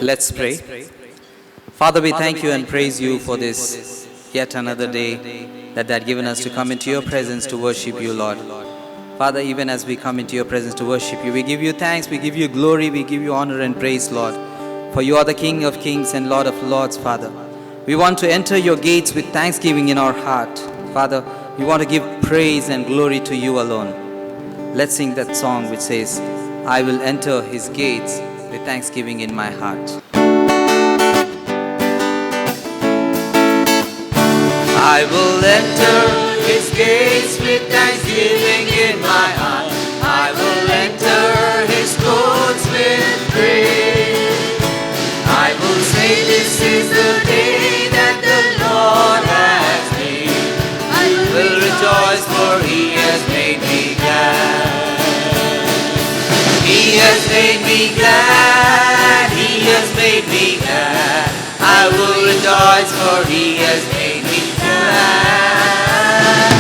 Let's pray. Father, we thank you and praise you for this yet another day that had given us to come into your presence to worship you, Lord. Father, even as we come into your presence to worship you, we give you thanks, we give you glory, we give you honor and praise, Lord. For you are the King of kings and Lord of lords, Father. We want to enter your gates with thanksgiving in our heart. Father, we want to give praise and glory to you alone. Let's sing that song which says, I will enter his gates with thanksgiving in my heart. I will enter his gates with thanksgiving in my heart. I will enter his courts with praise. I will say, this is the day that the Lord has made. I will rejoice, for he has made me glad. He has made me glad. He has made me glad. I will rejoice, for he has made me glad.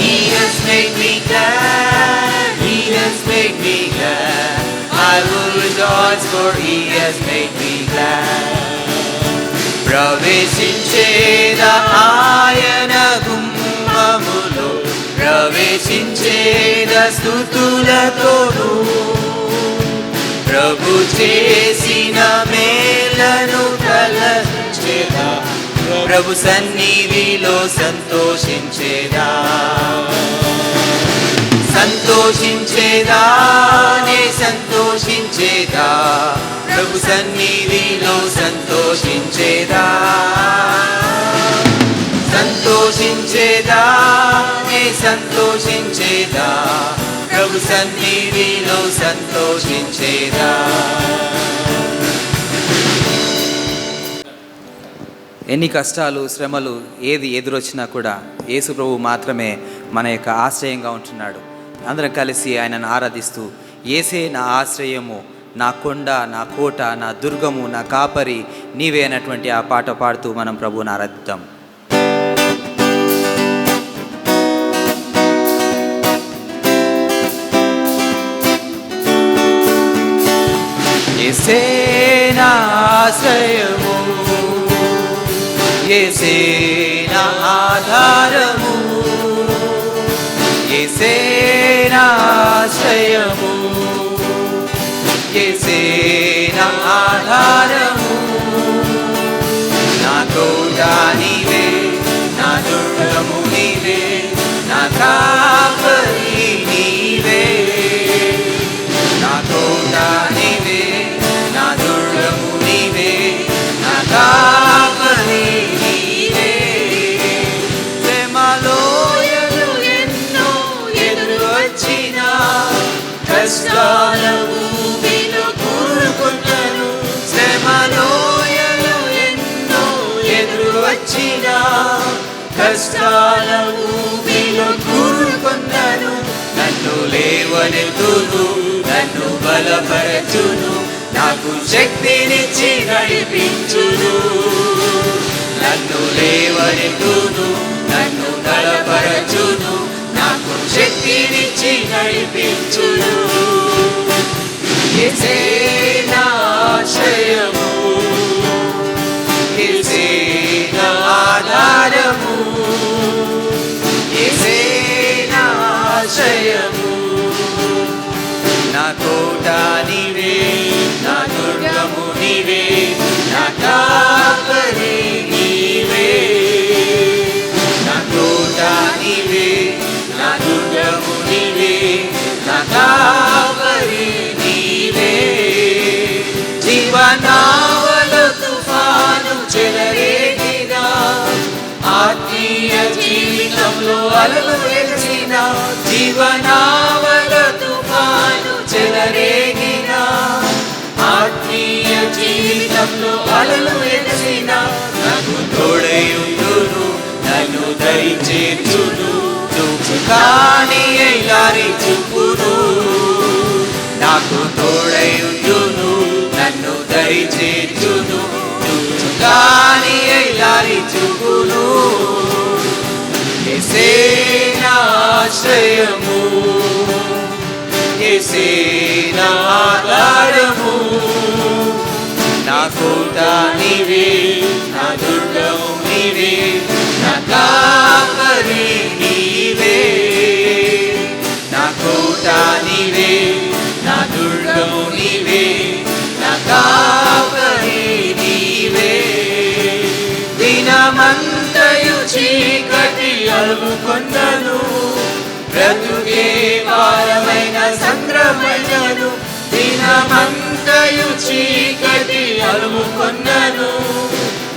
He has made me glad. He has made me glad. I will rejoice, for he has made me glad. ప్రవేశించేద ఆయన గుమ్మములో, ప్రవేశించేద స్తుతులతోను, ప్రభు చేసిన మేలను తలచెదా, ప్రభు సన్నిధిలో సంతోషించేదా, సంతోషించేదా, నే సంతోషించేదా, ప్రభు సన్నిధిలో సంతోషించేదా, సంతోషించేదా, నే సంతోషించేదా, ప్రభు సన్నిధిలో సంతోషించేదా. ఎన్ని కష్టాలు, శ్రమలు ఏది ఎదురొచ్చినా కూడా యేసు ప్రభు మాత్రమే మన యొక్క ఆశ్రయంగా ఉంటున్నాడు. అందరం కలిసి ఆయనను ఆరాధిస్తూ, యేసే నా ఆశ్రయము, నా కొండ, నా కోట, నా దుర్గము, నా కాపరి నీవే అన్నటువంటి ఆ పాట పాడుతూ మనం ప్రభువుని ఆరాధిద్దాం. యేసే నా ఆశ్రయము, యేసే నా ఆధారము, యేసే నా ఆశ్రయము, యేసే నా ఆధారము, నా తోట నీవే, నా దుర్గము నీవే, నా కాపరి నీవే, నా తోట నీవే, నా దుర్గము నీవే, నా కాపరి నీవే. శ్రమలోయలు ఎన్నో ఎదురు వచ్చిన, కష్టాల ఊబిలో కూరుకున్నాను. శ్రమలోయలు ఎన్నో ఎదురు వచ్చిన, కష్టాల ఊబిలో కూరుకున్నాను. నన్ను లేవనెత్తును, నన్ను బలపరచును, నాకు శక్తినిచ్చి నడిపించును. నన్ను లేవనెత్తును, నన్ను బలపరచును, నాకు శక్తినిచ్చి నడిపించును. యేసే నా ఆశ్రయము, యేసే నా ఆధారము, యేసే నా ఆశ్రయము, నా కోట నీవే, నా దుర్గము నీవే, నా కాపరి నీవే, నా కోట నీవే, నా దుర్గము నీవే, నా కాపరి నీవే. జీవనావలో తుఫాను చెలరేగినా, ఆత్మీయ జీవితంలో అలలు ఎగసిన, జీవనావలో తుఫాను చెలరేగినా, ఆత్మీయ జీవితంలో అలలు ఎగసిన, నాకు తోడయుండును, నన్ను దరి చేర్చును, చూపు కాని ఎలారి చూపును. నాకు తోడయుండును, నన్ను దరి చేర్చును, చూపు కాని ఎలారి చూపును. యేసే నా ఆశ్రయము, యేసే నా ఆధారము, నా కోట నీవే నా దుర్గం నీవే నా కాపరి నీవే నా కోట నీవే నా దుర్గం నీవే నా కాపరి నీవే దినమంతయు చీకటి అలుముకొన్నను బ్రతుకే భారమైన సంద్రమైనను దినమంతయు చీకటి అలుముకొన్నను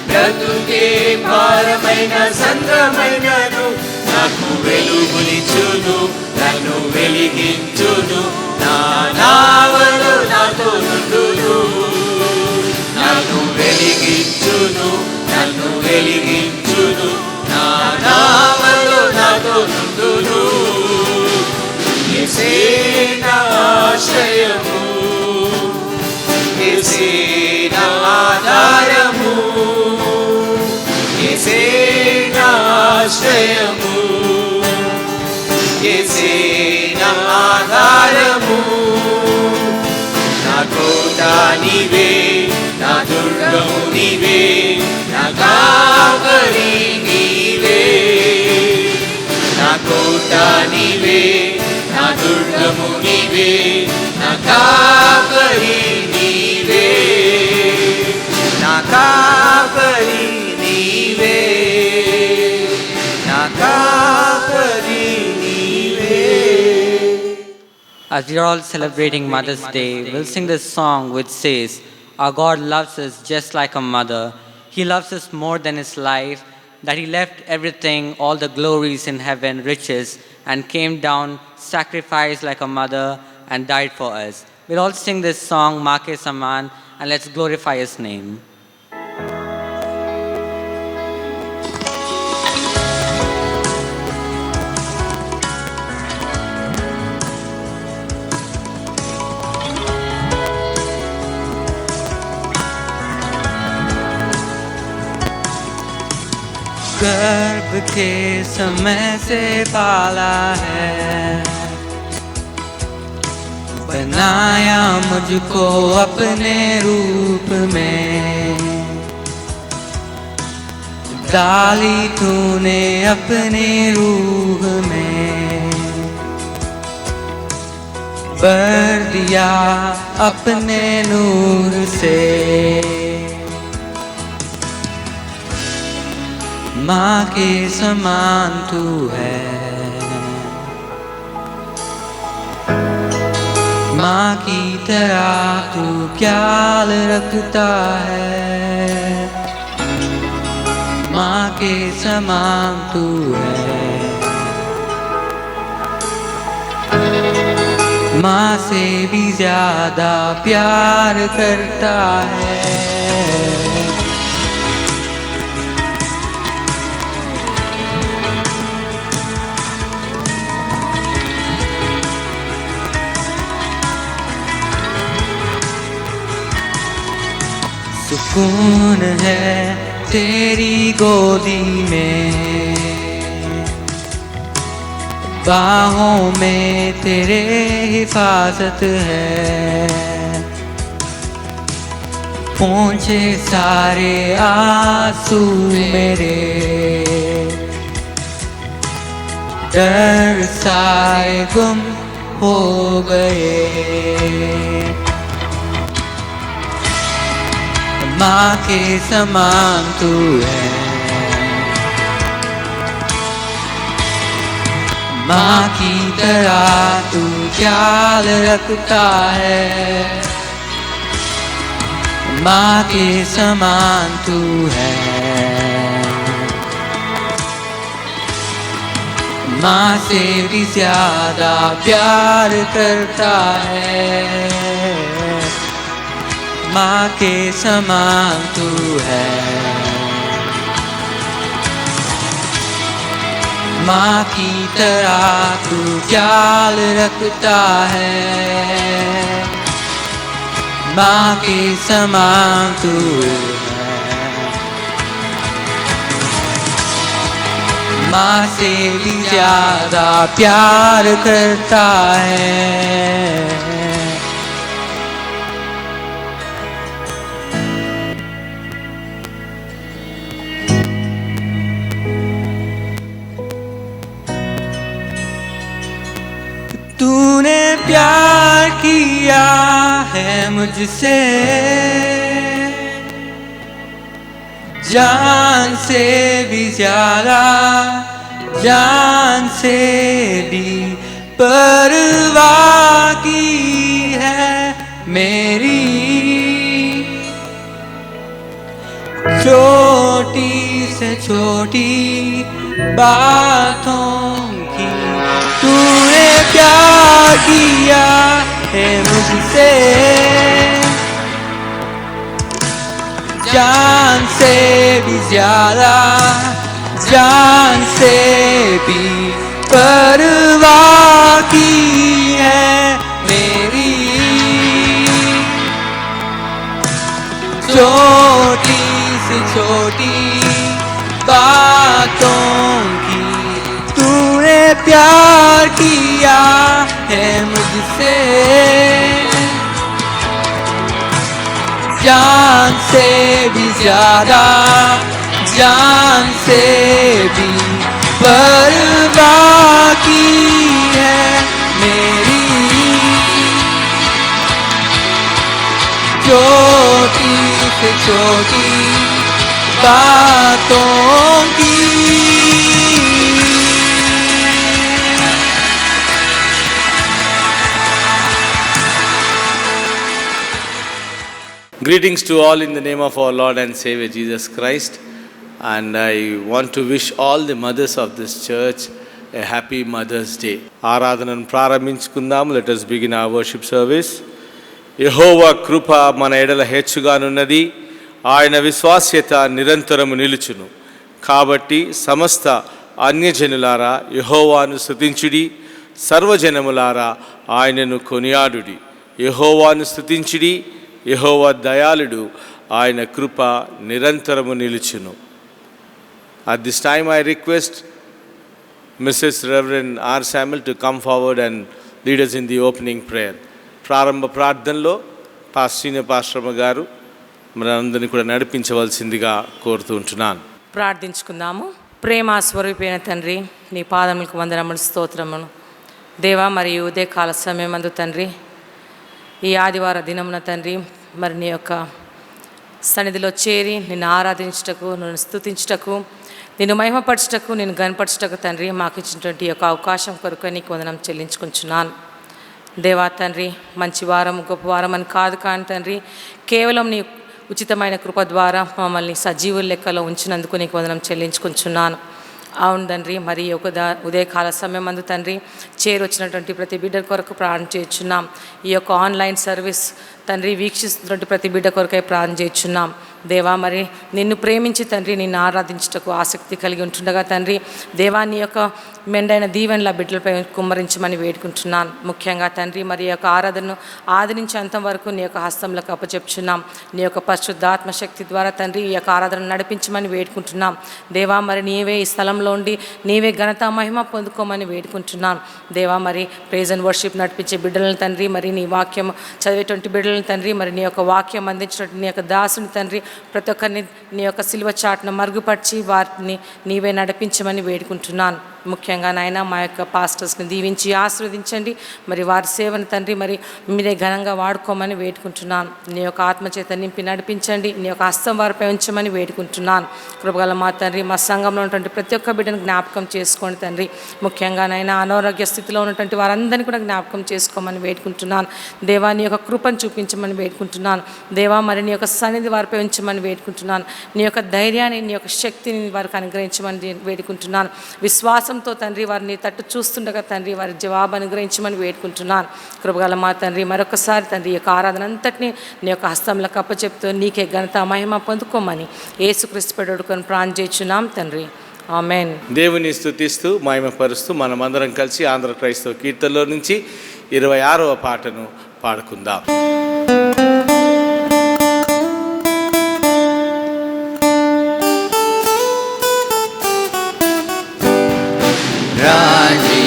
బ్రతుకే భారమైన సంద్రమైనను నాకు వెలుగునిచ్చును నన్ను వెలిగించును నా నావలు నాతో నుండును నన్ను వెలిగించును నన్ను వెలిగించును నా నావలు నాతో నుండును యేసే నా ఆశ్రయము యేసే నా ఆధారము యేసే నా ఆశ్రయము యేసే నా ఆధారము నా కోట నీవే నా దుర్గము నీవే నా కాపరి నీవే నా కోట నీవే నా దుర్గము నీవే నా కాపరి నీవే నా కాపరి నీవే నా కాపరి నీవే. As we are all celebrating Mother's Day, we'll sing this song which says, our God loves us just like a mother. He loves us more than his life, that he left everything, all the glories in heaven, riches, and came down, sacrificed like a mother, and died for us. We'll all sing this song, Maake Saman, and let's glorify his name. गर्भ के समय से पाला है, बनाया मुझको अपने रूप में, डाली तूने अपनी रूह में, भर दिया अपने नूर से। माँ के समान तू है, माँ की तरह तू ख्याल रखता है, माँ के समान तू है, माँ से भी ज्यादा प्यार करता है। सुकून है तेरी गोदी में, बाहों में तेरे हिफाजत है, पहुँचे सारे आंसू मेरे, डर सारे गुम हो गए। माँ के समान तू है, माँ की तरह तू ख्याल रखता है, माँ के समान तू है, माँ से भी ज्यादा प्यार करता है। माँ के समान तू है, माँ की तरह तू ख्याल रखता है, माँ के समान तू है, माँ से भी ज्यादा प्यार करता है। प्यार किया है मुझसे, जान से भी ज्यादा, जान से भी परवाह की है मेरी। छोटी से छोटी बातों की तूने प्यार किया है मुझसे, जान से भी ज्यादा, जान से भी परवाह की है मेरी। छोटी से छोटी बातों की तूने प्यार किया है मुझसे, जान से भी ज्यादा, जान से भी परवाह की है मेरी। छोटी से छोटी बातों की। Greetings to all in the name of our Lord and Savior Jesus Christ, and I want to wish all the mothers of this church a happy Mother's Day. ఆరాధనను ప్రారంభించుకుందాం. Let us begin our worship service. యెహోవా కృప మన ఎడల హెచ్చుగానున్నది, ఆయన విశ్వాస్యత నిరంతరము నిలుచును. కాబట్టి సమస్త అన్యజనులారా యెహోవాను స్తుతించుడి, సర్వజనములారా ఆయనను కొనియాడుడి. యెహోవాను స్తుతించుడి, యెహోవా దయాళుడు, ఆయన కృప నిరంతరము నిలుచును. At this time I request Mrs. Reverend R. Samuel to come forward and lead us in the opening prayer. ప్రారంభ ప్రార్థనలో సీనియర్ పాస్టర్ గారు మనందరినీ కూడా నడిపించవలసిందిగా కోరుతూ ఉంటున్నాను. ప్రార్థించుకుందాము. ప్రేమ స్వరూపైన తండ్రి, నీ పాదములకు వందనములు, స్తోత్రములు దేవా. మరియు ఉదయకాల సమయమందు తండ్రి, ఈ ఆదివార దినమున తండ్రి, మరి నీ యొక్క సన్నిధిలో చేరి నిన్ను ఆరాధించుటకు, నిన్ను స్తుతించుటకు, నిన్ను మహిమపరచుటకు, నిన్ను గణపరచుటకు తండ్రి మాకు ఇచ్చినటువంటి యొక్క అవకాశం కొరకు నీకు వందనం చెల్లించుకుంటున్నాను దేవా. తండ్రి, మంచి వారం గొప్ప వారం అని కాదు కానీ తండ్రి, కేవలం నీ ఉచితమైన కృప ద్వారా మమ్మల్ని సజీవుల లెక్కలో ఉంచినందుకు నీకు వందనం చెల్లించుకుంటున్నాను. అవును తండ్రి, మరి ఒక ఉదయకాల సమయం అందు తండ్రి చేరొచ్చినటువంటి ప్రతి బిడ్డ కొరకు ప్రార్థన చేయుచున్నాం. ఈ యొక్క ఆన్లైన్ సర్వీస్ తండ్రి వీక్షిస్తున్నటువంటి ప్రతి బిడ్డ కొరకై ప్రార్థన చేయుచున్నాం దేవా. మరి నిన్ను ప్రేమించి తండ్రి నిన్ను ఆరాధించుటకు ఆసక్తి కలిగి ఉంటుండగా తండ్రి దేవా, నీ యొక్క మెండైన దీవెనల బిడ్డలపై కుమ్మరించమని వేడుకుంటున్నాను. ముఖ్యంగా తండ్రి మరి యొక్క ఆరాధనను ఆదరించేంత వరకు నీ యొక్క హస్తంలోకి అప్పచెప్పుచున్నాం. నీ యొక్క పరిశుద్ధాత్మ శక్తి ద్వారా తండ్రి ఈ యొక్క ఆరాధనను నడిపించమని వేడుకుంటున్నాం దేవా. మరి నీవే ఈ స్థలంలో ఉండి నీవే ఘనత మహిమ పొందుకోమని వేడుకుంటున్నాను దేవా. మరి ప్రైజ్ అండ్ వర్షిప్ నడిపించే బిడ్డలను తండ్రి, మరి నీ వాక్యం చదివేటువంటి బిడ్డలను తండ్రి, మరి నీ యొక్క వాక్యం అందించినట్టు నీ యొక్క దాసుని తండ్రి ప్రతి ఒక్కరిని నీ యొక్క సిలువ చాటును మరుగుపరిచి వారిని నీవే నడిపించమని వేడుకుంటున్నాను. ముఖ్యంగా నాయన మా యొక్క పాస్టర్స్ని దీవించి ఆశీర్వదించండి. మరి వారి సేవను తండ్రి మరి మీరే ఘనంగా వాడుకోమని వేడుకుంటున్నాను. నీ యొక్క ఆత్మచేత నింపి నడిపించండి. నీ యొక్క హస్తం వారిపై ఉంచమని వేడుకుంటున్నాను. కృపగల మా తండ్రి, మా సంఘంలో ఉన్నటువంటి ప్రతి ఒక్క బిడ్డను జ్ఞాపకం చేసుకోండి తండ్రి. ముఖ్యంగా నాయన అనారోగ్య స్థితిలో ఉన్నటువంటి వారందరినీ కూడా జ్ఞాపకం చేసుకోమని వేడుకుంటున్నాను దేవా. నీ యొక్క కృపను చూపించమని వేడుకుంటున్నాను దేవా. మరి నీ యొక్క సన్నిధి వారిపై ఉంచమని వేడుకుంటున్నాను. నీ యొక్క ధైర్యాన్ని, నీ యొక్క శక్తిని వారికి అనుగ్రహించమని వేడుకుంటున్నాను. విశ్వాసంతో తండ్రి వారిని తట్టు చూస్తుండగా తండ్రి వారి జవాబు అనుగ్రహించమని వేడుకుంటున్నాను. కృపగల మా తండ్రి, మరొకసారి తండ్రి ఈ యొక్క ఆరాధన అంతటినీ నీ యొక్క హస్తంలో కప్పచెప్తూ నీకే ఘనత మహిమ పొందుకోమని యేసుక్రీస్తు పేరుకొని ప్రార్థన చేయుచున్నాం తండ్రి, ఆమేన్. దేవుని స్తుతిస్తూ మహిమపరుస్తూ మనమందరం కలిసి ఆంధ్ర క్రైస్తవ కీర్తనలో నుంచి 26వ పాటను పాడుకుందాం.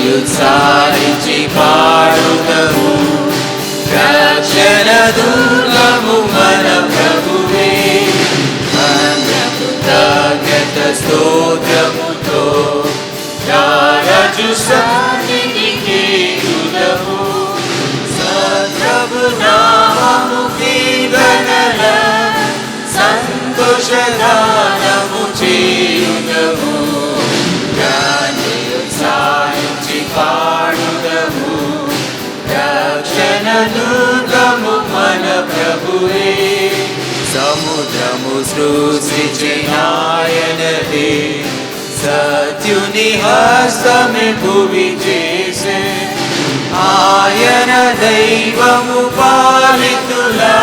రాజుసారించి పాడుతము, రక్షణ దుర్గము మన ప్రభువే. కృతజ్ఞత స్తోత్రముతో రాజు సన్నిధికి స్తుతము, సాక్ష్యదానము చేయుదము, దాన్ని ఉత్సాహించి పాడుదము. రక్షణ దుర్గము మన ప్రభువే, సముద్రము సృష్టించినాయనదే, సత్యుని హస్తమే భువి చేసే. ఆయన దైవము పాలితులా,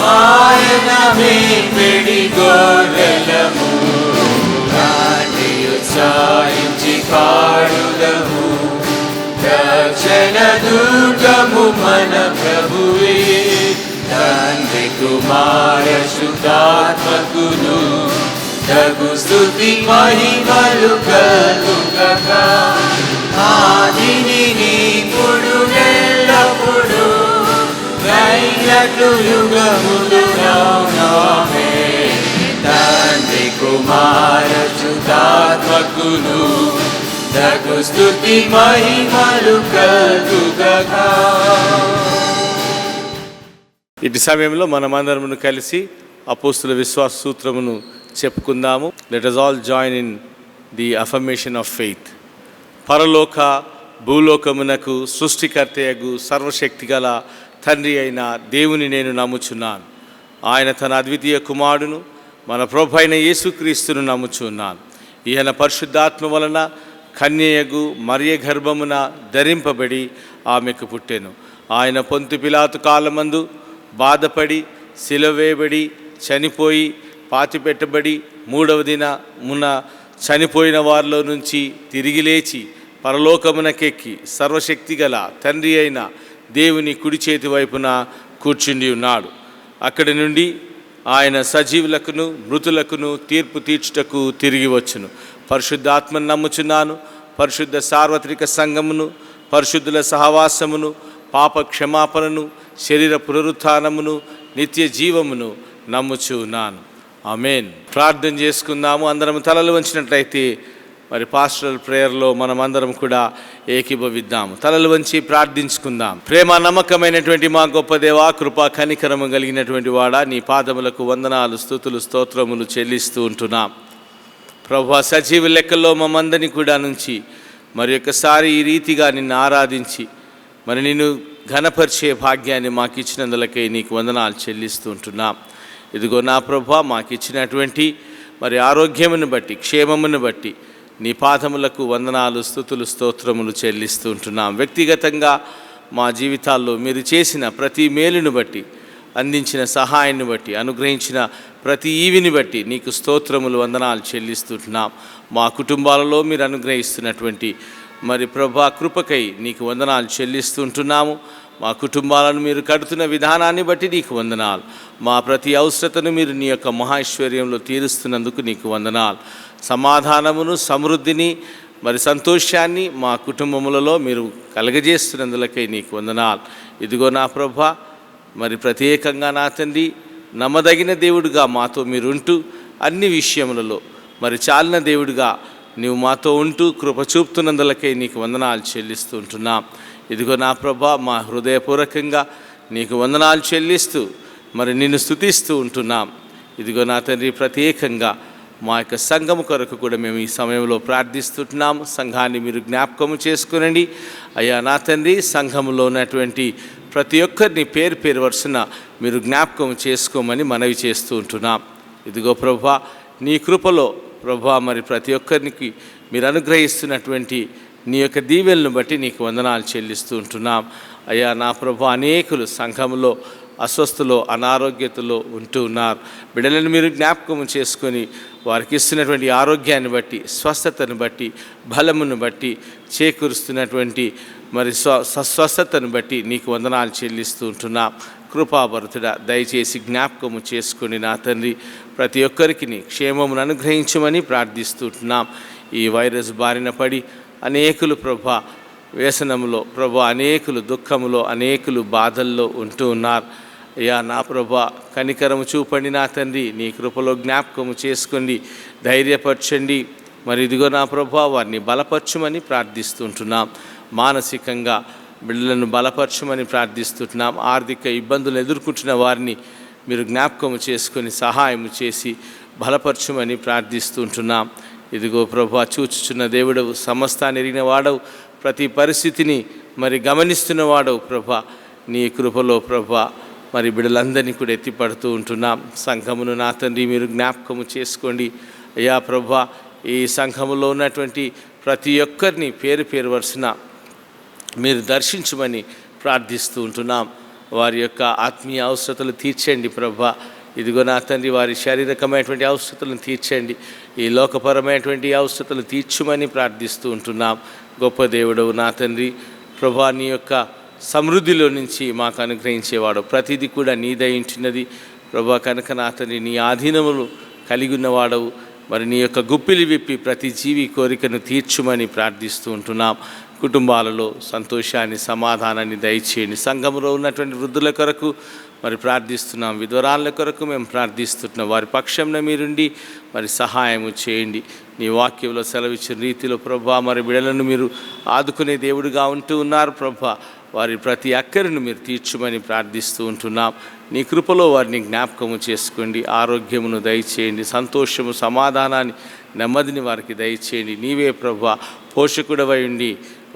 ఆయన మేడి గొర్రెలము. దాన్ని ఉత్సాహించి పాడుదము, రక్షణ దుర్గము మన ప్రభువే. తండ్రి కుమార శుద్ధాత్మకును తగు స్తుతి మహిమలు కలుగక, ఆదిని నీపుడు ఎల్లప్పుడు అయినట్లు యుగములు నామే. తండ్రి కుమార శుద్ధాత్మకును తగు స్తుతి మహిమలు కలుగక. ఇటు సమయంలో మనమందరమును కలిసి అపోస్తుల విశ్వాస సూత్రమును చెప్పుకుందాము. Let us all join in the affirmation of faith. పరలోక భూలోకమునకు సృష్టికర్తయగు సర్వశక్తి గల తండ్రి అయిన దేవుని నేను నమ్ముచున్నాను. ఆయన తన అద్వితీయ కుమారుడును మన ప్రభు అయిన యేసుక్రీస్తును నమ్ముచున్నాను. ఈయన పరిశుద్ధాత్మ వలన కన్యయగు మరియ గర్భమున ధరింపబడి ఆమెకు పుట్టెను. ఆయన పొంతు పిలాతు కాలమందు బాధపడి సిలువేయబడి చనిపోయి పాతిపెట్టబడి మూడవ దినమున చనిపోయిన వారిలో నుంచి తిరిగి లేచి పరలోకమునకెక్కి సర్వశక్తి గల తండ్రి అయిన దేవుని కుడి చేతి వైపున కూర్చుండి ఉన్నాడు. అక్కడి నుండి ఆయన సజీవులకును మృతులకును తీర్పు తీర్చుటకు తిరిగి వచ్చును. పరిశుద్ధాత్మను నమ్ముచున్నాను, పరిశుద్ధ సార్వత్రిక సంఘమును, పరిశుద్ధుల సహవాసమును, పాప క్షమాపణను, శరీర పునరుత్థానమును, నిత్య జీవమును నమ్ముచున్నాను. ఆమేన్. ప్రార్థన చేసుకుందాము. అందరం తలలు వంచినట్లయితే మరి పాస్టరల్ ప్రేయర్లో మనం అందరం కూడా ఏకీభవిద్దాము. తలలు వంచి ప్రార్థించుకుందాం. ప్రేమ నమ్మకమైనటువంటి మా గొప్ప దేవా, కృపా కనికరము కలిగినటువంటి వాడా, నీ పాదములకు వందనాలు స్తుతులు స్తోత్రములు చెల్లిస్తూ ఉంటున్నాం. ప్రభువా, సజీవ లెక్కల్లో మమ్మందరినీ కూడా నుంచి మరి ఒకసారి ఈ రీతిగా నిన్ను ఆరాధించి మరి నిన్ను ఘనపరిచే భాగ్యాన్ని మాకు ఇచ్చినందులకై నీకు వందనాలు చెల్లిస్తూ ఉంటున్నాం. ఇదిగో నా ప్రభువా, మాకు ఇచ్చినటువంటి మరి ఆరోగ్యమును బట్టి క్షేమమును బట్టి నీ పాదములకు వందనాలు స్తుతులు స్తోత్రములు చెల్లిస్తూ ఉంటున్నాం. వ్యక్తిగతంగా మా జీవితాల్లో మీరు చేసిన ప్రతి మేలును బట్టి, అందించిన సహాయాన్ని బట్టి, అనుగ్రహించిన ప్రతి ఈవిని బట్టి నీకు స్తోత్రములు వందనాలు చెల్లిస్తుంటున్నాం. మా కుటుంబాలలో మీరు అనుగ్రహిస్తున్నటువంటి మరి ప్రభా కృపకై నీకు వందనాలు చెల్లిస్తుంటున్నాము. మా కుటుంబాలను మీరు కడుతున్న విధానాన్ని బట్టి నీకు వందనాలు. మా ప్రతి అవసరతను మీరు నీ యొక్క మహైశ్వర్యంలో తీరుస్తున్నందుకు నీకు వందనాలు. సమాధానమును, సమృద్ధిని, మరి సంతోషాన్ని మా కుటుంబములలో మీరు కలగజేస్తున్నందులకై నీకు వందనాలు. ఇదిగో నా ప్రభా, మరి ప్రత్యేకంగా నా తండ్రి నమ్మదగిన దేవుడిగా మాతో మీరుంటూ అన్ని విషయములలో మరి చాలిన దేవుడిగా నీవు మాతో ఉంటూ కృప చూపుతున్నందులకై నీకు వందనాలు చెల్లిస్తూ ఉంటున్నాం. ఇదిగో నా ప్రభా, మా హృదయపూర్వకంగా నీకు వందనాలు చెల్లిస్తూ మరి నిన్ను స్తుతిస్తూ ఉంటున్నాం. ఇదిగో నా తండ్రి, ప్రత్యేకంగా మా యొక్క సంఘము కొరకు కూడా మేము ఈ సమయంలో ప్రార్థిస్తున్నాం. సంఘాన్ని మీరు జ్ఞాపకము చేసుకునండి అయ్యా. నా తండ్రి, సంఘములో ఉన్నటువంటి ప్రతి ఒక్కరిని పేరు పేరు వరుసన మీరు జ్ఞాపకం చేసుకోమని మనవి చేస్తూ ఉంటున్నాం. ఇదిగో ప్రభా, నీ కృపలో ప్రభా మరి ప్రతి ఒక్కరికి మీరు అనుగ్రహిస్తున్నటువంటి నీ యొక్క దీవెలను బట్టి నీకు వందనాలు చెల్లిస్తూ ఉంటున్నాం అయ్యా. నా ప్రభా, అనేకులు సంఘములో అస్వస్థలో అనారోగ్యతలో ఉంటూ ఉన్నారు. బిడ్డలను మీరు జ్ఞాపకం చేసుకొని వారికి ఇస్తున్నటువంటి ఆరోగ్యాన్ని బట్టి, స్వస్థతను బట్టి, బలమును బట్టి, చేకూరుస్తున్నటువంటి మరి స్వస్థతను బట్టి నీకు వందనాలు చెల్లిస్తూ ఉంటున్నాం. కృపాభరితుడా, దయచేసి జ్ఞాపకము చేసుకొని నా తండ్రి ప్రతి ఒక్కరికి క్షేమమును అనుగ్రహించమని ప్రార్థిస్తుంటున్నాం. ఈ వైరస్ బారిన పడి అనేకులు ప్రభా వ్యసనములో, ప్రభా అనేకులు దుఃఖములో, అనేకులు బాధల్లో ఉంటూ ఉన్నారు అయ్యా. నా ప్రభా, కనికరము చూపండి నా తండ్రి, నీ కృపలో జ్ఞాపకము చేసుకోండి, ధైర్యపరచండి. మరి ఇదిగో నా ప్రభా, వారిని బలపరచమని ప్రార్థిస్తుంటున్నాం. మానసికంగా బిడ్డలను బలపరచమని ప్రార్థిస్తున్నాం. ఆర్థిక ఇబ్బందులు ఎదుర్కొంటున్న వారిని మీరు జ్ఞాపకం చేసుకొని సహాయం చేసి బలపరచుమని ప్రార్థిస్తూ ఉంటున్నాం. ఇదిగో ప్రభా, చూచుచున్న దేవుడవు, సమస్తాన్ని ఎరిగిన వాడవు, ప్రతి పరిస్థితిని మరి గమనిస్తున్న వాడవు ప్రభా. నీ కృపలో ప్రభా మరి బిడ్డలందరినీ కూడా ఎత్తిపడుతూ ఉంటున్నాం. సంఘమును నా తండ్రి మీరు జ్ఞాపకము చేసుకోండి అయ్యా ప్రభా. ఈ సంఘములో ఉన్నటువంటి ప్రతి ఒక్కరిని పేరు పేరు వరుసన మీరు దర్శించమని ప్రార్థిస్తూ ఉంటున్నాం. వారి యొక్క ఆత్మీయ అవసరతలు తీర్చండి ప్రభా. ఇదిగో నా తండ్రి, వారి శారీరకమైనటువంటి అవసరతలను తీర్చండి, ఈ లోకపరమైనటువంటి అవసరతలు తీర్చుమని ప్రార్థిస్తూ ఉంటున్నాం. గొప్ప దేవుడవు నా తండ్రి ప్రభా, నీ యొక్క సమృద్ధిలో నుంచి మాకు అనుగ్రహించేవాడు, ప్రతిదీ కూడా నీదై ఉంటున్నది ప్రభా. కనుక నా తండ్రి నీ ఆధీనములు కలిగి ఉన్నవాడవు. మరి నీ యొక్క గుప్పిలి విప్పి ప్రతి జీవి కోరికను తీర్చుమని ప్రార్థిస్తూ ఉంటున్నాం. కుటుంబాలలో సంతోషాన్ని, సమాధానాన్ని దయచేయండి. సంఘములో ఉన్నటువంటి వృద్ధుల కొరకు మరి ప్రార్థిస్తున్నాం, విధవరాళ్ళ కొరకు మేము ప్రార్థిస్తున్నాం. వారి పక్షంలో మీరుండి మరి సహాయము చేయండి. నీ వాక్యంలో సెలవిచ్చిన రీతిలో ప్రభా మరి బిడలను మీరు ఆదుకునే దేవుడిగా ఉంటూ ఉన్నారు ప్రభా. వారి ప్రతి అక్కరిని మీరు తీర్చుమని ప్రార్థిస్తూ ఉంటున్నాం. నీ కృపలో వారిని జ్ఞాపకము చేసుకోండి, ఆరోగ్యమును దయచేయండి, సంతోషము, సమాధానాన్ని, నెమ్మదిని వారికి దయచేయండి. నీవే ప్రభా పోషకుడవై ఉండి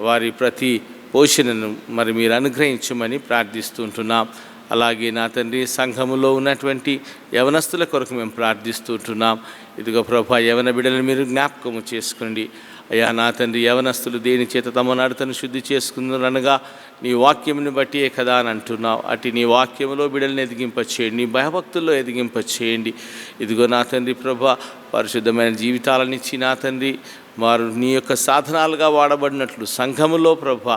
వారి ప్రతి పోషణను మరి మీరు అనుగ్రహించమని ప్రార్థిస్తూ ఉంటున్నాం. అలాగే నా తండ్రి, సంఘములో ఉన్నటువంటి యవనస్తుల కొరకు మేము ప్రార్థిస్తుంటున్నాం. ఇదిగో ప్రభా, యవన బిడ్డలను మీరు జ్ఞాపకము చేసుకోండి అయ్యా. నా తండ్రి, యవనస్తులు దేని చేత తమ నడతను శుద్ధి చేసుకుందనగా నీ వాక్యముని బట్టియే కదా అని అంటున్నావు. అటు నీ వాక్యములో బిడ్డలను ఎదిగింపచేయండి, నీ భయభక్తుల్లో ఎదిగింపచేయండి. ఇదిగో నా తండ్రి ప్రభా, పరిశుద్ధమైన జీవితాలనిచ్చి నా తండ్రి వారు నీ యొక్క సాధనాలుగా వాడబడినట్లు సంఘములో ప్రభా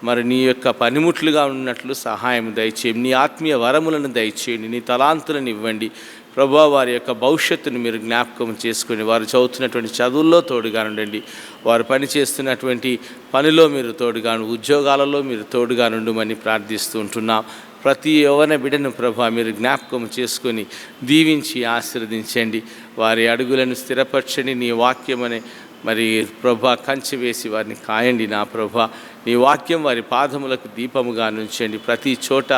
మరి నీ యొక్క పనిముట్లుగా ఉన్నట్లు సహాయం దయచేయండి. నీ ఆత్మీయ వరములను దయచేయండి, నీ తలాంతులను ఇవ్వండి ప్రభా. వారి యొక్క భవిష్యత్తును మీరు జ్ఞాపకం చేసుకొని వారు చదువుతున్నటువంటి చదువుల్లో తోడుగా ఉండండి, వారు పనిచేస్తున్నటువంటి పనిలో మీరు తోడుగాను, ఉద్యోగాలలో మీరు తోడుగా నుండమని ప్రార్థిస్తూ ఉంటున్నాం. ప్రతి యవ్వన బిడ్డను ప్రభా మీరు జ్ఞాపకం చేసుకొని దీవించి ఆశీర్వదించండి. వారి అడుగులను స్థిరపరచండి. నీ వాక్యమనే మరి ప్రభా కంచె వేసి వారిని కాయండి నా ప్రభా. నీ వాక్యం వారి పాదములకు దీపముగా నుంచండి. ప్రతి చోట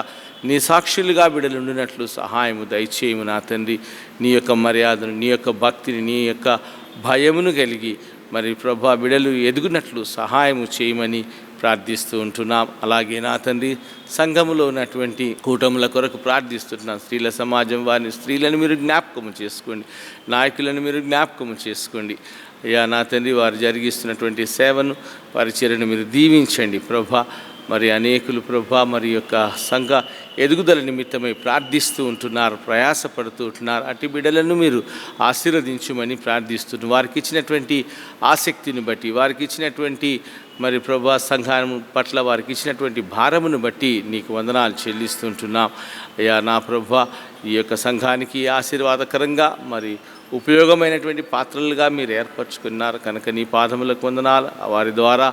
నీ సాక్షులుగా బిడ్డలు ఉండినట్లు సహాయము దయచేయము నా తండ్రి. నీ యొక్క మర్యాదను, నీ యొక్క భక్తిని, నీ యొక్క భయమును కలిగి మరి ప్రభా బిడ్డలు ఎదుగునట్లు సహాయము చేయమని ప్రార్థిస్తూ ఉంటున్నాం. అలాగే నా తండ్రి, సంఘములో ఉన్నటువంటి కూటముల కొరకు ప్రార్థిస్తున్నాం. స్త్రీల సమాజం, వారిని స్త్రీలను మీరు జ్ఞాపకము చేసుకోండి, నాయకులను మీరు జ్ఞాపకము చేసుకోండి అయ్యా. నా తండ్రి, వారు జరిగిస్తున్నటువంటి సేవను, వారి చర్యను మీరు దీవించండి ప్రభా. మరి అనేకులు ప్రభా మరి యొక్క సంఘ ఎదుగుదల నిమిత్తమై ప్రార్థిస్తూ ఉంటున్నారు, ప్రయాసపడుతూ ఉంటున్నారు. అటు బిడ్డలను మీరు ఆశీర్వదించమని ప్రార్థిస్తున్నారు. వారికి ఇచ్చినటువంటి ఆసక్తిని బట్టి, వారికి ఇచ్చినటువంటి మరి ప్రభా సంఘం పట్ల వారికి ఇచ్చినటువంటి భారమును బట్టి నీకు వందనాలు చెల్లిస్తుంటున్నాం అయ్యా. నా ప్రభా, ఈ యొక్క సంఘానికి ఆశీర్వాదకరంగా మరి ఉపయోగమైనటువంటి పాత్రలుగా మీరు ఏర్పరచుకున్నారు కనుక నీ పాదములకు వందనాలు. వారి ద్వారా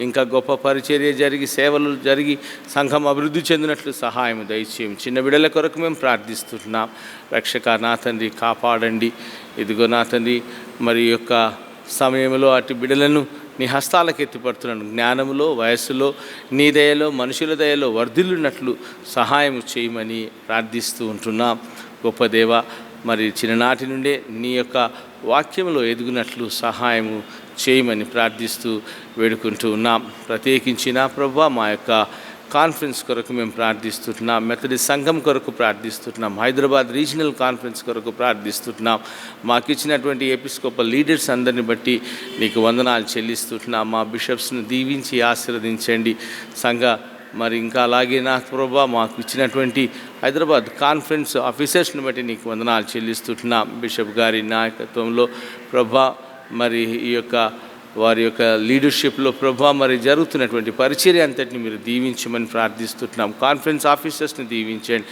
ఇంకా గొప్ప పరిచర్య జరిగి, సేవలు జరిగి సంఘం అభివృద్ధి చెందినట్లు సహాయం దయచేయం. చిన్న బిడ్డల కొరకు మేము ప్రార్థిస్తున్నాం. రక్షక నా తండ్రి, కాపాడండి. ఇదిగో నా తండ్రి, మరి యొక్క సమయంలో అటు బిడ్డలను నీ హస్తాలకు ఎత్తిపడుతున్నాను. జ్ఞానములో, వయస్సులో, నీ దయలో, మనుషుల దయలో వర్ధిల్లున్నట్లు సహాయం చేయమని ప్రార్థిస్తూ ఉంటున్నాం. గొప్ప దేవ, మరి చిన్ననాటి నుండే నీ యొక్క వాక్యంలో ఎదుగునట్లు సహాయము చేయమని ప్రార్థిస్తూ వేడుకుంటూ ఉన్నాం. ప్రత్యేకించిన ప్రభా మా యొక్క కాన్ఫరెన్స్ కొరకు మేము ప్రార్థిస్తున్నాం. మెథడిస్ట్ సంఘం కొరకు ప్రార్థిస్తున్నాం. హైదరాబాద్ రీజనల్ కాన్ఫరెన్స్ కొరకు ప్రార్థిస్తున్నాం. మాకు ఇచ్చినటువంటి ఎపిస్కోపల్ లీడర్స్ అందరిని బట్టి నీకు వందనాలు చెల్లిస్తున్నాం. మా బిషప్స్ను దీవించి ఆశీర్వదించండి. సంఘ మరి ఇంకా అలాగే నా ప్రభా మాకు ఇచ్చినటువంటి హైదరాబాద్ కాన్ఫరెన్స్ ఆఫీసర్స్ని బట్టి నీకు వందనాలు చెల్లిస్తున్నాం. బిషప్ గారి నాయకత్వంలో ప్రభా మరి ఈ యొక్క వారి యొక్క లీడర్షిప్లో ప్రభా మరి జరుగుతున్నటువంటి పరిచర్య అంతటిని మీరు దీవించమని ప్రార్థిస్తున్నాం. కాన్ఫరెన్స్ ఆఫీసర్స్ని దీవించండి,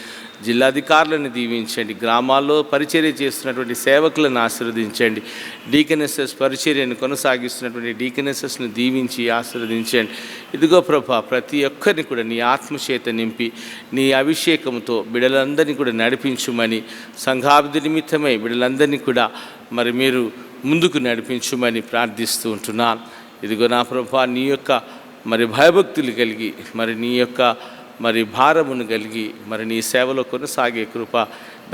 జిల్లాధికారులను దీవించండి, గ్రామాల్లో పరిచర్య చేస్తున్నటువంటి సేవకులను ఆశీర్వదించండి, డీకనెసెస్ పరిచర్యను కొనసాగిస్తున్నటువంటి డీకనెసెస్ను దీవించి ఆశీర్వదించండి. ఇదిగో ప్రభా, ప్రతి ఒక్కరిని కూడా నీ ఆత్మచేత నింపి నీ అభిషేకంతో బిడ్డలందరినీ కూడా నడిపించుమని, సంఘాభివృద్ధి నిమిత్తమై బిడ్డలందరినీ కూడా మరి మీరు ముందుకు నడిపించుమని ప్రార్థిస్తూ ఉంటున్నాను. ఇదిగో నా ప్రభా, నీ యొక్క మరి భయభక్తులు కలిగి మరి నీ యొక్క మరి భారమును కలిగి మరి నీ సేవలో కొనసాగే కృప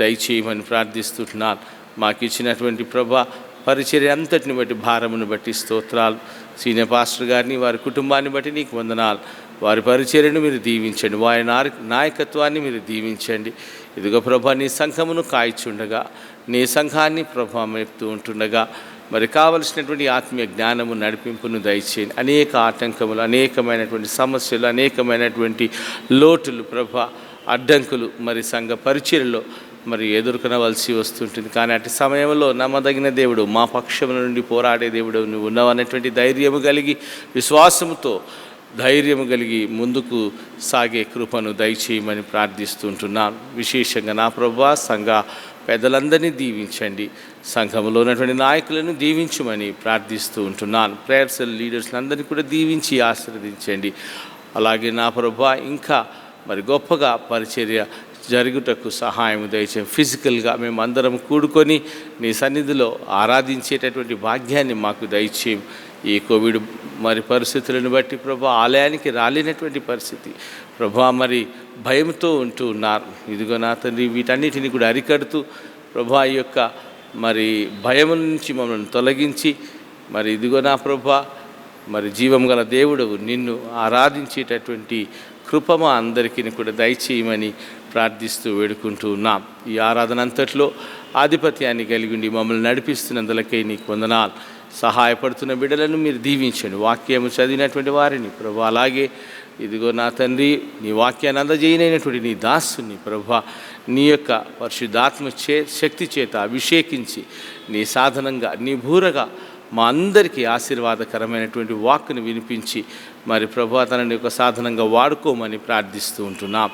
దయచేయమని ప్రార్థిస్తున్నాను. మాకు ఇచ్చినటువంటి ప్రభా పరిచర్య అంతటిని బట్టి భారమును బట్టి స్తోత్రాలు. సీనియర్ పాస్టర్ గారిని వారి కుటుంబాన్ని బట్టి నీకు వందనాలు. వారి పరిచర్యను మీరు దీవించండి, వారి నాయకత్వాన్ని మీరు దీవించండి. ఇదిగో ప్రభా నీ సంఘమును కాయిచుండగా, నీ సంఘాన్ని ప్రభా మేపుతూ ఉంటుండగా మరి కావలసినటువంటి ఆత్మీయ జ్ఞానము నడిపింపును దయచేయండి. అనేక ఆటంకములు, అనేకమైనటువంటి సమస్యలు, అనేకమైనటువంటి లోటులు ప్రభా అడ్డంకులు మరి సంఘ పరిచర్యలో మరి ఎదుర్కొనవలసి వస్తుంటుంది. కానీ అటు సమయంలో నమ్మదగిన దేవుడు, మా పక్షముల నుండి పోరాడే దేవుడు నువ్వు ఉన్నావనేటువంటి ధైర్యము కలిగి, విశ్వాసముతో ధైర్యము కలిగి ముందుకు సాగే కృపను దయచేయమని ప్రార్థిస్తుంటున్నాను. విశేషంగా నా ప్రభువా సంఘ పెద్దలందరినీ దీవించండి, సంఘంలో ఉన్నటువంటి నాయకులను దీవించమని ప్రార్థిస్తూ ఉంటున్నాను. ప్రేయర్ సెల్ లీడర్స్ని అందరినీ కూడా దీవించి ఆశీర్వదించండి. అలాగే నా ప్రభువా ఇంకా మరి గొప్పగా పరిచర్య జరుగుటకు సహాయం దయచేయండి. ఫిజికల్గా మేము అందరం కూడుకొని నీ సన్నిధిలో ఆరాధించేటటువంటి భాగ్యాన్ని మాకు దయచేయం. ఈ కోవిడ్ మరి పరిస్థితులను బట్టి ప్రభా ఆలయానికి రాలేనటువంటి పరిస్థితి ప్రభా మరి భయంతో ఉంటూ ఉన్నారు. ఇదిగో నా తండ్రి వీటన్నిటిని కూడా అరికడుతూ ప్రభా ఈ యొక్క మరి భయం నుంచి మమ్మల్ని తొలగించి మరి ఇదిగో నా ప్రభా మరి జీవం గల దేవుడవు నిన్ను ఆరాధించేటటువంటి కృప మా అందరికీ కూడా దయచేయమని ప్రార్థిస్తూ వేడుకుంటూ ఉన్నాం. ఈ ఆరాధన అంతట్లో ఆధిపత్యాన్ని కలిగి ఉండి మమ్మల్ని నడిపిస్తున్నందులకై నీకు వందనాలు. సహాయపడుతున్న బిడ్డలను మీరు దీవించండి. వాక్యము చదివినటువంటి వారిని ప్రభా, అలాగే ఇదిగో నా తండ్రి నీ వాక్యాన్ని అందజేయనైనటువంటి నీ దాసుని ప్రభా నీ యొక్క పరిశుద్ధాత్మ శక్తి చేత అభిషేకించి నీ సాధనంగా నీ బూరగా మా అందరికీ ఆశీర్వాదకరమైనటువంటి వాక్కును వినిపించి మరి ప్రభా తనని ఒక సాధనంగా వాడుకోమని ప్రార్థిస్తూ ఉంటున్నాం.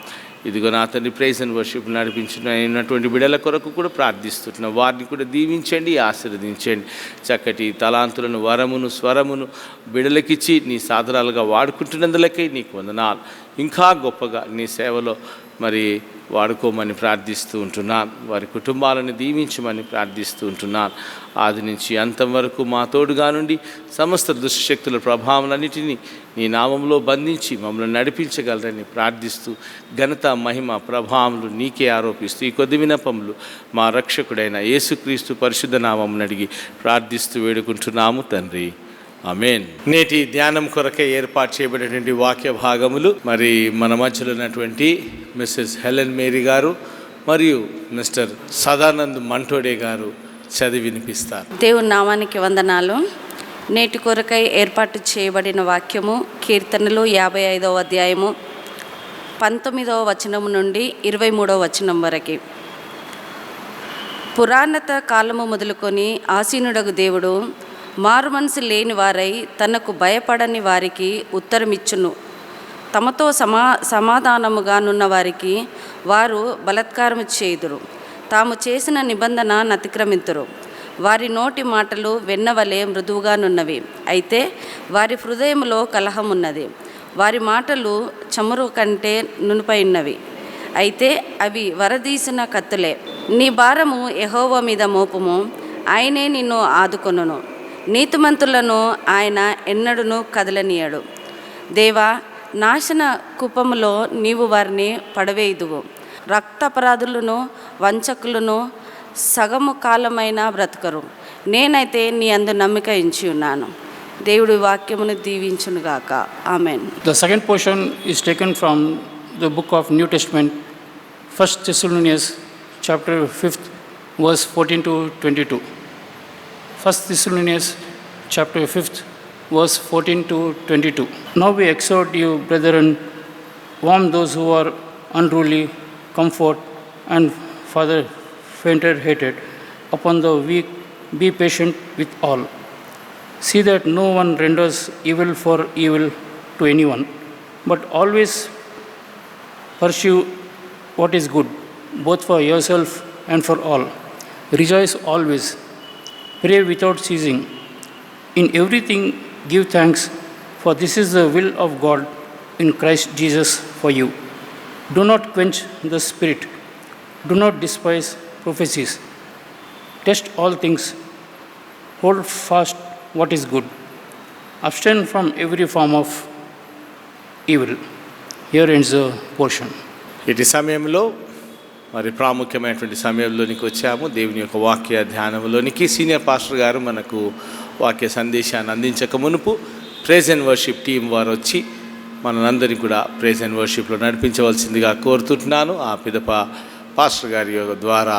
ఇదిగో నా తండ్రి ప్రైజ్ అండ్ వర్షిప్ నడిపించినటువంటి బిడ్డల కొరకు కూడా ప్రార్థిస్తున్నాం. వారిని కూడా దీవించండి, ఆశీర్వదించండి. చక్కటి తలాంతులను, వరమును, స్వరమును బిడ్డలకిచ్చి నీ సాధనాలుగా వాడుకుంటున్నందులకై నీకు వందనాలు. ఇంకా గొప్పగా నీ సేవలో మరి వాడుకోమని ప్రార్థిస్తూ ఉంటున్నాను. వారి కుటుంబాలను దీవించమని ప్రార్థిస్తూ ఉంటున్నాను. ఆది నుంచి అంతం వరకు మా తోడుగా నుండి సమస్త దుష్టశక్తుల ప్రభావాలన్నిటినీ నీ నామంలో బంధించి మమ్మల్ని నడిపించగలరని ప్రార్థిస్తూ ఘనత, మహిమ, ప్రభావములు నీకే ఆరోపిస్తూ ఈ కొద్ది విన్నపములు మా రక్షకుడైన యేసుక్రీస్తు పరిశుద్ధ నామమును అడిగి ప్రార్థిస్తూ వేడుకుంటున్నాము తండ్రి, ఆమేన్. నేటి ధ్యానం కొరకే ఏర్పాటు చేయబడినటువంటి వాక్య భాగములు మరి మన మధ్యలో ఉన్నటువంటి మిస్సెస్ హెలెన్ మేరీ గారు మరియు మిస్టర్ సదానంద్ మంటోడే గారు చదివి వినిపిస్తారు. దేవుని నామానికి వందనాలు. నేటి కొరకై ఏర్పాటు చేయబడిన వాక్యము కీర్తనలు 55వ అధ్యాయము 19వ వచనం నుండి 23వ వచనం వరకు. పురాణత కాలము మొదలుకొని ఆసీనుడగు దేవుడు మారు మనసు లేని వారై తనకు భయపడని వారికి ఉత్తరమిచ్చును. తమతో సమాధానముగా నున్న వారికి వారు బలాత్కారము చేయుదురు. తాము చేసిన నిబంధన అతిక్రమింతురు. వారి నోటి మాటలు వెన్నవలే మృదువుగానున్నవి, అయితే వారి హృదయములో కలహమున్నది. వారి మాటలు చమురు కంటే నునుపైనవి, అయితే అవి వరదీసిన కత్తులే. నీ భారము యెహోవా మీద మోపుము, ఆయనే నిన్ను ఆదుకొనును. నీతిమంతులను ఆయన ఎన్నడూను కదలనీయడు. దేవా, నాశన కూపములో నీవు వారిని పడవేయుదువు. రక్తాపరాధులను, వంచకులను సగము కాలమైన బ్రతకరు. నేనైతే నీ అందు నమ్మిక ఉంచి ఉన్నాను. దేవుడి వాక్యమును దీవించునుగాక. ఆమేన్. The second portion is taken from the book of New Testament, 1 Thessalonians chapter 5 verse 14 to 22. 1 Thessalonians chapter 5 verse 14 to 22. Now we exhort you, brethren, warn those who are unruly, comfort and father fainted-hearted upon the weak, be patient with all. See that no one renders evil for evil to anyone, but always pursue what is good, both for yourself and for all. Rejoice always, pray without ceasing. In everything give thanks, for this is the will of God in Christ Jesus for you. Do not quench the spirit, do not despise prophecies. Test all things, hold fast what is good, abstain from every form of evil. Here ends the portion. ఇటు సమయంలో మరి ప్రాముఖ్యమైనటువంటి సమయంలోనికి వచ్చాము. దేవుని యొక్క వాక్య ధ్యానంలోనికి senior pastor గారు మనకు వాక్య సందేశాన్ని అందించక మునుపు ప్రైజ్ అండ్ వర్షిప్ టీం వారు వచ్చి మనందరినీ కూడా ప్రైజ్ అండ్ వర్షిప్లో నడిపించవలసిందిగా కోరుతుంటున్నాను. ఆ పిదప పాస్టర్ గారి ద్వారా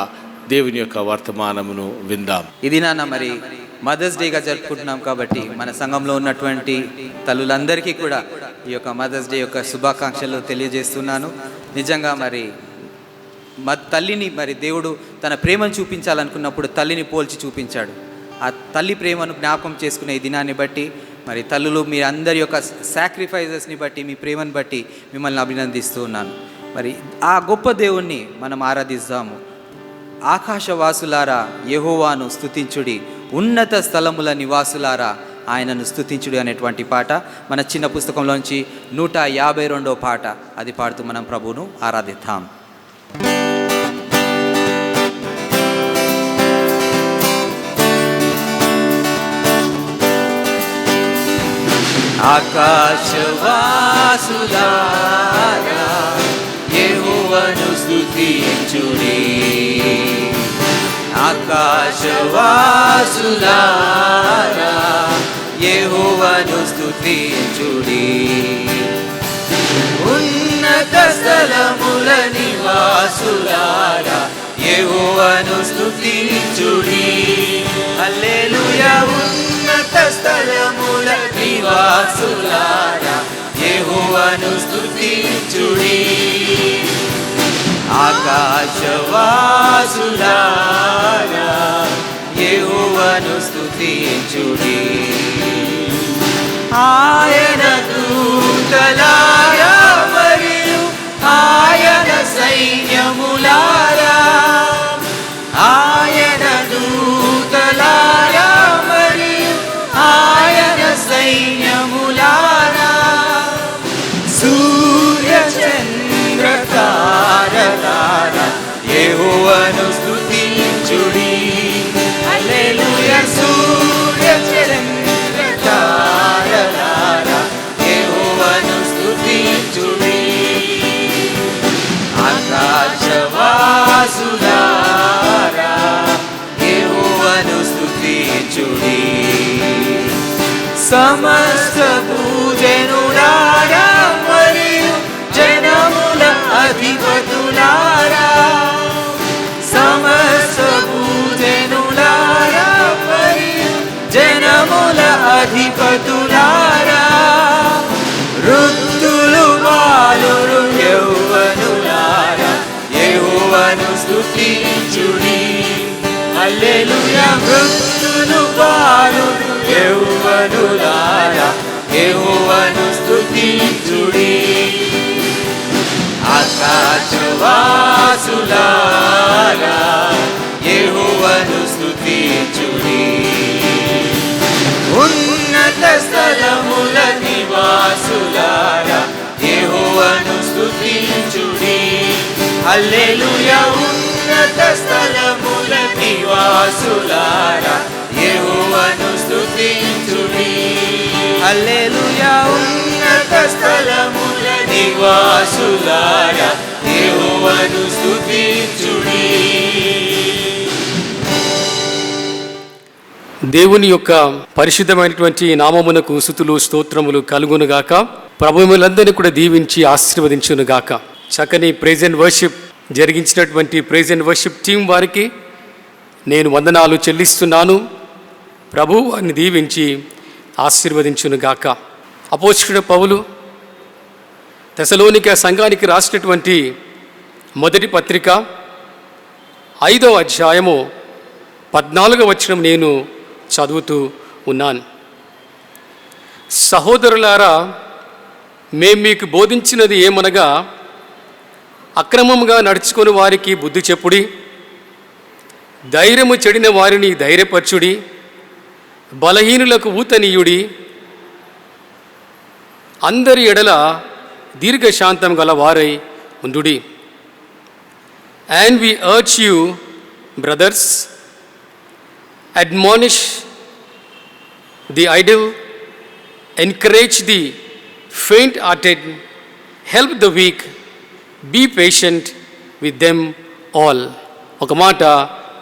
దేవుని యొక్క వర్తమానమును విందాం. ఇది నాన్న మరి మదర్స్ డేగా జరుపుకుంటున్నాం కాబట్టి మన సంఘంలో ఉన్నటువంటి తల్లులందరికీ కూడా ఈ యొక్క మదర్స్ డే యొక్క శుభాకాంక్షలు తెలియజేస్తున్నాను. నిజంగా మరి తల్లిని మరి దేవుడు తన ప్రేమను చూపించాలనుకున్నప్పుడు తల్లిని పోల్చి చూపించాడు. ఆ తల్లి ప్రేమను జ్ఞాపకం చేసుకునే ఈ దినాన్ని బట్టి మరి తల్లులు మీ అందరి యొక్క సాక్రిఫైజెస్ని బట్టి మీ ప్రేమను బట్టి మిమ్మల్ని అభినందిస్తూ ఉన్నాను. మరి ఆ గొప్ప దేవుణ్ణి మనం ఆరాధిస్తాము. ఆకాశవాసులారా యెహోవాను స్తుతించుడి, ఉన్నత స్థలముల నివాసులారా ఆయనను స్తుతించుడి అనేటువంటి పాట మన చిన్న పుస్తకంలోంచి 152వ పాట. అది పాడుతూ మనం ప్రభువును ఆరాధిద్దాం. ఆకాశవాసులారా యెహోవాను స్తుతించుడి, ఆకాశవాసులారా యెహోవాను స్తుతించుడి, ఉన్నత స్థలముల నివాసులారా యెహోవాను స్తుతించుడి. హల్లెలూయా. ఉన్నత స్థలముల నివాసులారా యెహోవాను స్తుతించుడి, ఆకాశవాసులారా యెహోవాను స్తుతించుడి. ఆయన దూతలారా మరియు ఆయన సైన్యములారా, ఆయన దూతలారా మరియు ఆయన సైన్యములారా, సూర్య చంద్ర తారలారా యెహోవాను స్తుతించుడి. హల్లెలూయా. సూర్య చంద్ర తారలారా యెహోవాను స్తుతించుడి, ఆకాశవాసులారా యెహోవాను స్తుతించుడి. సమస్త భూజనులారా మరియు జనముల అధిపతులారా, సమస్త భూజనులారా మరియు జనముల అధిపతులారా, వృద్ధులు బాలురు యౌవనులారా యెహోవాను స్తుతించుడి. హల్లెలూయా. వృద్ధులు బాలురు యౌవనులారా యెహోవాను స్తుతించుడి, ఆకాశవాసులారా యెహోవాను స్తుతించుడి, ఉన్నత స్థలముల నివాసులారా యెహోవాను స్తుతించుడి. హల్లెలూయా. ఉన్నత స్థలముల నివాసులారా యెహోవాను స్తుతించుడి. హల్లెలూయా. ఉన్నత స్థలముల నివాసులారా యెహోవాను స్తుతించుడి. దేవుని యొక్క పరిశుద్ధమైనటువంటి నామమునకు స్తుతులు స్తోత్రములు కలుగునుగాక. ప్రభు మిమ్మల్ందరినీ కూడా దీవించి ఆశీర్వదించునుగాక. చక్కని ప్రైజ్ అండ్ వర్షిప్ జరిగించినటువంటి ప్రైజ్ అండ్ వర్షిప్ టీం వారికి నేను వందనాలు చెల్లిస్తున్నాను. ప్రభు వారిని దీవించి ఆశీర్వదించునుగాక. అపోస్తలుడైన పౌలు తెసలోనిక సంఘానికి రాసినటువంటి మొదటి పత్రిక 5వ అధ్యాయము 14వ వచనం నేను చదువుతూ ఉన్నాను. సహోదరులారా, మేము మీకు బోధించినది ఏమనగా, అక్రమంగా నడుచుకొని వారికి బుద్ధి చెప్పుడి, ధైర్యము చెడిన వారిని ధైర్యపరచుడి, బలహీనులకు ఊతనీయుడి, అందరి ఎడల దీర్ఘశాంతం గల వారై ఉండుడి. And we urge you, brothers, admonish the idle, encourage the faint-hearted, help the weak, be patient with them all. ఒక మాట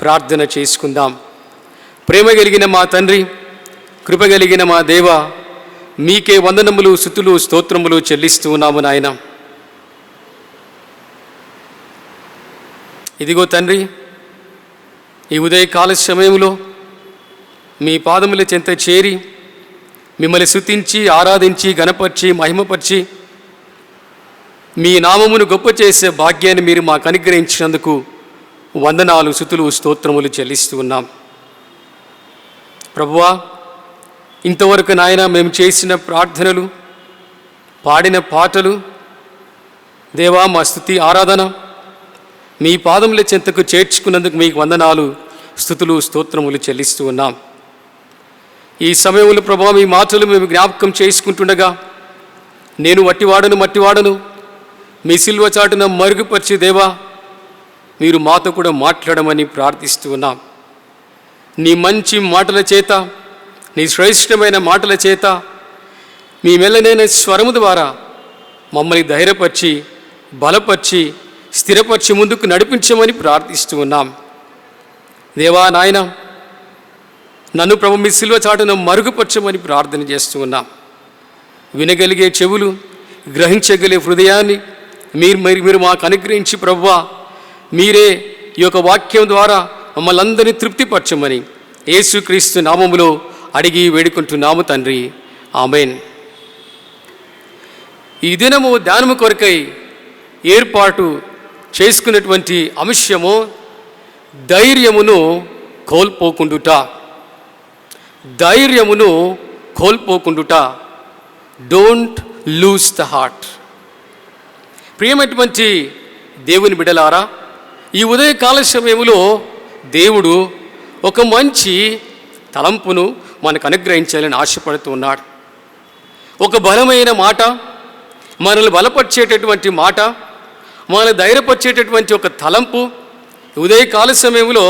ప్రార్థన చేసుకుందాం. ప్రేమ కలిగిన మా తండ్రి, కృప కలిగిన మా దేవ, మీకే వందనములు, స్తుతులు, స్తోత్రములు చెల్లిస్తూ ఉన్నాము నాయన. ఇదిగో తండ్రి, ఈ ఉదయకాల సమయంలో మీ పాదముల చెంత చేరి మిమ్మల్ని స్తుతించి, ఆరాధించి, గణపరిచి, మహిమపరిచి మీ నామమును గొప్ప చేసే భాగ్యాన్ని మీరు మాకు అనుగ్రహించినందుకు వందనాలు, స్తుతులు, స్తోత్రములు చెల్లిస్తూ ఉన్నాం. ప్రభువా, ఇంతవరకు నాయన మేము చేసిన ప్రార్థనలు, పాడిన పాటలు, దేవా మా స్తుతి ఆరాధన మీ పాదముల చెంతకు చేర్చుకున్నందుకు మీకు వందనాలు, స్తుతులు, స్తోత్రములు చెల్లిస్తూ ఉన్నాం. ఈ సమయంలో ప్రభువా, మీ మాటలు మేము జ్ఞాపకం చేసుకుంటుండగా నేను మట్టివాడను మీ సిల్వ చాటున మరుగుపరిచి దేవా మీరు మాతో కూడా మాట్లాడమని ప్రార్థిస్తూ ఉన్నాం. నీ మంచి మాటల చేత, నీ శ్రేష్టమైన మాటల చేత, మీ మెల్లనైన స్వరము ద్వారా మమ్మల్ని ధైర్యపరిచి, బలపరిచి, స్థిరపరిచి ముందుకు నడిపించమని ప్రార్థిస్తూ ఉన్నాం. దేవా నాయన, నన్ను ప్రభు మీ సిల్వ చాటున మరుగుపరచమని ప్రార్థన చేస్తూ ఉన్నాం. వినగలిగే చెవులు, గ్రహించగలిగే హృదయాన్ని మీరు మాకు అనుగ్రహించి ప్రభువా, మీరే ఈ యొక్క వాక్యం ద్వారా మమ్మల్ని అందరినీ తృప్తిపరచమని యేసుక్రీస్తు నామములో అడిగి వేడుకుంటున్నాము తండ్రి. ఆమేన్. ఈ దినము ధ్యానము కొరకై ఏర్పాటు చేసుకున్నటువంటి అంశము ధైర్యమును కోల్పోకుండుట. ధైర్యమును కోల్పోకుండుట. Don't lose the heart. ప్రియమైనటువంటి దేవుని బిడ్డలారా, ఈ ఉదయకాల సమయంలో దేవుడు ఒక మంచి తలంపును మనకు అనుగ్రహించాలని ఆశపడుతూ ఉన్నాడు. ఒక బలమైన మాట, మనల్ని బలపరిచేటటువంటి మాట, మనల్ని ధైర్యపరిచేటటువంటి ఒక తలంపు ఉదయకాల సమయంలో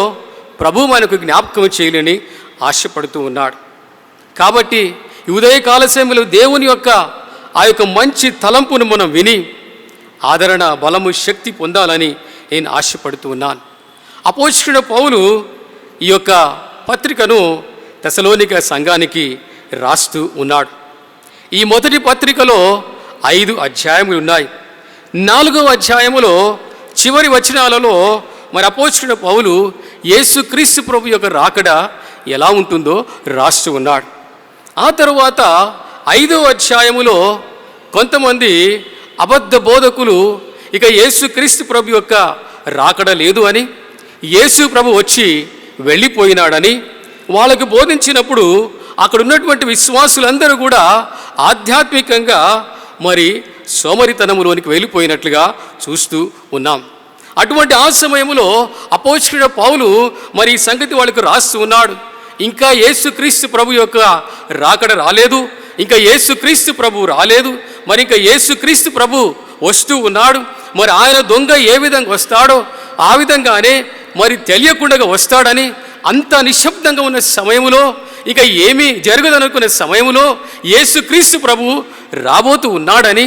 ప్రభు మనకు జ్ఞాపకం చేయాలని ఆశపడుతూ ఉన్నాడు. కాబట్టి ఈ ఉదయకాల సమయంలో దేవుని యొక్క ఆ యొక్క మంచి తలంపును మనం విని ఆదరణ, బలము, శక్తి పొందాలని నేను ఆశపడుతూ ఉన్నాను. అపోస్తలుడైన పౌలు ఈ యొక్క పత్రికను తెసలోనిక సంఘానికి రాస్తూ ఉన్నాడు. ఈ మొదటి పత్రికలో 5 అధ్యాయములు ఉన్నాయి. 4వ అధ్యాయములో చివరి వచనాలలో మరి అపోస్తలుడైన పౌలు యేసుక్రీస్తు ప్రభు యొక్క రాకడ ఎలా ఉంటుందో రాస్తూ ఉన్నాడు. ఆ తరువాత 5వ అధ్యాయములో కొంతమంది అబద్ధ బోధకులు ఇక యేసుక్రీస్తు ప్రభు యొక్క రాకడ లేదు అని, యేసు ప్రభు వచ్చి వెళ్ళిపోయినాడని వాళ్ళకు బోధించినప్పుడు అక్కడ ఉన్నటువంటి విశ్వాసులందరూ కూడా ఆధ్యాత్మికంగా మరి సోమరితనములోనికి వెళ్ళిపోయినట్లుగా చూస్తూ ఉన్నాం. అటువంటి ఆ సమయంలో అపోస్తలుడైన పౌలు మరి ఈ సంగతి వాళ్ళకు రాస్తూ ఉన్నాడు. ఇంకా యేసుక్రీస్తు ప్రభు యొక్క రాకడ రాలేదు, ఇంకా యేసుక్రీస్తు ప్రభు రాలేదు, మరి ఇంకా యేసుక్రీస్తు ప్రభు వస్తూ ఉన్నాడు. మరి ఆయన దొంగ ఏ విధంగా వస్తాడో ఆ విధంగానే మరి తెలియకుండా వస్తాడని అంత నిశ్శబ్దంగా ఉన్న సమయంలో, ఇక ఏమీ జరగదనుకునే సమయంలో యేసుక్రీస్తు ప్రభు రాబోతూ ఉన్నాడని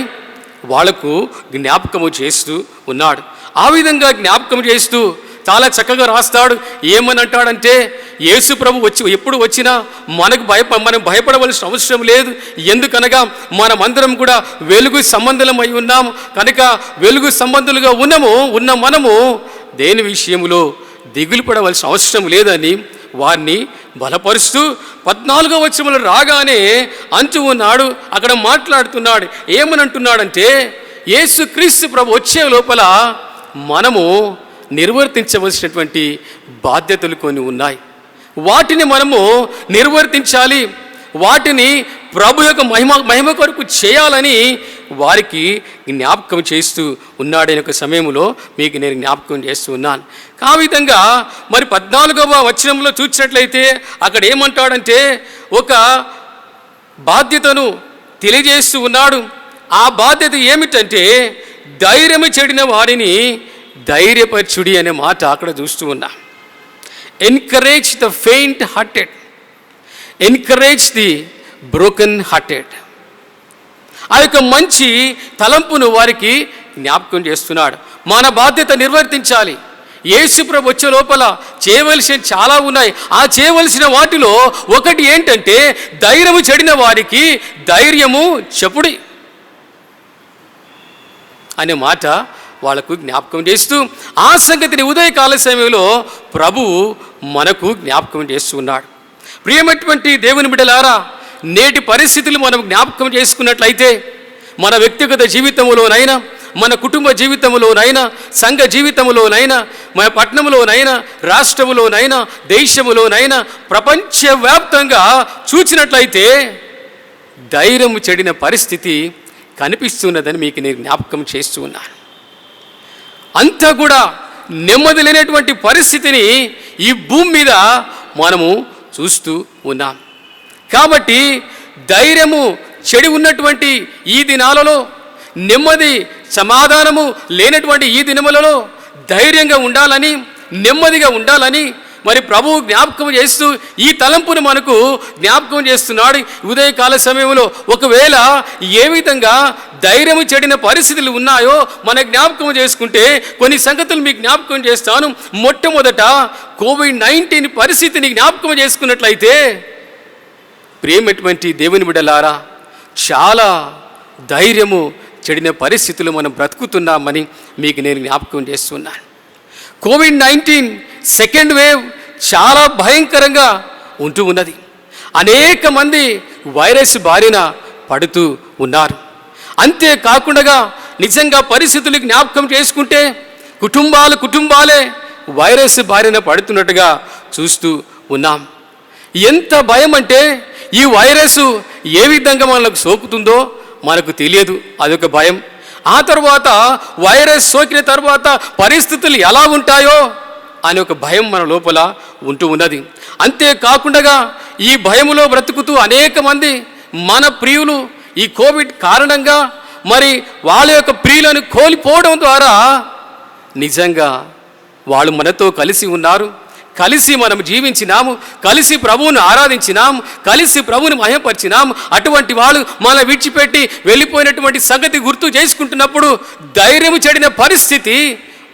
వాళ్లకు జ్ఞాపకము చేస్తూ ఉన్నాడు. ఆ విధంగా జ్ఞాపకం చేస్తూ చాలా చక్కగా రాస్తాడు. ఏమని అంటాడంటే, యేసు ప్రభు ఎప్పుడు వచ్చినా మనం భయపడవలసిన అవసరం లేదు. ఎందుకనగా మనమందరం కూడా వెలుగు సంబంధులం అయి ఉన్నాం కనుక వెలుగు సంబంధులుగా ఉన్న మనము దేని విషయంలో దిగులు పడవలసిన అవసరం లేదని వారిని బలపరుస్తూ 14వ వచనంలో రాగానే అంటూ ఉన్నాడు. అక్కడ మాట్లాడుతున్నాడు. ఏమని అంటున్నాడంటే, యేసుక్రీస్తు ప్రభు వచ్చే లోపల మనము నిర్వర్తించవలసినటువంటి బాధ్యతలు కొన్ని ఉన్నాయి. వాటిని మనము నిర్వర్తించాలి. వాటిని ప్రభు యొక్క మహిమ కొరకు చేయాలని వారికి జ్ఞాపకం చేస్తూ ఉన్నాడనే ఒక సమయంలో మీకు నేను జ్ఞాపకం చేస్తూ ఉన్నాను. ఆ విధంగా మరి 14వ వచనంలో చూసినట్లయితే అక్కడ ఏమంటాడంటే, ఒక బాధ్యతను తెలియజేస్తూ ఉన్నాడు. ఆ బాధ్యత ఏమిటంటే, ధైర్యము చెడిన వారిని ధైర్యపరచుడి అనే మాట అక్కడ చూస్తూ ఉన్నా. Encourage the faint hearted, encourage the broken hearted. ఆ యొక్క మంచి తలంపును వారికి జ్ఞాపకం చేస్తున్నాడు. మన బాధ్యత నిర్వర్తించాలి. యేసుప్రభు వచ్చే లోపల చేయవలసిన చాలా ఉన్నాయి. ఆ చేయవలసిన వాటిలో ఒకటి ఏంటంటే ధైర్యము చెడిన వారికి ధైర్యము చెప్పుడి అనే మాట వాళ్ళకు జ్ఞాపకం చేస్తూ ఆ సంగతిని ఉదయకాల సమయంలో ప్రభువు మనకు జ్ఞాపకం చేస్తున్నాడు. ప్రియమైనటువంటి దేవుని బిడ్డలారా, నేటి పరిస్థితులు మనం జ్ఞాపకం చేసుకున్నట్లయితే మన వ్యక్తిగత జీవితంలోనైనా, మన కుటుంబ జీవితంలోనైనా, సంఘ జీవితంలోనైనా, మన పట్టణంలోనైనా, రాష్ట్రంలోనైనా, దేశంలోనైనా, ప్రపంచవ్యాప్తంగా చూసినట్లయితే ధైర్యం చెడిన పరిస్థితి కనిపిస్తున్నదని మీకు నేను జ్ఞాపకం చేస్తూ ఉన్నాను. అంతా కూడా నెమ్మది లేనటువంటి పరిస్థితిని ఈ భూమి మీద మనము చూస్తూ ఉన్నాం. కాబట్టి ధైర్యము చెడి ఉన్నటువంటి ఈ దినాలలో, నెమ్మది సమాధానము లేనటువంటి ఈ దినములలో ధైర్యంగా ఉండాలని, నెమ్మదిగా ఉండాలని మరి ప్రభువు జ్ఞాపకం చేస్తూ ఈ తలంపును మనకు జ్ఞాపకం చేస్తున్నాడు. ఉదయకాల సమయంలో ఒకవేళ ఏ విధంగా ధైర్యము చెడిన పరిస్థితులు ఉన్నాయో మన జ్ఞాపకం చేసుకుంటే కొన్ని సంగతులు మీకు జ్ఞాపకం చేస్తాను. మొట్టమొదట కోవిడ్-19 పరిస్థితిని జ్ఞాపకం చేసుకున్నట్లయితే ప్రియమైనటువంటి దేవుని బిడ్డలారా, చాలా ధైర్యము చెడిన పరిస్థితులు మనం బ్రతుకుతున్నామని మీకు నేను జ్ఞాపకం చేస్తున్నాను. కోవిడ్-19 సెకండ్ వేవ్ చాలా భయంకరంగా ఉంటూ ఉన్నది. అనేక మంది వైరస్ బారిన పడుతూ ఉన్నారు. అంతేకాకుండా నిజంగా పరిస్థితులు జ్ఞాపకం చేసుకుంటే కుటుంబాలే వైరస్ బారిన పడుతున్నట్టుగా చూస్తూ ఉన్నాం. ఎంత భయం అంటే ఈ వైరస్ ఏ విధంగా మనకు సోకుతుందో మనకు తెలియదు, అదొక భయం. ఆ తర్వాత వైరస్ సోకిన తర్వాత పరిస్థితులు ఎలా ఉంటాయో అనే ఒక భయం మన లోపల ఉంటూ ఉన్నది. అంతేకాకుండా ఈ భయములో బ్రతుకుతూ అనేక మంది మన ప్రియులు ఈ కోవిడ్ కారణంగా మరి వాళ్ళ యొక్క ప్రియులను కోల్పోవడం ద్వారా నిజంగా వాళ్ళు మనతో కలిసి ఉన్నారు, కలిసి మనం జీవించినాము, కలిసి ప్రభువును ఆరాధించినాం, కలిసి ప్రభువుని మహిమపరిచినాం. అటువంటి వాళ్ళు మన విడిచిపెట్టి వెళ్ళిపోయినటువంటి సంగతి గుర్తు చేసుకుంటున్నప్పుడు ధైర్యం చెడిన పరిస్థితి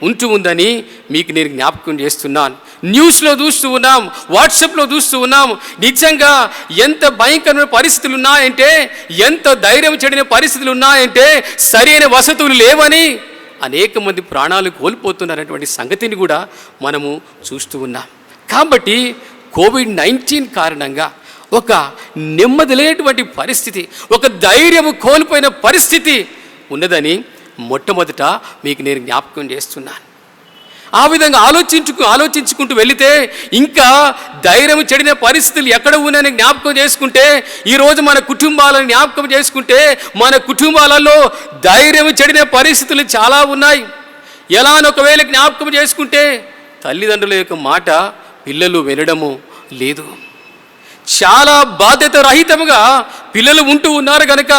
ఉంటూ ఉందని మీకు నేను జ్ఞాపకం చేస్తున్నాను. న్యూస్లో చూస్తూ ఉన్నాం, వాట్సాప్లో చూస్తూ ఉన్నాం. నిజంగా ఎంత భయంకరమైన పరిస్థితులు ఉన్నాయంటే, ఎంత ధైర్యం చెడిన పరిస్థితులు ఉన్నాయంటే సరైన వసతులు లేవని అనేక మంది ప్రాణాలు కోల్పోతున్నటువంటి సంగతిని కూడా మనము చూస్తూ ఉన్నాం. కాబట్టి కోవిడ్-19 కారణంగా ఒక నెమ్మది లేనటువంటి పరిస్థితి, ఒక ధైర్యము కోల్పోయిన పరిస్థితి ఉన్నదని మొట్టమొదట మీకు నేను జ్ఞాపకం చేస్తున్నాను. ఆ విధంగా ఆలోచించుకుంటూ వెళితే ఇంకా ధైర్యం చెడిన పరిస్థితులు ఎక్కడ ఉన్నాయని జ్ఞాపకం చేసుకుంటే, ఈరోజు మన కుటుంబాలను జ్ఞాపకం చేసుకుంటే మన కుటుంబాలలో ధైర్యం చెడిన పరిస్థితులు చాలా ఉన్నాయి. ఎలా అని ఒకవేళ జ్ఞాపకం చేసుకుంటే తల్లిదండ్రుల యొక్క మాట పిల్లలు వినడము లేదు. చాలా బాధ్యత రహితముగా పిల్లలు ఉంటూ ఉన్నారు కనుక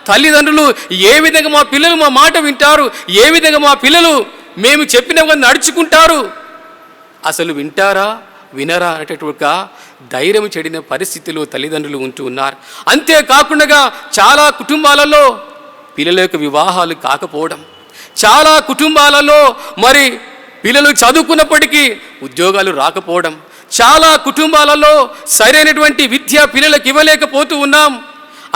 తల్లిదండ్రులు ఏ విధంగా మా పిల్లలు మా మాట వింటారు, ఏ విధంగా మా పిల్లలు మేము చెప్పినగా నడుచుకుంటారు, అసలు వింటారా వినరా అనేటటువంటి ధైర్యం చెడిన పరిస్థితిలో తల్లిదండ్రులు ఉంటూ ఉన్నారు. అంతేకాకుండా చాలా కుటుంబాలలో పిల్లల యొక్క వివాహాలు కాకపోవడం, చాలా కుటుంబాలలో మరి పిల్లలు చదువుకున్నప్పటికీ ఉద్యోగాలు రాకపోవడం, చాలా కుటుంబాలలో సరైనటువంటి విద్య పిల్లలకు ఇవ్వలేకపోతూ ఉన్నాం.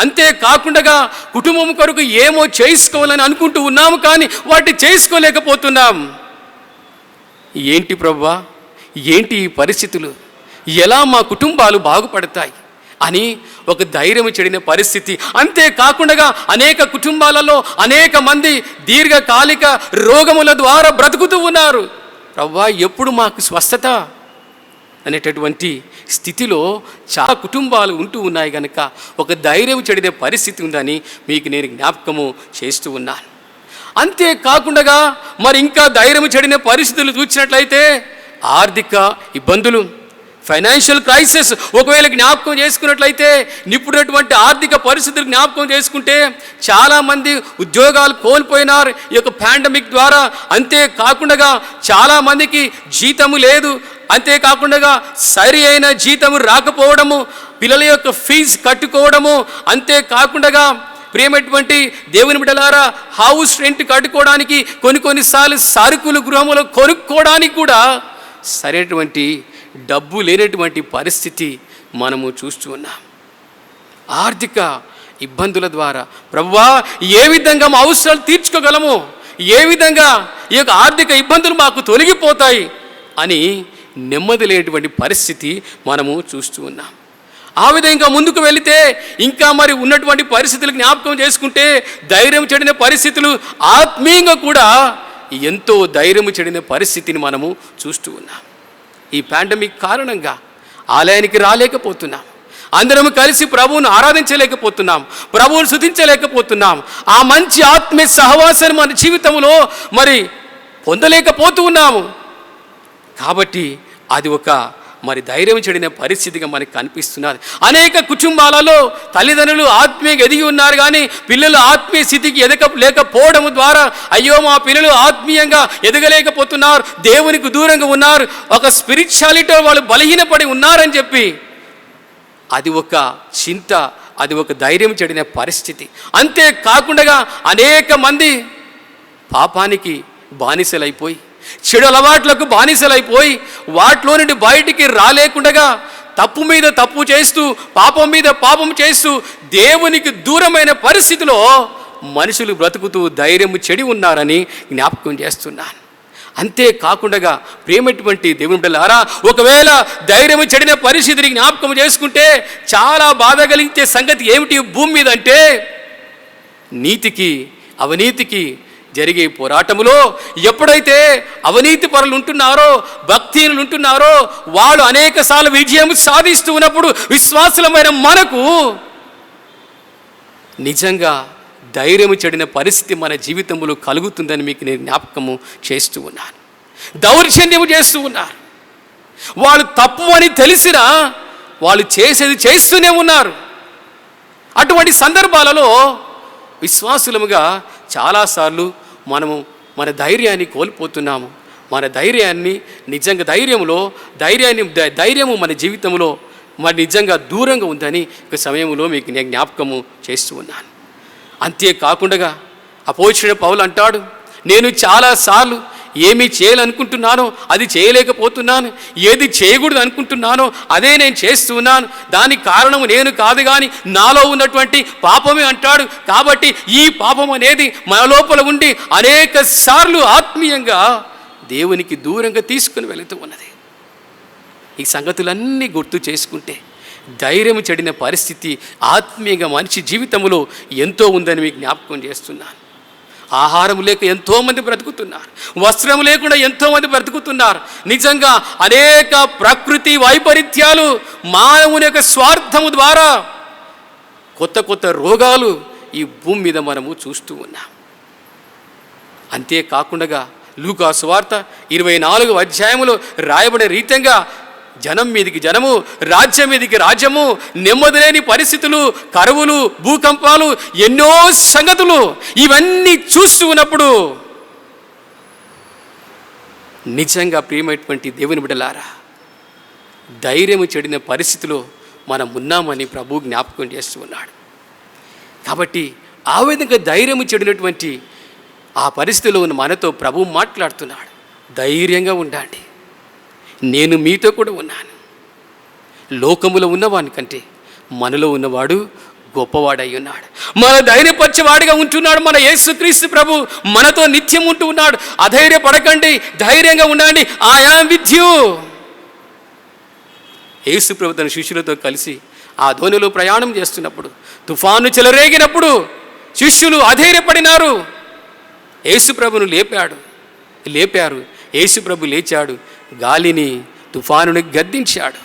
అంతేకాకుండా కుటుంబం కొరకు ఏమో చేసుకోవాలని అనుకుంటూ ఉన్నాము, కానీ వాటిని చేసుకోలేకపోతున్నాం. ఏంటి ప్రభువా, ఏంటి ఈ పరిస్థితులు, ఎలా మా కుటుంబాలు బాగుపడతాయి అని ఒక ధైర్యం చెడిన పరిస్థితి. అంతేకాకుండా అనేక కుటుంబాలలో అనేక మంది దీర్ఘకాలిక రోగముల ద్వారా బ్రతుకుతూ ఉన్నారు. ప్రభువా, ఎప్పుడు మాకు స్వస్థత అనేటటువంటి స్థితిలో చాలా కుటుంబాలు ఉంటూ ఉన్నాయి కనుక ఒక ధైర్యం చెడిన పరిస్థితి ఉందని మీకు నేను జ్ఞాపకము చేస్తూ ఉన్నాను. అంతేకాకుండా మరి ఇంకా ధైర్యం చెడిన పరిస్థితులు చూసినట్లయితే ఆర్థిక ఇబ్బందులు, ఫైనాన్షియల్ క్రైసిస్ ఒకవేళ జ్ఞాపకం చేసుకున్నట్లయితే, ఇప్పుడున్నటువంటి ఆర్థిక పరిస్థితులు జ్ఞాపకం చేసుకుంటే చాలామంది ఉద్యోగాలు కోల్పోయినారు ఈ యొక్క పాండమిక్ ద్వారా. అంతేకాకుండా చాలామందికి జీతము లేదు, అంతేకాకుండా సరి అయిన జీతము రాకపోవడము, పిల్లల యొక్క ఫీజు కట్టుకోవడము, అంతేకాకుండా ప్రియమైనటువంటి దేవుని బిడ్డలారా, హౌస్ రెంట్ కట్టుకోవడానికి కొన్నిసార్లు సరుకులు గృహములు కొనుక్కోవడానికి కూడా సరైనటువంటి డబ్బు లేనటువంటి పరిస్థితి మనము చూస్తూ ఉన్నాం. ఆర్థిక ఇబ్బందుల ద్వారా ప్రభువా ఏ విధంగా మా అవసరాలు తీర్చుకోగలము, ఏ విధంగా ఈ యొక్క ఆర్థిక ఇబ్బందులు మాకు తొలగిపోతాయి అని నెమ్మది లేనటువంటి పరిస్థితి మనము చూస్తూ ఉన్నాం. ఆ విధంగా ముందుకు వెళితే ఇంకా మరి ఉన్నటువంటి పరిస్థితులు జ్ఞాపకం చేసుకుంటే ధైర్యం చెడిన పరిస్థితులు, ఆత్మీయంగా కూడా ఎంతో ధైర్యం చెడిన పరిస్థితిని మనము చూస్తూ ఉన్నాం. ఈ పాండమిక్ కారణంగా ఆలయానికి రాలేకపోతున్నాం, అందరం కలిసి ప్రభువును ఆరాధించలేకపోతున్నాం, ప్రభువును స్తుతించలేకపోతున్నాం. ఆ మంచి ఆత్మీయ సహవాసాన్ని మన జీవితంలో మరి పొందలేకపోతూ ఉన్నాము. కాబట్టి అది ఒక మరి ధైర్యం చెడిన పరిస్థితిగా మనకు కనిపిస్తున్నది. అనేక కుటుంబాలలో తల్లిదండ్రులు ఆత్మీయంగా ఎదిగి ఉన్నారు, కానీ పిల్లలు ఆత్మీయ స్థితికి లేకపోవడం ద్వారా అయ్యో మా పిల్లలు ఆత్మీయంగా ఎదగలేకపోతున్నారు, దేవునికి దూరంగా ఉన్నారు, ఒక స్పిరిచువాలిటీ వాళ్ళు బలహీనపడి ఉన్నారని చెప్పి అది ఒక చింత, అది ఒక ధైర్యం చెడిన పరిస్థితి. అంతేకాకుండా అనేక మంది పాపానికి బానిసలైపోయి, చెడు అలవాట్లకు బానిసలైపోయి వాటిలో నుండి బయటికి రాలేకుండగా తప్పు మీద తప్పు చేస్తూ, పాపం మీద పాపం చేస్తూ దేవునికి దూరమైన పరిస్థితిలో మనుషులు బ్రతుకుతూ ధైర్యం చెడి ఉన్నారని జ్ఞాపకం చేస్తున్నాను. అంతేకాకుండా ప్రేమటువంటి దేవుని బిడ్డలారా, ఒకవేళ ధైర్యం చెడిన పరిస్థితిని జ్ఞాపకం చేసుకుంటే చాలా బాధ కలిగించే సంగతి ఏమిటి భూమి మీద అంటే, నీతికి అవినీతికి జరిగే పోరాటములో ఎప్పుడైతే అవినీతి పరులు ఉంటున్నారో, భక్తిహీనులు ఉంటున్నారో, వాళ్ళు అనేకసార్లు విజయం సాధిస్తూ ఉన్నప్పుడు విశ్వాసులమైన మనకు నిజంగా ధైర్యం చెడిన పరిస్థితి మన జీవితంలో కలుగుతుందని మీకు నేను జ్ఞాపకము చేస్తూ ఉన్నాను. దౌర్జన్యము చేస్తూ ఉన్నారు. వాళ్ళు తప్పు అని తెలిసినా వాళ్ళు చేసేది చేస్తూనే ఉన్నారు. అటువంటి సందర్భాలలో విశ్వాసులముగా చాలాసార్లు మనము మన ధైర్యాన్ని కోల్పోతున్నాము. మన ధైర్యాన్ని నిజంగా ధైర్యము మన జీవితంలో మరి నిజంగా దూరంగా ఉందని ఒక సమయంలో మీకు నేను జ్ఞాపకము చేస్తూ ఉన్నాను. అంతేకాకుండా అపోజిషన్ పౌలు అంటాడు, నేను చాలాసార్లు ఏమి చేయాలనుకుంటున్నానో అది చేయలేకపోతున్నాను, ఏది చేయకూడదు అనుకుంటున్నానో అదే నేను చేస్తున్నాను, దానికి కారణం నేను కాదు కానీ నాలో ఉన్నటువంటి పాపమే అంటాడు. కాబట్టి ఈ పాపం అనేది మన లోపల ఉండి అనేక సార్లు ఆత్మీయంగా దేవునికి దూరంగా తీసుకుని వెళుతూ ఉన్నది. ఈ సంగతులన్నీ గుర్తు చేసుకుంటే ధైర్యం చెడిన పరిస్థితి ఆత్మీయంగా మనిషి జీవితంలో ఎంతో ఉందని మీకు జ్ఞాపకం చేస్తున్నాను. ఆహారం లేక ఎంతోమంది బ్రతుకుతున్నారు, వస్త్రం లేకుండా ఎంతోమంది బ్రతుకుతున్నారు. నిజంగా అనేక ప్రకృతి వైపరీత్యాలు, మానవుని యొక్క స్వార్థము ద్వారా కొత్త రోగాలు ఈ భూమి మీద మనము చూస్తూ ఉన్నాం. అంతేకాకుండా లూకా సువార్త 24వ అధ్యాయములో రాయబడిన రీతంగా జనం మీదికి జనము, రాజ్యం మీదికి రాజ్యము, నెమ్మది లేని పరిస్థితులు, కరువులు, భూకంపాలు, ఎన్నో సంగతులు ఇవన్నీ చూస్తూ ఉన్నప్పుడు నిజంగా ప్రియమైనటువంటి దేవుని బిడ్డలారా, ధైర్యం చెడిన పరిస్థితిలో మనం ఉన్నామని ప్రభు జ్ఞాపకం చేస్తూ ఉన్నాడు. కాబట్టి ఆ విధంగా ధైర్యం చెడినటువంటి ఆ పరిస్థితిలో ఉన్న మనతో ప్రభు మాట్లాడుతున్నాడు. ధైర్యంగా ఉండండి, నేను మీతో కూడా ఉన్నాను. లోకములో ఉన్నవాని కంటే మనలో ఉన్నవాడు గొప్పవాడై ఉన్నాడు. మన ధైర్యపరిచేవాడిగా ఉంటున్నాడు మన యేసుక్రీస్తు ప్రభు. మనతో నిత్యం ఉంటూ ఉన్నాడు. అధైర్యపడకండి, ధైర్యంగా ఉండండి. I am with you. యేసు ప్రభు తన శిష్యులతో కలిసి ఆ ధోనిలో ప్రయాణం చేస్తున్నప్పుడు తుఫాను చెలరేగినప్పుడు శిష్యులు అధైర్యపడినారు. యేసు ప్రభును లేపారు. యేసు ప్రభు లేచాడు, గాలిని తుఫానుని గద్దించాడు.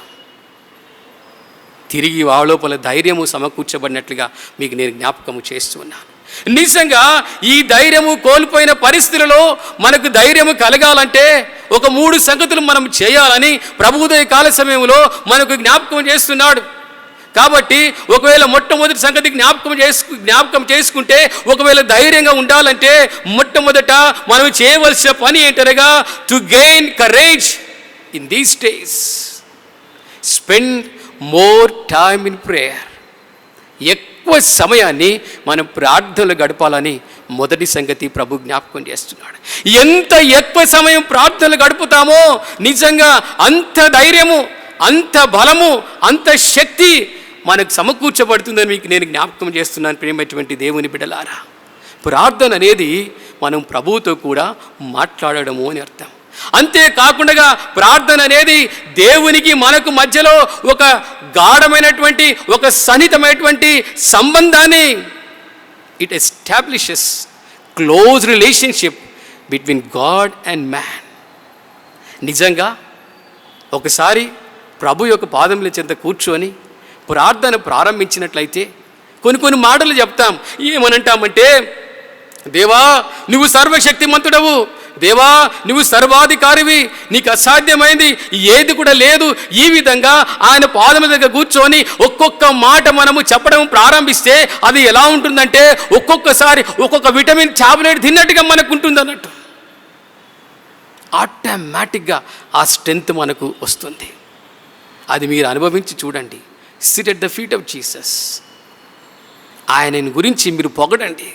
తిరిగి ఆ లోపల ధైర్యము సమకూర్చబడినట్లుగా మీకు నేను జ్ఞాపకము చేస్తున్నాను. నిజంగా ఈ ధైర్యము కోల్పోయిన పరిస్థితులలో మనకు ధైర్యము కలగాలంటే ఒక 3 సంగతులు మనం చేయాలని ప్రభువుదయ కాల సమయంలో మనకు జ్ఞాపకం చేస్తున్నాడు. కాబట్టి ఒకవేళ మొట్టమొదటి సంగతి జ్ఞాపకం చేసుకుంటే, ఒకవేళ ధైర్యంగా ఉండాలంటే మొట్టమొదట మనం చేయవలసిన పని ఏంటనగా, to gain courage in these days spend more time in prayer. ఎక్కువ సమయాన్ని మనం ప్రార్థనలు గడపాలని మొదటి సంగతి ప్రభు జ్ఞాపకం చేస్తున్నాడు. ఎంత ఎక్కువ సమయం ప్రార్థనలు గడుపుతామో నిజంగా అంత ధైర్యము, అంత బలము, అంత శక్తి మనకు సమకూర్చబడుతుందని మీకు నేను జ్ఞాపకం చేస్తున్నాను. ప్రియమైనటువంటి దేవుని బిడ్డలారా, ప్రార్థన అనేది మనం ప్రభువుతో కూడా మాట్లాడడము అని అర్థం. అంతేకాకుండా ప్రార్థన అనేది దేవునికి మనకు మధ్యలో ఒక గాఢమైనటువంటి, ఒక సన్నిహితమైనటువంటి సంబంధాన్ని it establishes close relationship between God and man. నిజంగా ఒకసారి ప్రభు యొక్క పాదముల చెంత కూర్చొని ప్రార్థన ప్రారంభించినట్లయితే కొన్ని మాటలు చెప్తాం. ఏమనంటామంటే, దేవా నువ్వు సర్వశక్తిమంతుడవు, దేవా నువ్వు సర్వాధికారివి, నీకు అసాధ్యమైంది ఏది కూడా లేదు. ఈ విధంగా ఆయన పాదముల దగ్గర కూర్చొని ఒక్కొక్క మాట మనము చెప్పడం ప్రారంభిస్తే అది ఎలా ఉంటుందంటే ఒక్కొక్కసారి ఒక్కొక్క విటమిన్ టాబ్లెట్ తిన్నట్టుగా మనకు ఉంటుంది అన్నట్టు. ఆటోమేటిక్గా ఆ స్ట్రెంగ్త్ మనకు వస్తుంది. అది మీరు అనుభవించి చూడండి. SIT at the feet of Jesus. ఆయనని గురించి మీరు పొగడండి,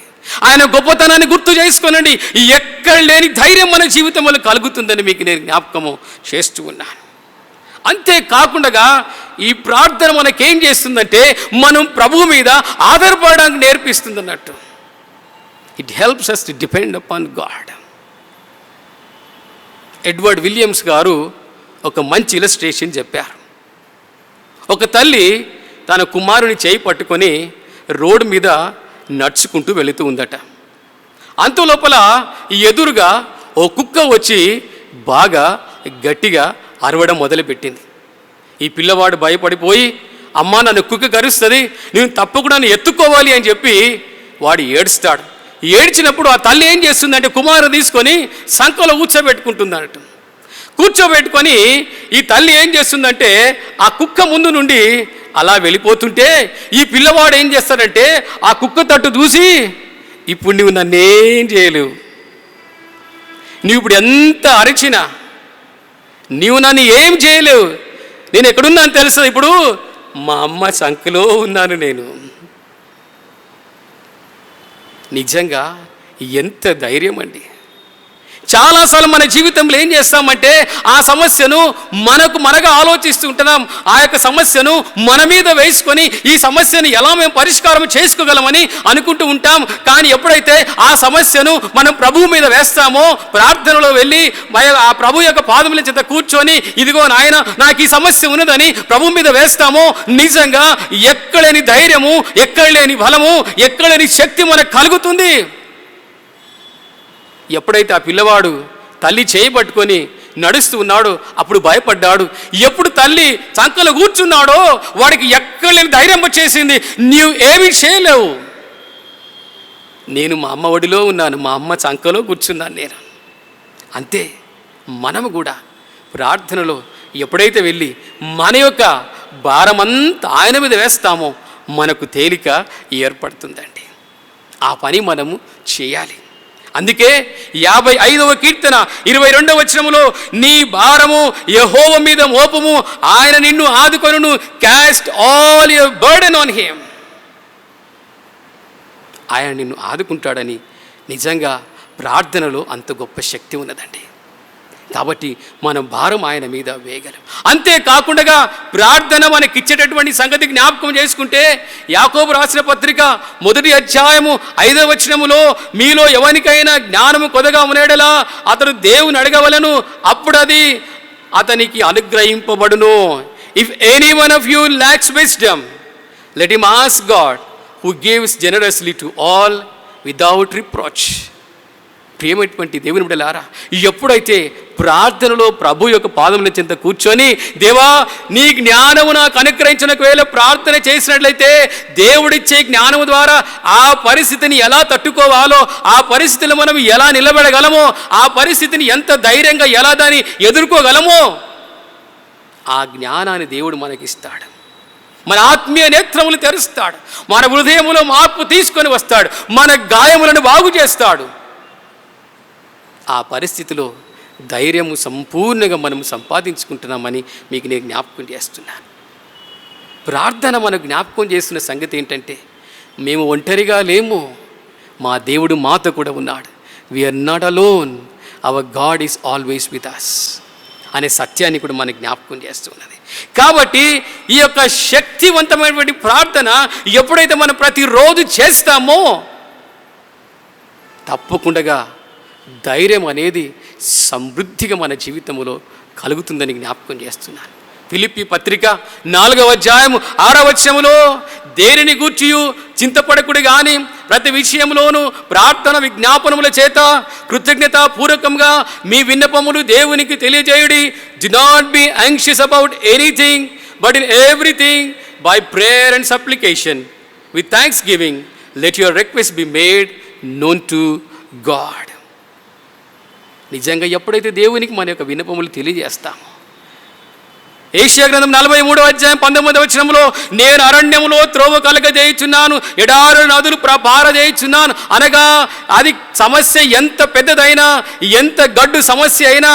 ఆయన గొప్పతనాన్ని గుర్తు చేసుకోనండి. ఎక్కడ లేని ధైర్యం మన జీవితంలో కలుగుతుందని మీకు నేను జ్ఞాపకము చేస్తూ ఉన్నాను. అంతేకాకుండా ఈ ప్రార్థన మనకేం చేస్తుందంటే మనం ప్రభువు మీద ఆధారపడడానికి నేర్పిస్తుంది అన్నట్టు. It helps us to depend upon God. Edward Williams గారు ఒక మంచి ఇలస్ట్రేషన్ చెప్పారు. ఒక తల్లి తన కుమారుని చేయి పట్టుకొని రోడ్డు మీద నడుచుకుంటూ వెళుతూ ఉందట. అంతలోపల ఎదురుగా ఓ కుక్క వచ్చి బాగా గట్టిగా అరవడం మొదలుపెట్టింది. ఈ పిల్లవాడు భయపడిపోయి, అమ్మా నన్ను కుక్క కరుస్తుంది, నేను తప్పకుండా నన్ను ఎత్తుకోవాలి అని చెప్పి వాడు ఏడుస్తాడు. ఏడ్చినప్పుడు ఆ తల్లి ఏం చేస్తుందంటే కుమారుని తీసుకొని సంకలో కూర్చోబెట్టుకుంటుందన్నట్టు. కూర్చోబెట్టుకొని ఈ తల్లి ఏం చేస్తుందంటే ఆ కుక్క ముందు నుండి అలా వెళ్ళిపోతుంటే ఈ పిల్లవాడు ఏం చేస్తాడంటే ఆ కుక్క తట్టు చూసి, ఇప్పుడు నువ్వు నన్నేం చేయలేవు, నువ్వు ఇప్పుడు ఎంత అరిచినా నీవు నన్ను ఏం చేయలేవు, నేను ఎక్కడున్నాను తెలుసా, ఇప్పుడు మా అమ్మ సంకలో ఉన్నాను నేను. నిజంగా ఎంత ధైర్యం అండి. చాలాసార్లు మన జీవితంలో ఏం చేస్తామంటే ఆ సమస్యను మనగా ఆలోచిస్తూ ఉంటున్నాం. ఆ యొక్క సమస్యను మన మీద వేసుకొని ఈ సమస్యను ఎలా మేము పరిష్కారం చేసుకోగలమని అనుకుంటూ ఉంటాం. కానీ ఎప్పుడైతే ఆ సమస్యను మనం ప్రభువు మీద వేస్తామో, ప్రార్థనలో వెళ్ళి ఆ ప్రభు యొక్క పాదముల చెంత కూర్చొని ఇదిగో నాయన నాకు ఈ సమస్య ఉన్నదని ప్రభు మీద వేస్తామో, నిజంగా ఎక్కడలేని ధైర్యము, ఎక్కడలేని బలము, ఎక్కడలేని శక్తి మనకు కలుగుతుంది. ఎప్పుడైతే ఆ పిల్లవాడు తల్లి చేయి పట్టుకొని నడుస్తూ ఉన్నాడో అప్పుడు భయపడ్డాడు. ఎప్పుడు తల్లి చంకలో కూర్చున్నాడో వాడికి ఎక్కడలేని ధైర్యం వచ్చేసింది. నీవు ఏమీ చేయలేవు, నేను మా అమ్మ ఒడిలో ఉన్నాను, మా అమ్మ చంకలో కూర్చున్నాను నేను. అంతే మనము కూడా ప్రార్థనలో ఎప్పుడైతే వెళ్ళి మన యొక్క భారమంతా ఆయన మీద వేస్తామో మనకు తేలిక ఏర్పడుతుందండి. ఆ పని మనము చేయాలి. అందుకే 55వ కీర్తన 22వ వచనములో నీ భారము యెహోవా మీద మోపము, ఆయన నిన్ను ఆదుకొనును. Cast all your burden on him. ఆయన నిన్ను ఆదుకుంటాడని నిజంగా ప్రార్థనలో అంత గొప్ప శక్తి ఉన్నదండి. కాబట్టి మనం భారం ఆయన మీద వేయగలం. అంతేకాకుండా ప్రార్థన మనకిచ్చేటటువంటి సంగతి జ్ఞాపకం చేసుకుంటే యాకోబు రాసిన పత్రిక 1వ అధ్యాయము 5వ వచనములో మీలో ఎవరికైనా జ్ఞానము కొదగా ఉండేలా అతడు దేవుని అడగవలను, అప్పుడు అది అతనికి అనుగ్రహింపబడును. If any one of you lacks wisdom let him ask God who gives generously to all without reproach. ప్రియమైనటువంటి దేవుని బిడ్డలారా, ఎప్పుడైతే ప్రార్థనలో ప్రభు యొక్క పాదముల చెంత కూర్చొని దేవా నీ జ్ఞానము నాకు అనుగ్రహించిన వేళ ప్రార్థన చేసినట్లయితే దేవుడిచ్చే జ్ఞానము ద్వారా ఆ పరిస్థితిని ఎలా తట్టుకోవాలో, ఆ పరిస్థితిలో మనం ఎలా నిలబడగలమో, ఆ పరిస్థితిని ఎంత ధైర్యంగా ఎలా దాన్ని ఎదుర్కోగలమో ఆ జ్ఞానాన్ని దేవుడు మనకిస్తాడు. మన ఆత్మీయ నేత్రములు తెరుస్తాడు, మన హృదయములో మార్పు తీసుకొని వస్తాడు, మన గాయములను బాగు చేస్తాడు. ఆ పరిస్థితిలో ధైర్యము సంపూర్ణంగా మనం సంపాదించుకుంటున్నామని మీకు నేను జ్ఞాపకం చేస్తున్నాను. ప్రార్థన మనం జ్ఞాపకం చేస్తున్న సంగతి ఏంటంటే మేము ఒంటరిగా లేము, మా దేవుడు మాతో కూడా ఉన్నాడు. We're not alone, our God is always with us అనే సత్యాన్ని కూడా మనకు జ్ఞాపకం చేస్తున్నది. కాబట్టి ఈ యొక్క శక్తివంతమైనటువంటి ప్రార్థన ఎప్పుడైతే మనం ప్రతిరోజు చేస్తామో తప్పకుండా ధైర్యం అనేది సమృద్ధిగా మన జీవితంలో కలుగుతుందని జ్ఞాపకం చేస్తున్నాను. ఫిలిప్పీ పత్రిక 4వ అధ్యాయము 6వ వచనములో దేనిని గూర్చియు చింతపడకుడు కానీ ప్రతి విషయంలోనూ ప్రార్థన విజ్ఞాపనముల చేత కృతజ్ఞతాపూర్వకంగా మీ విన్నపములు దేవునికి తెలియజేయుడి. Do not be anxious about anything but in everything by prayer and supplication with thanksgiving let your request be made known to God. నిజంగా ఎప్పుడైతే దేవునికి మన యొక్క విన్నపములు తెలియజేస్తామో, ఏషియా గ్రంథం 43వ అధ్యాయం 19వ వచనంలో నేను అరణ్యములో త్రోవ కలగజేయుచున్నాను, ఎడారుల నదులు పారజేయుచున్నాను అనగా అది సమస్య ఎంత పెద్దదైనా, ఎంత గడ్డు సమస్య అయినా,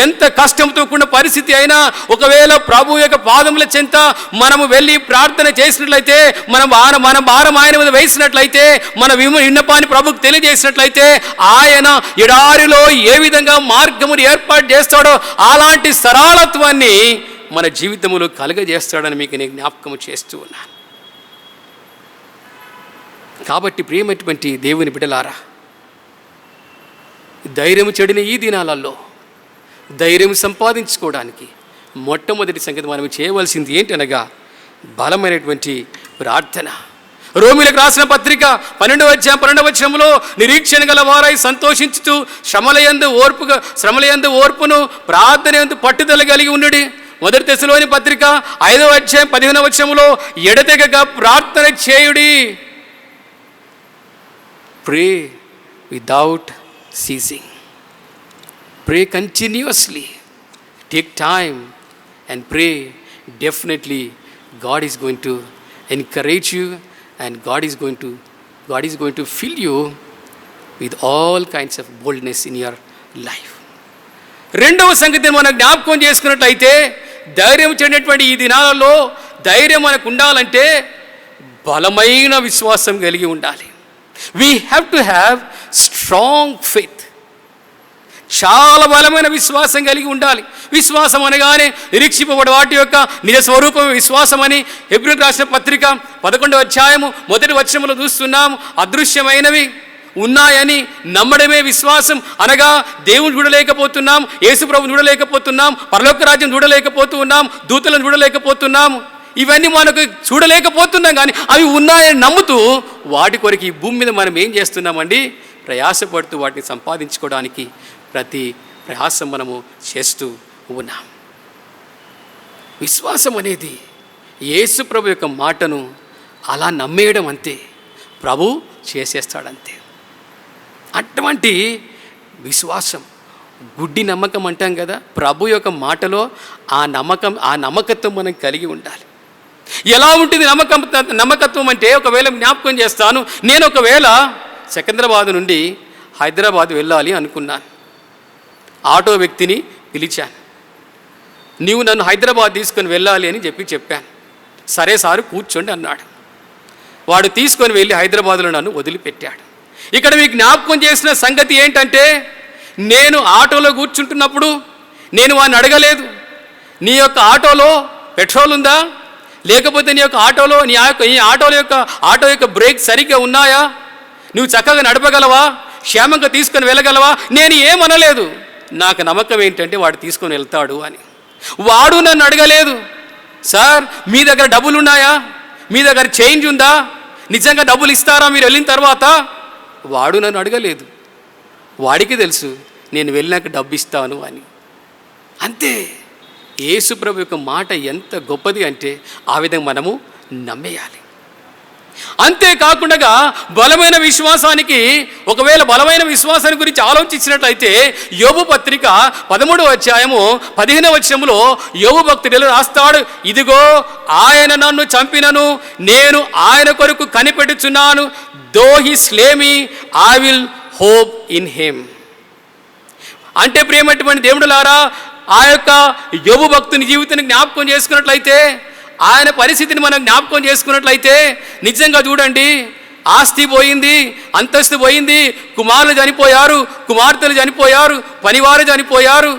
ఎంత కష్టంతో కూడిన పరిస్థితి అయినా, ఒకవేళ ప్రభు యొక్క పాదముల చెంత మనము వెళ్ళి ప్రార్థన చేసినట్లయితే, మన భారం ఆయన మీద వేసినట్లయితే, మన విన్నపాన్ని ప్రభుకు తెలియజేసినట్లయితే, ఆయన ఎడారిలో ఏ విధంగా మార్గమును ఏర్పాటు చేస్తాడో అలాంటి సరళత్వాన్ని మన జీవితంలో కలుగజేస్తాడని మీకు నేను జ్ఞాపకం చేస్తూ ఉన్నాను. కాబట్టి ప్రియమైనటువంటి దేవుని బిడ్డలారా, ధైర్యం చెడిన ఈ దినాలలో ధైర్యం సంపాదించుకోవడానికి మొట్టమొదటి సంగతి మనం చేయవలసింది ఏంటనగా బలమైనటువంటి ప్రార్థన. రోమిలకు రాసిన పత్రిక 12వ అధ్యాయం 12వ వచనంలో నిరీక్షణ గల వారై సంతోషించుతూ శ్రమలయందు ఓర్పును ప్రార్థనయందు పట్టుదల కలిగి ఉండుడి. మొదటి తెస్సలోని పత్రిక 5వ అధ్యాయం 15వ వచనంలో ఎడతెగక ప్రార్థన చేయుడి. ప్రే without seizing, pray continuously, take time and pray. Definitely God is going to encourage you and God is going to fill you with all kinds of boldness in your life. రెండవ సంగతి మనం జ్ఞాపకం చేసుకున్నట్లయితే, ధైర్యం చెందినటువంటి ఈ దినాలలో ధైర్యం మనకు ఉండాలంటే బలమైన విశ్వాసం కలిగి ఉండాలి. We have to have strong faith. చాలా బలమైన విశ్వాసం కలిగి ఉండాలి. విశ్వాసం అనగానే నిరీక్షింపబడే వాటి యొక్క నిజ స్వరూపం విశ్వాసం అని హెబ్రీయులకు రాసిన పత్రిక 11వ అధ్యాయము 1వ వచనంలో చూస్తున్నాము. అదృశ్యమైనవి ఉన్నాయని నమ్మడమే విశ్వాసం అనగా దేవుని చూడలేకపోతున్నాం, యేసు ప్రభుని చూడలేకపోతున్నాం, పరలోక రాజ్యం చూడలేకపోతూ ఉన్నాం, దూతలను చూడలేకపోతున్నాము. ఇవన్నీ మనకు చూడలేకపోతున్నాం, కానీ అవి ఉన్నాయని నమ్ముతూ వాటి కొరకు ఈ భూమి మీద మనం ఏం చేస్తున్నామండి? ప్రయాసపడుతూ వాటిని సంపాదించుకోవడానికి ప్రతి ప్రయాసం మనము చేస్తూ ఉన్నాం. విశ్వాసం అనేది యేసు ప్రభు యొక్క మాటను అలా నమ్మేయడం అంతే, ప్రభు చేసేస్తాడంతే. అటువంటి విశ్వాసం, గుడ్డి నమ్మకం అంటాం కదా, ప్రభు యొక్క మాటలో ఆ నమ్మకత్వం మనం కలిగి ఉండాలి. ఎలా ఉంటుంది నమ్మకత్వం అంటే, ఒకవేళ జ్ఞాపకం చేస్తాను, నేను ఒకవేళ సికింద్రాబాద్ నుండి హైదరాబాద్ వెళ్ళాలి అనుకున్నాను. ఆటో వ్యక్తిని పిలిచాను, నీవు నన్ను హైదరాబాద్ తీసుకొని వెళ్ళాలి అని చెప్పాను. సరే సారు కూర్చోండి అన్నాడు. వాడు తీసుకొని వెళ్ళి హైదరాబాద్లో నన్ను వదిలిపెట్టాడు. ఇక్కడ మీకు జ్ఞాపకం చేసిన సంగతి ఏంటంటే, నేను ఆటోలో కూర్చుంటున్నప్పుడు నేను వాడిని అడగలేదు, నీ యొక్క ఆటోలో పెట్రోల్ ఉందా, లేకపోతే నీ యొక్క ఆటోలో ఆటో యొక్క బ్రేక్ సరిగ్గా ఉన్నాయా, నువ్వు చక్కగా నడపగలవా, క్షేమంగా తీసుకొని వెళ్ళగలవా. నేను ఏమనలేదు. నాకు నమ్మకం ఏంటంటే వాడు తీసుకొని వెళ్తాడు అని. వాడు నన్ను అడగలేదు, సార్ మీ దగ్గర డబ్బులు ఉన్నాయా, మీ దగ్గర చేంజ్ ఉందా, నిజంగా డబ్బులు ఇస్తారా మీరు వెళ్ళిన తర్వాత. వాడు నన్ను అడగలేదు. వాడికి తెలుసు నేను వెళ్ళినాక డబ్బు ఇస్తాను అని. అంతే. యేసు ప్రభు యొక్క మాట ఎంత గొప్పది అంటే ఆ విధంగా మనము నమ్మేయాలి. అంతేకాకుండా బలమైన విశ్వాసానికి, ఒకవేళ బలమైన విశ్వాసాన్ని గురించి ఆలోచించినట్లయితే, యోబు పత్రిక 13వ అధ్యాయము 15వ వచనంలో యోబు భక్తుడు రాస్తాడు, ఇదిగో ఆయన నన్ను చంపినను నేను ఆయన కొరకు కనిపెట్టుచున్నాను, though he slay me I will hope in him. అంటే ప్రియమైనటువంటి దేవుడులారా, ఆ యొక్క యోబు భక్తుని జీవితాన్ని జ్ఞాపకం చేసుకున్నట్లయితే, ఆయన పరిస్థితిని మనం జ్ఞాపకం చేసుకున్నట్లయితే, నిజంగా చూడండి, ఆస్తి పోయింది, అంతస్తు పోయింది, కుమారులు చనిపోయారు, కుమార్తెలు చనిపోయారు, పనివారు చనిపోయారు,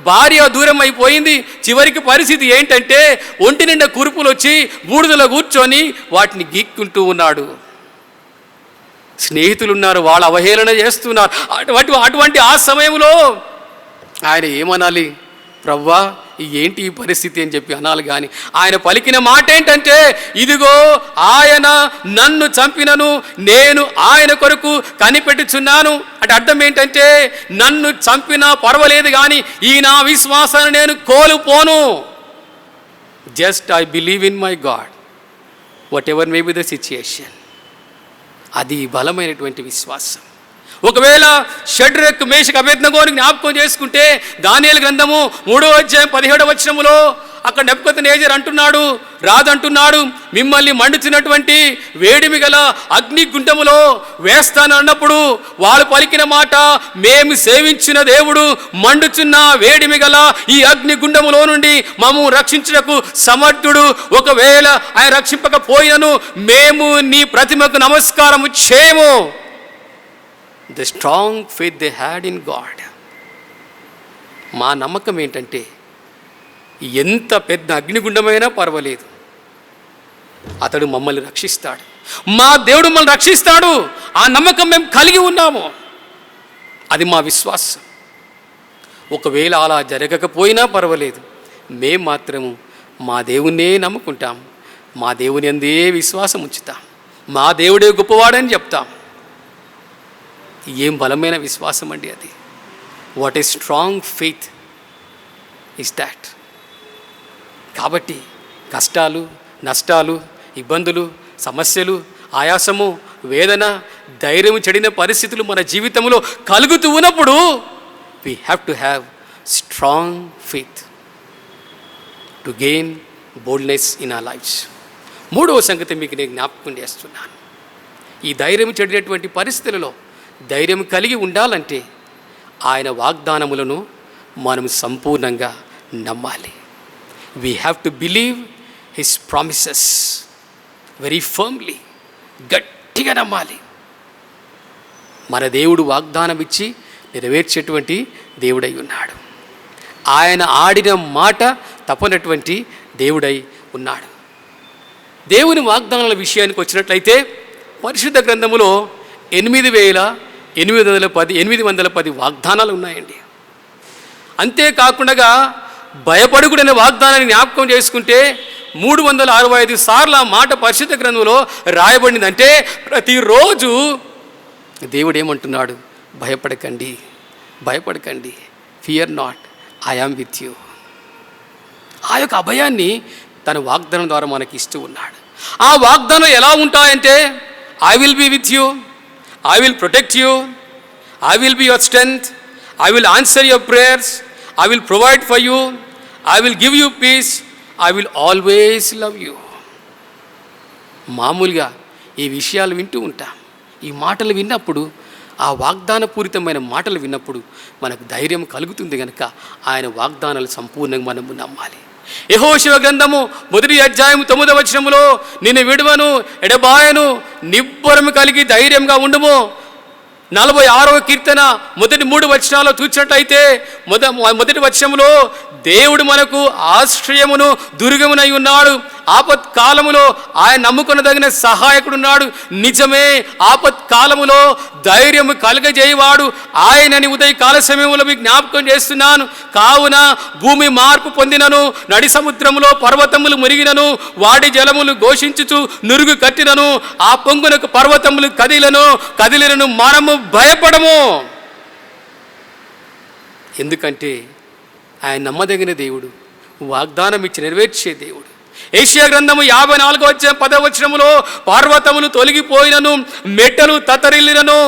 భార్య దూరం అయిపోయింది. చివరికి పరిస్థితి ఏంటంటే ఒంటి నిండా కురుపులు వచ్చి బూడిదలో కూర్చొని వాటిని గీక్కుంటూ ఉన్నాడు. స్నేహితులు ఉన్నారు, వాళ్ళు అవహేళన చేస్తున్నారు. అటువంటి ఆ సమయంలో ఆయన ఏమనాలి? ప్రవ్వా ఏంటి ఈ పరిస్థితి అని చెప్పి అనాలి. కానీ ఆయన పలికిన మాట ఏంటంటే, ఇదిగో ఆయన నన్ను చంపినను నేను ఆయన కొరకు కనిపెట్టుచున్నాను. అంటే అర్థం ఏంటంటే, నన్ను చంపినా పర్వాలేదు కానీ ఈ నా విశ్వాసాన్ని నేను కోల్పోను. Just I believe in my God whatever may be the situation. అది బలమైనటువంటి విశ్వాసం. ఒకవేళ షడ్రక్ మేషక్ అబేద్నెగోను జ్ఞాపకం చేసుకుంటే దానియేలు గ్రంథము 3వ అధ్యాయం 17వ వచనములో అక్కడ నెబుకద్నెజర్ అంటున్నాడు, రాదంటున్నాడు, మిమ్మల్ని మండుతున్నటువంటి వేడిమి గల అగ్ని గుండములో వేస్తాను అన్నప్పుడు వాళ్ళు పలికిన మాట, మేము సేవించిన దేవుడు మండుచున్న వేడిమి గల ఈ అగ్ని గుండములో నుండి మమ్ము రక్షించుటకు సమర్థుడు. ఒకవేళ ఆయన రక్షింపకపోయినను మేము నీ ప్రతిమకు నమస్కారము చేయము. The strong faith they had in God. మా నమ్మకం ఏంటంటే, ఎంత పెద్ద అగ్నిగుండమైనా పర్వాలేదు, అతడు మమ్మల్ని రక్షిస్తాడు, మా దేవుడు మమ్మల్ని రక్షిస్తాడు. ఆ నమ్మకం మేము కలిగి ఉన్నాము. అది మా విశ్వాసం. ఒకవేళ అలా జరగకపోయినా పర్వాలేదు, మేము మాత్రము మా దేవుణ్ణే నమ్ముకుంటాం, మా దేవుని అందే విశ్వాసం ఉంచుతాం, మా దేవుడే గొప్పవాడని చెప్తాం. ఏం బలమైన విశ్వాసం అండి అది. What a strong faith is that. కాబట్టి కష్టాలు, నష్టాలు, ఇబ్బందులు, సమస్యలు, ఆయాసము, వేదన, ధైర్యం చెడిన పరిస్థితులు మన జీవితంలో కలుగుతూ ఉన్నప్పుడు we have to have strong faith to gain boldness in our lives. 3వ సంగతి మీకు నేను జ్ఞాపకం చేస్తున్నాను. ఈ ధైర్యం చెడినటువంటి పరిస్థితులలో ధైర్యం కలిగి ఉండాలంటే ఆయన వాగ్దానములను మనం సంపూర్ణంగా నమ్మాలి. We have to believe his promises very firmly. గట్టిగా నమ్మాలి. మన దేవుడు వాగ్దానం ఇచ్చి నెరవేర్చేటువంటి దేవుడై ఉన్నాడు. ఆయన ఆడిన మాట తప్పనటువంటి దేవుడై ఉన్నాడు. దేవుని వాగ్దానాల విషయానికి వచ్చినట్లయితే పరిశుద్ధ గ్రంథములో 8,810 వాగ్దానాలు ఉన్నాయండి. అంతేకాకుండా భయపడుకునే వాగ్దానాన్ని జ్ఞాపకం చేసుకుంటే 365 సార్లు ఆ మాట పరిశుద్ధ గ్రంథంలో రాయబడిందంటే ప్రతిరోజు దేవుడు ఏమంటున్నాడు? భయపడకండి, భయపడకండి, fear not, I am with you. ఆ యొక్క అభయాన్ని తన వాగ్దానం ద్వారా మనకి ఇస్తూ ఉన్నాడు. ఆ వాగ్దానం ఎలా ఉంటాయంటే, I will be with you, I will protect you, I will be your strength, I will answer your prayers, I will provide for you, I will give you peace, I will always love you. మామూలుగా ఈ విషయాలు వింటూ ఉంటాం. ఈ మాటలు విన్నప్పుడు, ఆ వాగ్దానపూరితమైన మాటలు విన్నప్పుడు మనకు ధైర్యం కలుగుతుంది. కనుక ఆయన వాగ్దానాలు సంపూర్ణంగా మనము నమ్మాలి. యెహోషువ గ్రంథము 1వ అధ్యాయం 9వ వచనములో, నిన్ను విడువను, ఎడబాయను, నిబ్బరము కలిగి ధైర్యంగా ఉండుము. 46వ కీర్తన మొదటి 3 వచనాల్లో చూసినట్లయితే మొదటి వచనములో దేవుడు మనకు ఆశ్రయమును దుర్గమునై ఉన్నాడు, ఆపత్కాలములో ఆయన నమ్ముకొనదగిన సహాయకుడున్నాడు. నిజమే, ఆపత్కాలములో ధైర్యము కలగజేయవాడు ఆయనని ఉదయకాల సమయంలో మీకు జ్ఞాపకం చేస్తున్నాను. కావున భూమి మార్పు పొందినను, నడి సముద్రములో పర్వతములు మురిగినను, వాడి జలములు ఘోషించుచు నురుగు కట్టినను, ఆ పొంగునకు పర్వతములు కదిలినను మనము భయపడము. ఎందుకంటే ఆయన నమ్మదగిన దేవుడు, వాగ్దానం ఇచ్చి నెరవేర్చే దేవుడు. యెషయా గ్రంథము 54వ అధ్యాయం 10వ వచనములో, పర్వతములు తొలగిపోయినను, మెట్టలు తత్తరిల్లినను,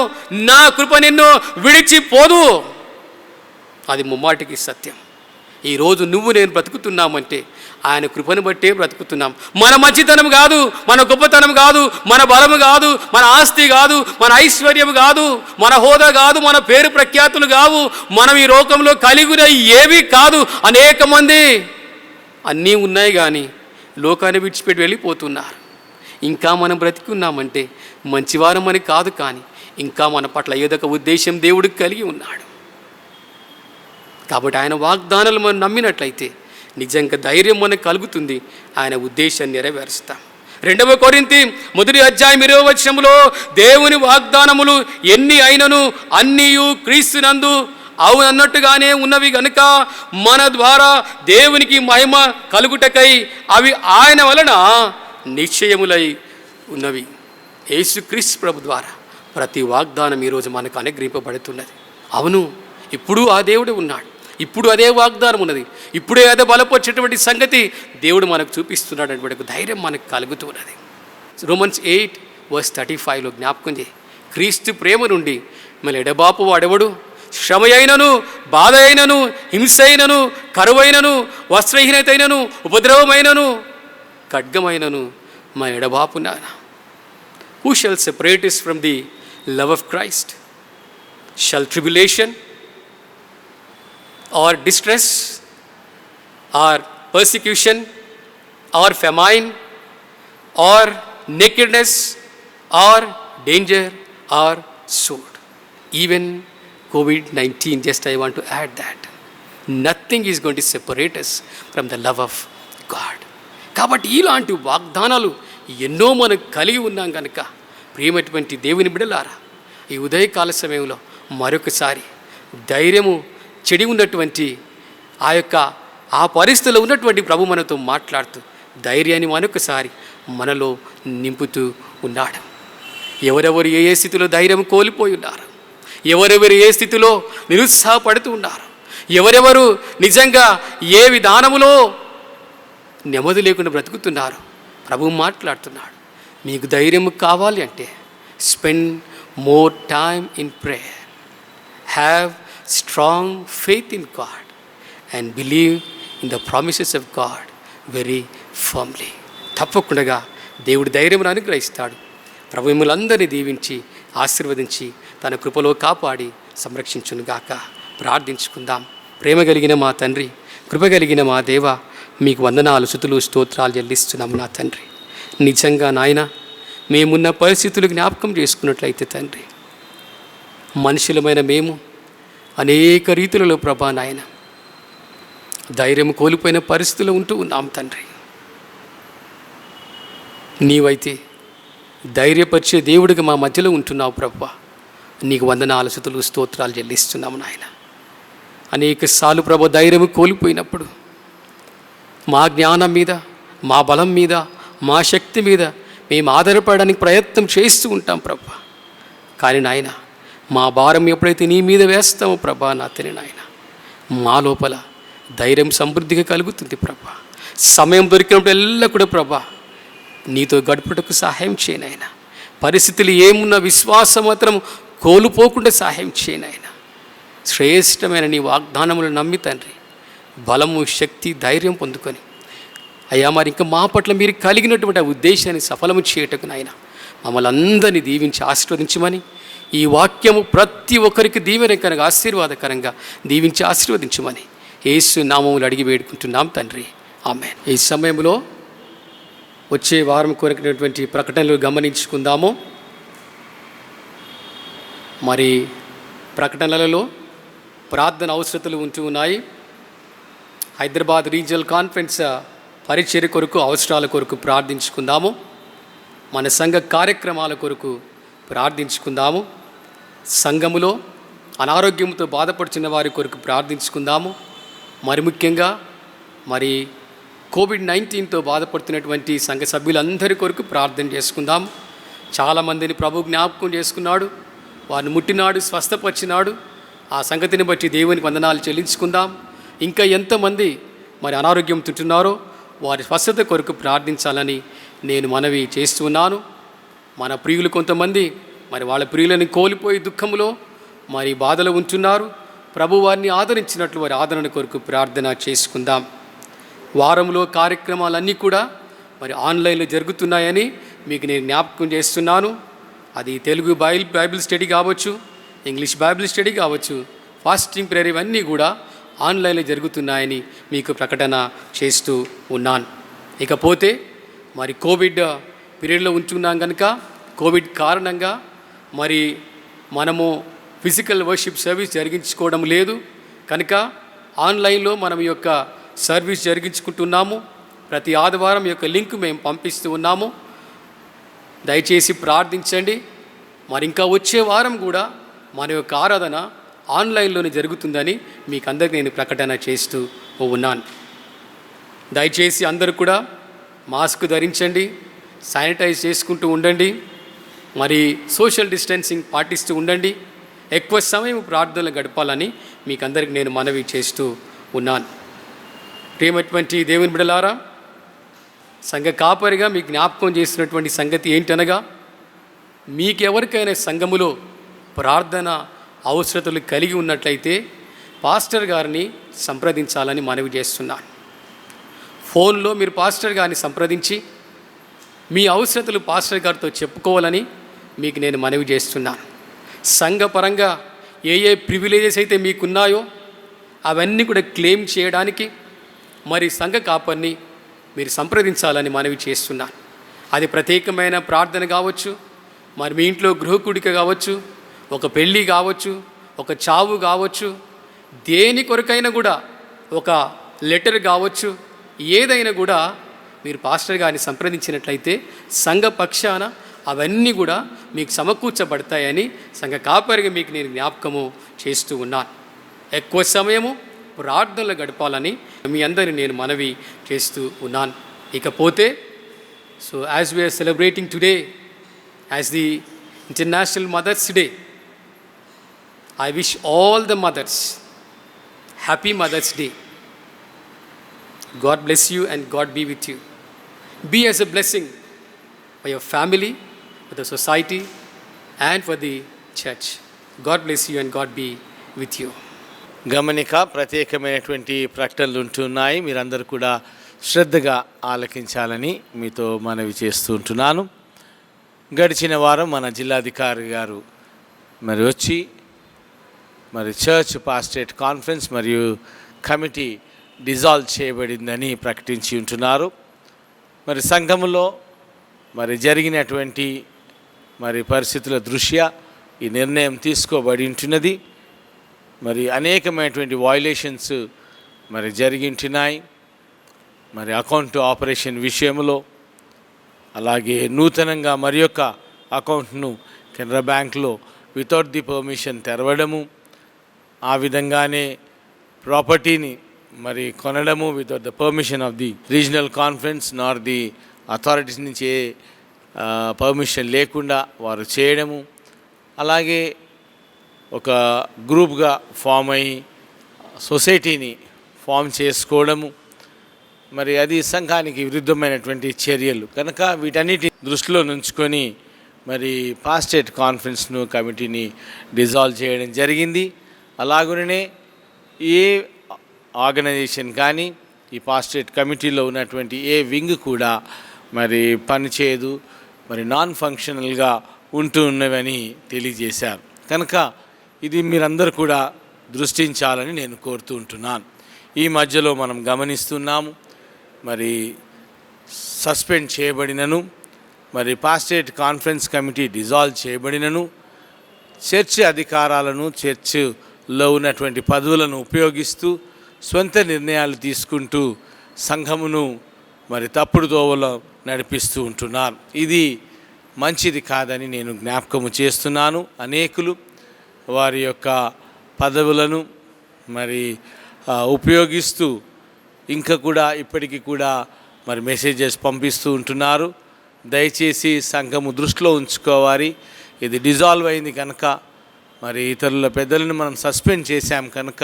నా కృప నిన్ను విడిచిపోదు. అది ముమ్మాటికి సత్యం. ఈరోజు నువ్వు నేను బ్రతుకుతున్నామంటే ఆయన కృపను బట్టే బ్రతుకుతున్నాం. మన మంచితనం కాదు, మన గొప్పతనం కాదు, మన బలము కాదు, మన ఆస్తి కాదు, మన ఐశ్వర్యం కాదు, మన హోదా కాదు, మన పేరు ప్రఖ్యాతులు కావు, మనం ఈ లోకంలో కలిగిన ఏవి కాదు. అనేక మంది అన్నీ ఉన్నాయి కానీ లోకాన్ని విడిచిపెట్టి వెళ్ళిపోతున్నారు. ఇంకా మనం బ్రతికున్నామంటే మంచివారం అని కాదు, కానీ ఇంకా మన పట్ల ఏదొక ఉద్దేశం దేవుడికి కలిగి ఉన్నాడు. కాబట్టి ఆయన వాగ్దానాలు మనం నమ్మినట్లయితే నిజంగా ధైర్యం మనకు కలుగుతుంది, ఆయన ఉద్దేశాన్ని నెరవేరుస్తాం. 2 కొరింథీ 1:20 దేవుని వాగ్దానములు ఎన్ని అయినను అన్నీయు క్రీస్తునందు అవును అన్నట్టుగానే ఉన్నవి గనుక మన ద్వారా దేవునికి మహిమ కలుగుటకై అవి ఆయన వలన నిశ్చయములై ఉన్నవి. యేసుక్రీస్తు ప్రభు ద్వారా ప్రతి వాగ్దానం ఈరోజు మనకు అనుగ్రహింపబడుతున్నది. అవును, ఇప్పుడు ఆ దేవుడు ఉన్నాడు, ఇప్పుడు అదే వాగ్దానం ఉన్నది, ఇప్పుడే అదే బలపరిచేటువంటి సంగతి దేవుడు మనకు చూపిస్తున్నాడు అనేటువంటి ధైర్యం మనకు కలుగుతున్నది. రోమన్స్ 8:35 జ్ఞాపకం చేయి, క్రీస్తు ప్రేమ నుండి మన ఎడబాపు వాడెవడు? శ్రమ అయినను, బాధ అయినను, హింస అయినను, కరువైనను, వస్త్రహీనత అయినను, ఉపద్రవమైనను, ఖడ్గమైనను మన ఎడబాపునాన. Who shall separate us from the love of Christ? Shall tribulation or distress or persecution or famine or nakedness or danger or sword? Even COVID-19, just I want to add that nothing is going to separate us from the love of God. కాబట్టి ఇలాంటి వాగ్దానాలు ఎన్నో మనం కలిగి ఉన్నాం కనుక ప్రియమైనటువంటి దేవుని బిడ్డలారా, ఈ ఉదయకాల సమయంలో మరొకసారి ధైర్యము చెడి ఉన్నటువంటి ఆ పరిస్థితిలో ఉన్నటువంటి ప్రభు మనతో మాట్లాడుతూ ధైర్యాన్ని మరొకసారి మనలో నింపుతూ ఉన్నాడు. ఎవరెవరు ఏ స్థితిలో ధైర్యం కోల్పోయి ఉన్నారు, ఎవరెవరు ఏ స్థితిలో నిరుత్సాహపడుతూ ఉన్నారు, ఎవరెవరు నిజంగా ఏ విధానములో నెమ్మది లేకుండా బ్రతుకుతున్నారు, ప్రభు మాట్లాడుతున్నాడు. మీకు ధైర్యం కావాలి అంటే spend more time in prayer, have strong faith in God and believe in the promises of God very firmly. తప్పకుండా దేవుడు ధైర్యం అనుగ్రహిస్తాడు. ప్రభు మిమ్మల్ని దీవించి ఆశీర్వదించి తన కృపలో కాపాడి సంరక్షించునుగాక. ప్రార్థించుకుందాం. ప్రేమ కలిగిన మా తండ్రి, కృప కలిగిన మా దేవ, మీకు వందనాలు, స్తుతులు, స్తోత్రాలు చెల్లిస్తున్నాము నా తండ్రి. నిజంగా నాయన, మేమున్న పరిస్థితులు జ్ఞాపకం చేసుకున్నట్లయితే తండ్రి, మనుషులమైన మేము అనేక రీతులలో ప్రభా నాయన ధైర్యం కోల్పోయిన పరిస్థితులు ఉంటూ ఉన్నాం తండ్రి. నీవైతే ధైర్యపరిచే దేవుడిగా మా మధ్యలో ఉంటున్నావు ప్రభా. నీకు వందనాలు, స్తుతులు, స్తోత్రాలు చెల్లిస్తున్నాము నాయన. అనేక సార్లు ప్రభు ధైర్యం కోల్పోయినప్పుడు మా జ్ఞానం మీద, మా బలం మీద, మా శక్తి మీద మేము ఆధారపడడానికి ప్రయత్నం చేస్తూ ఉంటాం ప్రభా. కానీ నాయన, మా భారం ఎప్పుడైతే నీ మీద వేస్తామో ప్రభా నా తండ్రి నాయన, మా లోపల ధైర్యం సమృద్ధిగా కలుగుతుంది ప్రభా. సమయం దొరికినప్పుడు ఎల్లా కూడా ప్రభా నీతో గడుపుటకు సహాయం చేయనైనా. పరిస్థితులు ఏమున్న విశ్వాసం మాత్రం కోల్పోకుండా సహాయం చేయనైనా. శ్రేష్టమైన నీ వాగ్దానములు నమ్మి తండ్రి బలము, శక్తి, ధైర్యం పొందుకొని అయ్యా మరి ఇంకా మా పట్ల మీరు కలిగినటువంటి ఆ ఉద్దేశాన్ని సఫలము చేయటకు నాయన మమ్మల్ని అందరినీ దీవించి ఆశీర్వదించమని, ఈ వాక్యము ప్రతి ఒక్కరికి దీవెనకరంగా ఆశీర్వాదకరంగా దీవించి ఆశీర్వదించమని యేసు నామములు అడిగి వేడుకుంటున్నాం తండ్రి, ఆమేన్. ఈ సమయంలో వచ్చే వారం కోరినటువంటి ప్రకటనలు గమనించుకుందాము. మరి ప్రకటనలలో ప్రార్థన అవసరతలు ఉంటూ ఉన్నాయి. హైదరాబాద్ రీజినల్ కాన్ఫరెన్స్ పరిచర్య కొరకు, అవసరాల కొరకు ప్రార్థించుకుందాము. మన సంఘ కార్యక్రమాల కొరకు ప్రార్థించుకుందాము. సంఘములో అనారోగ్యంతో బాధపడుతున్న వారి కొరకు ప్రార్థించుకుందాము. మరి ముఖ్యంగా మరి COVID-19తో బాధపడుతున్నటువంటి సంఘ సభ్యులందరి కొరకు ప్రార్థన చేసుకుందాం. చాలామందిని ప్రభు జ్ఞాపకం చేసుకున్నాడు, వారిని ముట్టినాడు, స్వస్థపరిచినాడు. ఆ సంగతిని బట్టి దేవునికి వందనాలు చెల్లించుకుందాం. ఇంకా ఎంతమంది మరి అనారోగ్యం తింటున్నారో వారి స్వస్థత కొరకు ప్రార్థించాలని నేను మనవి చేస్తున్నాను. మన ప్రియులు కొంతమంది మరి వాళ్ళ ప్రియులని కోల్పోయి దుఃఖంలో మరి బాధలో ఉంటున్నారు. ప్రభు వారిని ఆదరించినట్లు వారి ఆదరణ కొరకు ప్రార్థన చేసుకుందాం. వారంలో కార్యక్రమాలన్నీ కూడా మరి ఆన్లైన్లో జరుగుతున్నాయని మీకు నేను జ్ఞాపకం చేస్తున్నాను. అది తెలుగు బైబిల్ స్టడీ కావచ్చు, ఇంగ్లీష్ బైబిల్ స్టడీ కావచ్చు, ఫాస్టింగ్ ప్రేయర్, ఇవన్నీ కూడా ఆన్లైన్లో జరుగుతున్నాయని మీకు ప్రకటన చేస్తూ ఉన్నాను. ఇకపోతే మరి పీరియడ్లో ఉంచున్నాం కనుక కోవిడ్ కారణంగా మరి మనము ఫిజికల్ వర్షిప్ సర్వీస్ జరిగించుకోవడం లేదు కనుక ఆన్లైన్లో మనం యొక్క సర్వీస్ జరిగించుకుంటున్నాము. ప్రతి ఆదివారం యొక్క లింక్ మేము పంపిస్తూ ఉన్నాము. దయచేసి ప్రార్థించండి. మరి ఇంకా వచ్చే వారం కూడా మన యొక్క ఆరాధన ఆన్లైన్లోనే జరుగుతుందని మీకు అందరికీ నేను ప్రకటన చేస్తూ ఉన్నాను. దయచేసి అందరూ కూడా మాస్క్ ధరించండి, శానిటైజ్ చేసుకుంటూ ఉండండి, మరి సోషల్ డిస్టెన్సింగ్ పాటిస్తూ ఉండండి. ఎక్కువ సమయం ప్రార్థనలు గడపాలని మీకు అందరికి నేను మనవి చేస్తూ ఉన్నాను. ప్రియమైనటువంటి దేవుని బిడ్డలారా, సంఘ కాపరిగా మీకు జ్ఞాపకం చేసినటువంటి సంగతి ఏంటనగా, మీకెవరికైనా సంఘములో ప్రార్థన అవసరతలు కలిగి ఉన్నట్లయితే పాస్టర్ గారిని సంప్రదించాలని మనవి చేస్తున్నాను. ఫోన్లో మీరు పాస్టర్ గారిని సంప్రదించి మీ అవసరతలు పాస్టర్ గారితో చెప్పుకోవాలని మీకు నేను మనవి చేస్తున్నాను. సంఘపరంగా ఏ ప్రివిలేజెస్ అయితే మీకున్నాయో అవన్నీ కూడా క్లెయిమ్ చేయడానికి మరి సంఘ కాపరిని మీరు సంప్రదించాలని మనవి చేస్తున్నాను. అది ప్రత్యేకమైన ప్రార్థన కావచ్చు, మరి మీ ఇంట్లో గృహకుడిక కావచ్చు, ఒక పెళ్ళి కావచ్చు, ఒక చావు కావచ్చు, దేని కొరకైనా కూడా ఒక లెటర్ కావచ్చు, ఏదైనా కూడా మీరు పాస్టర్ గారిని సంప్రదించినట్లయితే సంఘ పక్షాన అవన్నీ కూడా మీకు సమకూర్చబడతాయని సంఘ కాపరిగా మీకు నేను జ్ఞాపకము చేస్తూ ఉన్నాను. ఎక్కువ సమయము ప్రార్థనలు గడపాలని మీ అందరిని నేను మనవి చేస్తూ ఉన్నాను. ఇకపోతే so as we're celebrating today as the International Mother's Day, I wish all the mothers happy Mother's Day. God bless you and God be with you. Be as a blessing for your family, for the society and for the church. God bless you and God be with you. గమనిక ప్రత్యేకమైనటువంటి ప్రకటనలు ఉంటున్నాయి. మీరందరూ కూడా శ్రద్ధగా ఆలకించాలని మీతో మనవి చేస్తూ ఉంటున్నాను. గడిచిన వారం మన జిల్లాధికారి గారు మరి వచ్చి మరి చర్చ్ పాస్టరేట్ కాన్ఫరెన్స్ మరియు కమిటీ డిజాల్వ్ చేయబడిందని ప్రకటించి ఉంటున్నారు. మరి సంఘములో మరి జరిగినటువంటి మరి పరిస్థితుల దృష్ట్యా ఈ నిర్ణయం తీసుకోబడి ఉంటున్నది. మరి అనేకమైనటువంటి వయలేషన్స్ మరి జరిగి ఉంటున్నాయి. మరి అకౌంట్ ఆపరేషన్ విషయంలో, అలాగే నూతనంగా మరి యొక్క అకౌంట్ను కెనరా బ్యాంక్లో వితౌట్ ది పర్మిషన్ తెరవడము, ఆ విధంగానే ప్రాపర్టీని మరి కొనడము without the permission of the regional conference nor the authorities నుంచి ఏ పర్మిషన్ లేకుండా వారు చేయడము, అలాగే ఒక గ్రూప్గా ఫామ్ అయ్యి సొసైటీని ఫామ్ చేసుకోవడము, మరి అది సంఘానికి విరుద్ధమైనటువంటి చర్యలు కనుక వీటన్నిటి దృష్టిలో ఉంచుకొని మరి పాస్టరేట్ కాన్ఫరెన్స్ను కమిటీని డిజాల్వ్ చేయడం జరిగింది. అలాగనే ఏ ఆర్గనైజేషన్ కానీ ఈ పాస్టరేట్ కమిటీలో ఉన్నటువంటి ఏ వింగ్ కూడా మరి పనిచేయదు, మరి నాన్ ఫంక్షనల్గా ఉంటూ ఉన్నవని తెలియజేశారు. కనుక ఇది మీరందరూ కూడా దృష్టించాలని నేను కోరుతూ ఉంటున్నాను. ఈ మధ్యలో మనం గమనిస్తున్నాము మరి సస్పెండ్ చేయబడినను, మరి పాస్టరేట్ కాన్ఫరెన్స్ కమిటీ డిజాల్వ్ చేయబడినను, చర్చ్ అధికారాలను చర్చ్లో ఉన్నటువంటి పదవులను ఉపయోగిస్తూ స్వంత నిర్ణయాలు తీసుకుంటూ సంఘమును మరి తప్పుడు దోవలో నడిపిస్తూ ఉంటున్నారు. ఇది మంచిది కాదని నేను జ్ఞాపకము చేస్తున్నాను. అనేకులు వారి యొక్క పదవులను మరి ఉపయోగిస్తూ ఇంకా కూడా ఇప్పటికీ కూడా మరి మెసేజెస్ పంపిస్తూ ఉంటున్నారు. దయచేసి సంఘము దృష్టిలో ఉంచుకోవాలి. ఇది డిజాల్వ్ అయింది కనుక మరి ఇతరుల పెద్దలను మనం సస్పెండ్ చేశాం కనుక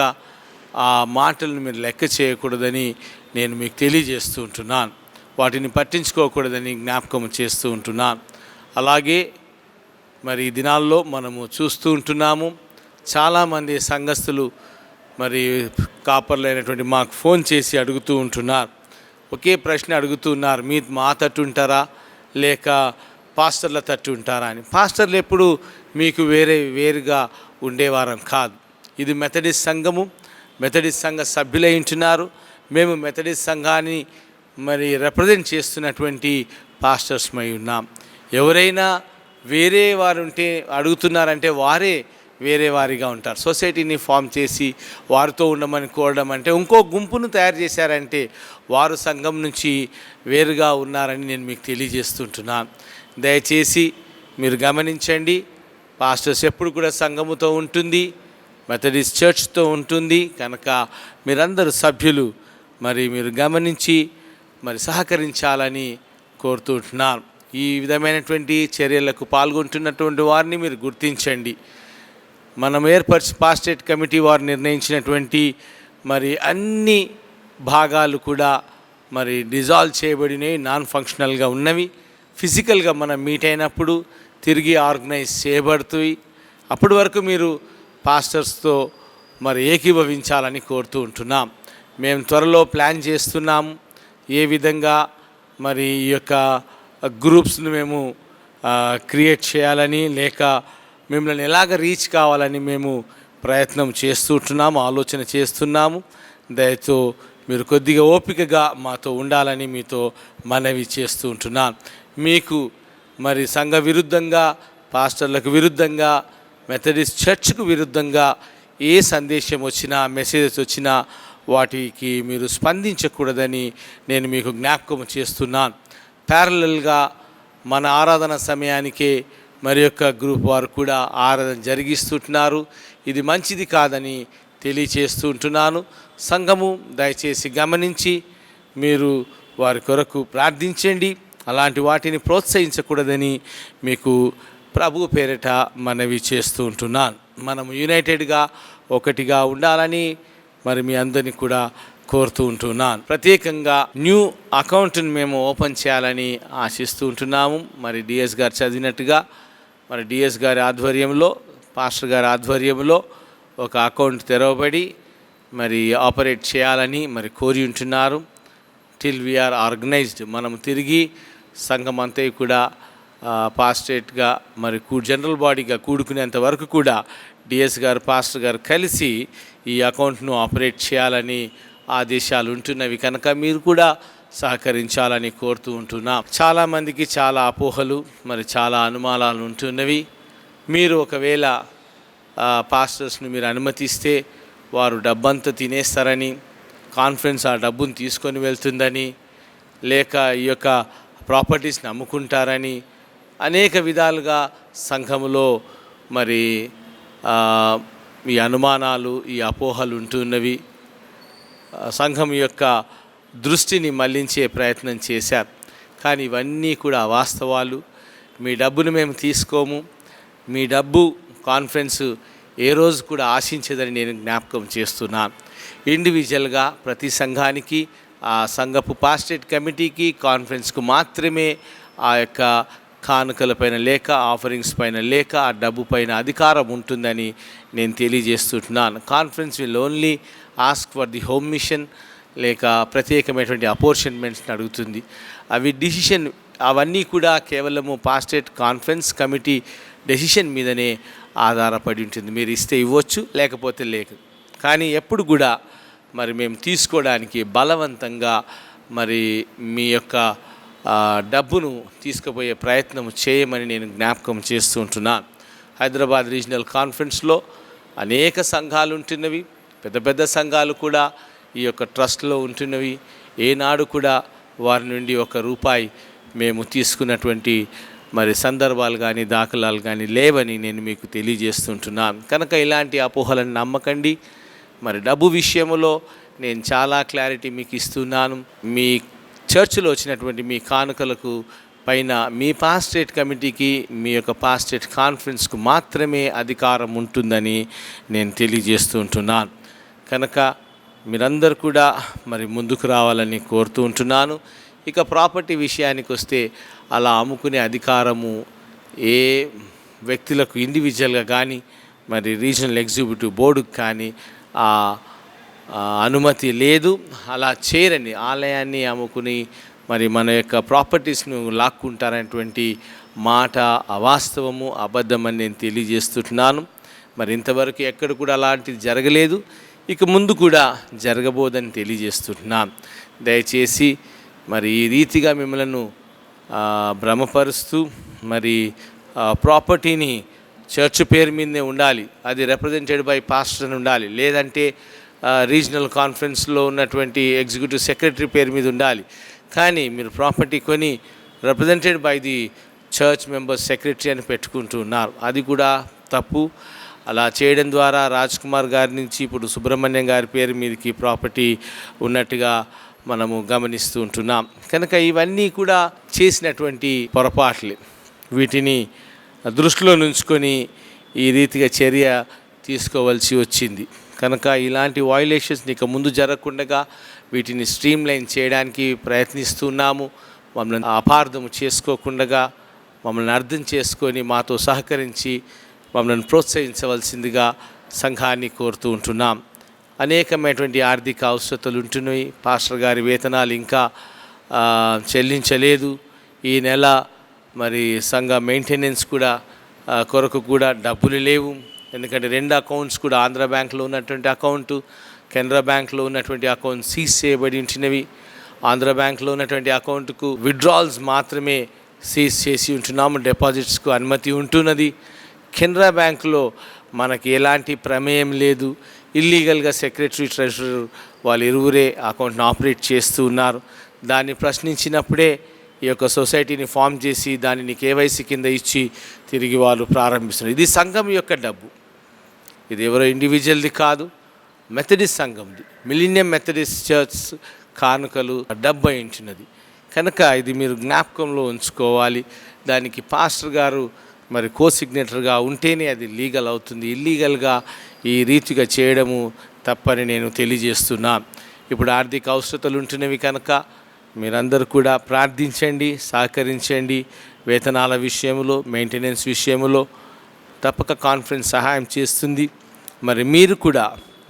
ఆ మాటలను మీరు లెక్క చేయకూడదని నేను మీకు తెలియజేస్తూ ఉంటున్నాను. వాటిని పట్టించుకోకూడదని జ్ఞాపకం చేస్తూ ఉంటున్నాను. అలాగే మరి ఈ దినాల్లో మనము చూస్తూ ఉంటున్నాము, చాలామంది సంఘస్థులు మరి కాపర్లైనటువంటి మాకు ఫోన్ చేసి అడుగుతూ ఉంటున్నారు. ఒకే ప్రశ్న అడుగుతున్నారు, మా తట్టు ఉంటారా లేక పాస్టర్ల తట్టు ఉంటారా అని. పాస్టర్లు ఎప్పుడు మీకు వేరుగా ఉండేవారం కాదు. ఇది మెథడిస్ట్ సంఘము, మెథడిస్ట్ సంఘ సభ్యులై ఉంటున్నారు. మేము మెథడిస్ట్ సంఘాన్ని మరి రిప్రజెంట్ చేస్తున్నటువంటి పాస్టర్స్మై ఉన్నాం. ఎవరైనా వేరే వారు ఉంటే అడుగుతున్నారంటే వారే వేరే వారిగా ఉంటారు. సొసైటీని ఫామ్ చేసి వారితో ఉండమని కోరడం అంటే ఇంకో గుంపును తయారు చేశారంటే వారు సంఘం నుంచి వేరుగా ఉన్నారని నేను మీకు తెలియజేస్తుంటున్నాను. దయచేసి మీరు గమనించండి, పాస్టర్స్ ఎప్పుడు కూడా సంఘముతో ఉంటుంది, మెథడిస్ట్ చర్చ్తో ఉంటుంది. కనుక మీరందరూ సభ్యులు మీరు గమనించి సహకరించాలని కోరుతుంటున్నాను. ఈ విధమైనటువంటి చర్యలకు పాల్గొంటున్నటువంటి వారిని మీరు గుర్తించండి. మనం పాస్టరేట్ కమిటీ వారు నిర్ణయించినటువంటి అన్ని భాగాలు కూడా డిజాల్వ్ చేయబడినవి, నాన్ ఫంక్షనల్గా ఉన్నవి. ఫిజికల్గా మనం మీట్ అయినప్పుడు తిరిగి ఆర్గనైజ్ చేయబడుతుంది. అప్పటి వరకు మీరు పాస్టర్స్తో ఏకీభవించాలని కోరుతూ ఉంటున్నాం. మేము త్వరలో ప్లాన్ చేస్తున్నాము ఏ విధంగా ఈ యొక్క గ్రూప్స్ను మేము క్రియేట్ చేయాలని, లేక మిమ్మల్ని ఎలాగ రీచ్ కావాలని మేము ప్రయత్నం చేస్తుంటున్నాము, ఆలోచన చేస్తున్నాము. దయతో మీరు కొద్దిగా ఓపికగా మాతో ఉండాలని మీతో మనవి చేస్తూ ఉంటున్నాను. మీకు సంఘ విరుద్ధంగా, పాస్టర్లకు విరుద్ధంగా, మెథడిస్ట్ చర్చ్కు విరుద్ధంగా ఏ సందేశం వచ్చినా, మెసేజెస్ వచ్చినా వాటికి మీరు స్పందించకూడదని నేను మీకు జ్ఞాపకం చేస్తున్నాను. ప్యారలల్గా మన ఆరాధన సమయానికే యొక్క గ్రూప్ వారు కూడా ఆరాధన జరిగిస్తుంటున్నారు. ఇది మంచిది కాదని తెలియచేస్తూ ఉంటున్నాను. సంఘము దయచేసి గమనించి మీరు వారి కొరకు ప్రార్థించండి. అలాంటి వాటిని ప్రోత్సహించకూడదని మీకు ప్రభు పేరిట మనవి చేస్తూ ఉంటున్నాను. మనము యునైటెడ్గా ఒకటిగా ఉండాలని మీ అందరినీ కూడా కోరుతూ ఉంటున్నాను. ప్రత్యేకంగా న్యూ అకౌంట్ని మేము ఓపెన్ చేయాలని ఆశిస్తూ ఉంటున్నాము. డిఎస్ గారు చదివినట్టుగా డిఎస్ గారి ఆధ్వర్యంలో, పాస్టర్ గారి ఆధ్వర్యంలో ఒక అకౌంట్ తెరవబడి ఆపరేట్ చేయాలని కోరి ఉంటున్నారు. టిల్ వీఆర్ ఆర్గనైజ్డ్, మనం తిరిగి సంఘం అంతా కూడా పాస్టరేట్గా జనరల్ బాడీగా కూడుకునేంత వరకు కూడా డిఎస్ గారు, పాస్టర్ గారు కలిసి ఈ అకౌంట్ను ఆపరేట్ చేయాలని ఆదేశాలు ఉంటున్నవి. కనుక మీరు కూడా సహకరించాలని కోరుతూ ఉంటున్నాం. చాలామందికి చాలా అపోహలు, చాలా అనుమానాలు ఉంటున్నవి. మీరు ఒకవేళ పాస్టర్స్ను మీరు అనుమతిస్తే వారు డబ్బంతా తినేస్తారని, కాన్ఫరెన్స్ ఆ డబ్బును తీసుకొని వెళ్తుందని, లేక ఈ యొక్క ప్రాపర్టీస్ని అమ్ముకుంటారని అనేక విధాలుగా సంఘములో ఈ అనుమానాలు, ఈ అపోహలు ఉంటున్నవి. సంఘం యొక్క దృష్టిని మళ్లించే ప్రయత్నం చేశారు. కానీ ఇవన్నీ కూడా వాస్తవాలు. మీ డబ్బును మేము తీసుకోము, మీ డబ్బు కాన్ఫరెన్స్ ఏ రోజు కూడా ఆశించదని నేను జ్ఞాపకం చేస్తున్నాను. ఇండివిజువల్గా ప్రతి సంఘానికి, ఆ సంఘపు పాస్టరేట్ కమిటీకి, కాన్ఫరెన్స్కు మాత్రమే ఆ యొక్క కానుకల పైన లేక, ఆఫరింగ్స్ పైన లేక, ఆ డబ్బు పైన అధికారం ఉంటుందని నేను తెలియజేస్తున్నాను. Conference will only ask for the home mission, లేక ప్రత్యేకమైనటువంటి అపోర్షన్మెంట్స్ని అడుగుతుంది. అవన్నీ కూడా కేవలము పాస్టరేట్ కాన్ఫరెన్స్ కమిటీ డెసిషన్ మీదనే ఆధారపడి ఉంటుంది. మీరు ఇస్తే ఇవ్వచ్చు, లేకపోతే లేక. కానీ ఎప్పుడు కూడా మేము తీసుకోవడానికి బలవంతంగా మీ యొక్క డబ్బును తీసుకుపోయే ప్రయత్నం చేయమని నేను జ్ఞాపకం చేస్తూ ఉంటున్నాను. హైదరాబాద్ రీజనల్ కాన్ఫరెన్స్లో అనేక సంఘాలు ఉంటున్నవి, పెద్ద పెద్ద సంఘాలు కూడా ఈ యొక్క ట్రస్ట్లో ఉంటున్నవి. ఏనాడు కూడా వారి నుండి ₹1 మేము తీసుకున్నటువంటి సందర్భాలు కానీ, దాఖలాలు కానీ లేవని నేను మీకు తెలియజేస్తుంటున్నాను. కనుక ఇలాంటి అపోహలను నమ్మకండి. డబ్బు విషయంలో నేను చాలా క్లారిటీ మీకు ఇస్తున్నాను. మీ చర్చిలో వచ్చినటువంటి మీ కానుకలకు పైన మీ పాస్టరేట్ కమిటీకి, మీ యొక్క పాస్టరేట్ కాన్ఫరెన్స్కు మాత్రమే అధికారం ఉంటుందని నేను తెలియజేస్తూ ఉంటున్నాను. కనుక మీరందరూ కూడా ముందుకు రావాలని కోరుతూ ఉంటున్నాను. ఇక ప్రాపర్టీ విషయానికి వస్తే, అలా అమ్ముకునే అధికారము ఏ వ్యక్తులకు ఇండివిజువల్గా కానీ రీజనల్ ఎగ్జిక్యూటివ్ బోర్డుకు కానీ అనుమతి లేదు. అలా చేయరండి. ఆలయాన్ని అమ్ముకుని మన యొక్క ప్రాపర్టీస్ను లాక్కుంటారనేటువంటి మాట అవాస్తవము, అబద్ధమని నేను తెలియజేస్తున్నాను. ఇంతవరకు ఎక్కడ కూడా అలాంటిది జరగలేదు, ఇక ముందు కూడా జరగబోదని తెలియజేస్తున్నాను. దయచేసి ఈ రీతిగా మిమ్మల్ని భ్రమపరుస్తూ మరి ప్రాపర్టీని చర్చ్ పేరు మీదనే ఉండాలి, అది రిప్రజెంటెడ్ బై పాస్టర్ అని ఉండాలి, లేదంటే రీజనల్ కాన్ఫరెన్స్లో ఉన్నటువంటి ఎగ్జిక్యూటివ్ సెక్రటరీ పేరు మీద ఉండాలి. కానీ మీరు ప్రాపర్టీ కొని represented by the church members secretary అని పెట్టుకుంటూ ఉన్నారు. అది కూడా తప్పు. అలా చేయడం ద్వారా రాజ్ కుమార్ గారి నుంచి ఇప్పుడు సుబ్రహ్మణ్యం గారి పేరు మీదకి ప్రాపర్టీ ఉన్నట్టుగా మనము గమనిస్తూ ఉంటున్నాం. కనుక ఇవన్నీ కూడా చేసినటువంటి పొరపాట్లే. వీటిని దృష్టిలో ఉంచుకొని ఈ రీతిగా చర్య తీసుకోవాల్సి వచ్చింది. కనుక ఇలాంటి వయలేషన్స్ ఇక ముందు జరగకుండా వీటిని స్ట్రీమ్ లైన్ చేయడానికి ప్రయత్నిస్తున్నాము. మమ్మల్ని అపార్థం చేసుకోకుండా మమ్మల్ని అర్థం చేసుకొని మాతో సహకరించి మమ్మల్ని ప్రోత్సహించవలసిందిగా సంఘాన్ని కోరుతూ ఉంటున్నాం. అనేకమైనటువంటి ఆర్థిక అవసరతలు ఉంటున్నాయి. పాస్టర్ గారి వేతనాలు ఇంకా చెల్లించలేదు. ఈ నెల మరి సంఘ మెయింటెనెన్స్ కూడా కొరకు కూడా డబ్బులు లేవు. ఎందుకంటే 2 అకౌంట్స్ కూడా ఆంధ్ర బ్యాంక్లో ఉన్నటువంటి అకౌంటు, కెనరా బ్యాంక్లో ఉన్నటువంటి అకౌంట్ సీజ్ చేయబడి ఉంటున్నవి. ఆంధ్ర బ్యాంక్లో ఉన్నటువంటి అకౌంట్కు విత్డ్రాల్స్ మాత్రమే సీజ్ చేసి ఉంటున్నాము, డిపాజిట్స్కు అనుమతి ఉంటున్నది. కెనరా బ్యాంకులో మనకి ఎలాంటి ప్రమేయం లేదు. ఇల్లీగల్గా సెక్రటరీ ట్రెజరర్ వాళ్ళు ఇరువురే అకౌంట్ని ఆపరేట్ చేస్తూ ఉన్నారు. దాన్ని ప్రశ్నించినప్పుడే ఈ యొక్క సొసైటీని ఫామ్ చేసి దానిని కేవైసీ కింద ఇచ్చి తిరిగి వాళ్ళు ప్రారంభిస్తున్నారు. ఇది సంఘం యొక్క డబ్బు, ఇది ఎవరో ఇండివిజువల్ది కాదు, మెథడిస్ట్ సంఘంది. మిలీనియం మెథడిస్ట్ చర్చ్ కానుకలు డబ్బు అయి ఉంటున్నది. కనుక ఇది మీరు జ్ఞాపకంలో ఉంచుకోవాలి. దానికి పాస్టర్ గారు మరి సిగ్నేటర్గా ఉంటేనే అది లీగల్ అవుతుంది. ఇల్లీగల్గా ఈ రీతిగా చేయడము తప్పని నేను తెలియజేస్తున్నా. ఇప్పుడు ఆర్థిక అవసరతలు ఉంటున్నవి కనుక మీరందరూ కూడా ప్రార్థించండి, సహకరించండి. వేతనాల విషయంలో, మెయింటెనెన్స్ విషయంలో తప్పక కాన్ఫరెన్స్ సహాయం చేస్తుంది. మరి మీరు కూడా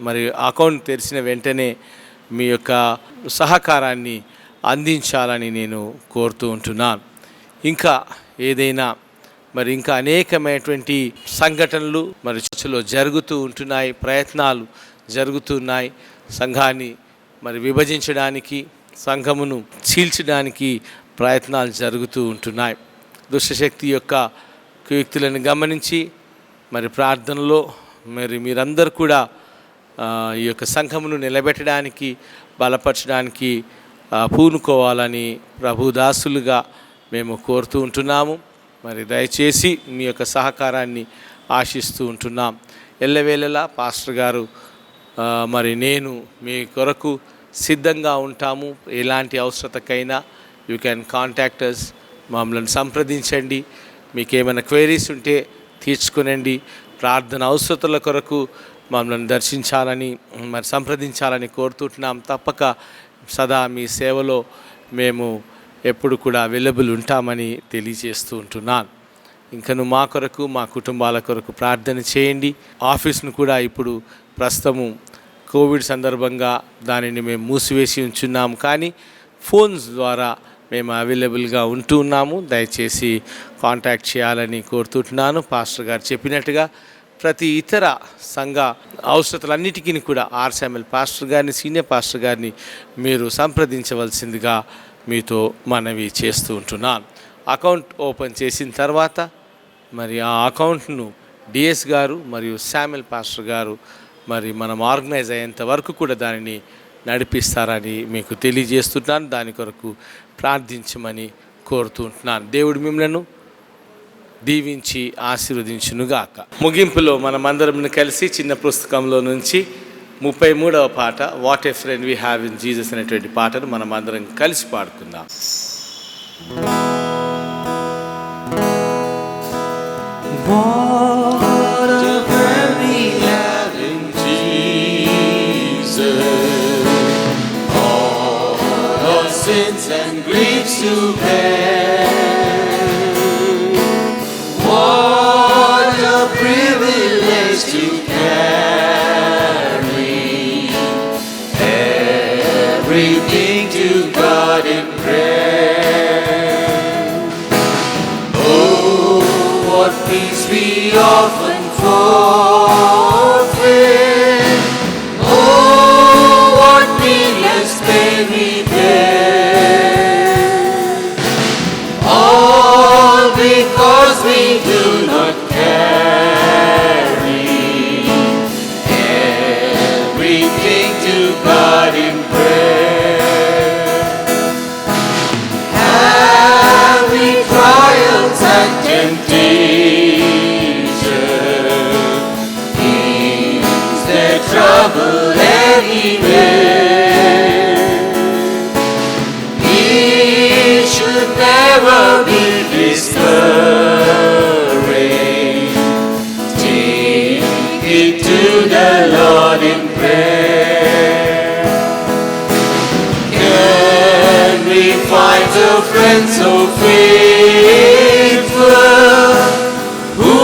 మరి అకౌంట్ తెరిచిన వెంటనే మీ యొక్క సహకారాన్ని అందించాలని నేను కోరుతూ ఉంటున్నాను. ఇంకా ఏదైనా మరి ఇంకా అనేకమైనటువంటి సంఘటనలు మరి చర్చలో జరుగుతూ ఉంటున్నాయి, ప్రయత్నాలు జరుగుతున్నాయి. సంఘాన్ని మరి విభజించడానికి, సంఘమును చీల్చడానికి ప్రయత్నాలు జరుగుతూ ఉంటున్నాయి. దుష్టశక్తి యొక్క కుయుక్తులను గమనించి మరి ప్రార్థనలో మరి మీరందరూ కూడా ఈ యొక్క సంఘమును నిలబెట్టడానికి, బలపరచడానికి పూనుకోవాలని ప్రభుదాసులుగా మేము కోరుతూ ఉంటున్నాము. మరి దయచేసి మీ యొక్క సహకారాన్ని ఆశిస్తూ ఉంటున్నాం. ఎల్లవేళలా పాస్టర్ గారు మరి నేను మీ కొరకు సిద్ధంగా ఉంటాము. ఎలాంటి అవసరతకైనా యూ క్యాన్ కాంటాక్ట్ అస్, మమ్మల్ని సంప్రదించండి. మీకేమైనా క్వైరీస్ ఉంటే తీర్చుకునండి. ప్రార్థన అవసరతల కొరకు మమ్మల్ని దర్శించాలని మరి సంప్రదించాలని కోరుతుంటున్నాం. తప్పక సదా మీ సేవలో మేము ఎప్పుడు కూడా అవైలబుల్ ఉంటామని తెలియజేస్తూ ఉంటున్నాను. ఇంకను మా కొరకు, మా కుటుంబాల కొరకు ప్రార్థన చేయండి. ఆఫీస్ను కూడా ఇప్పుడు ప్రస్తుతము కోవిడ్ సందర్భంగా దానిని మేము మూసివేసి ఉంచున్నాము, కానీ ఫోన్స్ ద్వారా మేము అవైలబుల్గా ఉంటూ ఉన్నాము. దయచేసి కాంటాక్ట్ చేయాలని కోరుతుంటున్నాను. పాస్టర్ గారు చెప్పినట్టుగా ప్రతి ఇతర సంఘ అవసరతలన్నిటికీ కూడా ఆర్ఎస్ఎంఎల్ పాస్టర్ గారిని, సీనియర్ పాస్టర్ గారిని మీరు సంప్రదించవలసిందిగా మీతో మనవి చేస్తూ ఉంటున్నాను. అకౌంట్ ఓపెన్ చేసిన తర్వాత మరి ఆ అకౌంట్ను డిఎస్ గారు మరియు శామ్యుల్ పాస్టర్ గారు మరి మనం ఆర్గనైజ్ అయ్యేంత వరకు కూడా దానిని నడిపిస్తారని మీకు తెలియజేస్తున్నాను. దాని కొరకు ప్రార్థించమని కోరుతూ ఉంటున్నాను. దేవుడు మిమ్మల్ని దీవించి ఆశీర్వదించునుగాక. ముగింపులో మనమందరం కలిసి చిన్న పుస్తకంలో నుంచి 33వ పాట what a friend we have in Jesus అనేటువంటి పాటను మనం అందరం కలిసి పాడుకుందాం. What a friend we have in Jesus, all our sins and griefs to bear. What a privilege to carry everything to God in prayer. Oh, what peace we often forfeit. Oh, what needless pain we bear. we do not carry everything to God in prayer. Have we trials and temptations? Is there trouble anywhere? We should never be discouraged. Take it to the Lord in prayer. Can we find a friend so faithful, who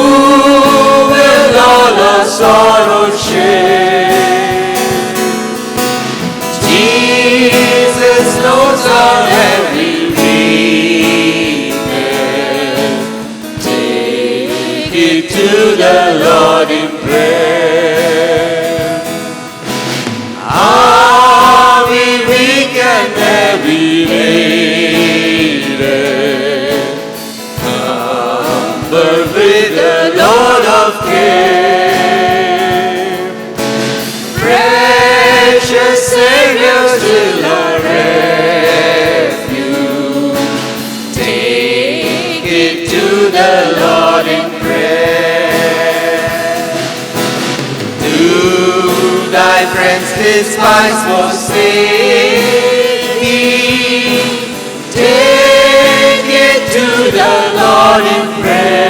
will all our sorrow share? Jesus knows our every weakness. Take it to the Lord in prayer. Are we weak and heavy laden? But with the Lord of care, precious Savior, still our refuge. Take it to the Lord in prayer. Do thy friends despise, forsake thee? Take it to the Lord in prayer.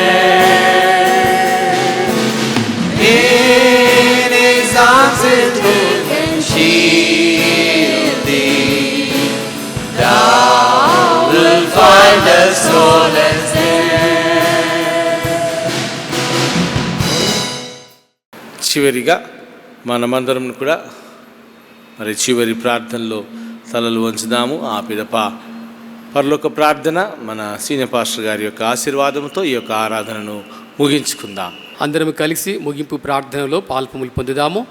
In his arms it can shield thee. Thou wilt find a solace there. చివరిగా మనమందరం కూడా మరి చివరి ప్రార్థనలో తలలు వంచుదాము. ఆ పిదప పరలోక ప్రార్థన మన సీనియర్ పాస్టర్ గారి యొక్క ఆశీర్వాదంతో ఈ యొక్క ఆరాధనను ముగించుకుందాం. అందరం కలిసి ముగింపు ప్రార్థనలో పాల్పొములు పొందుదాము.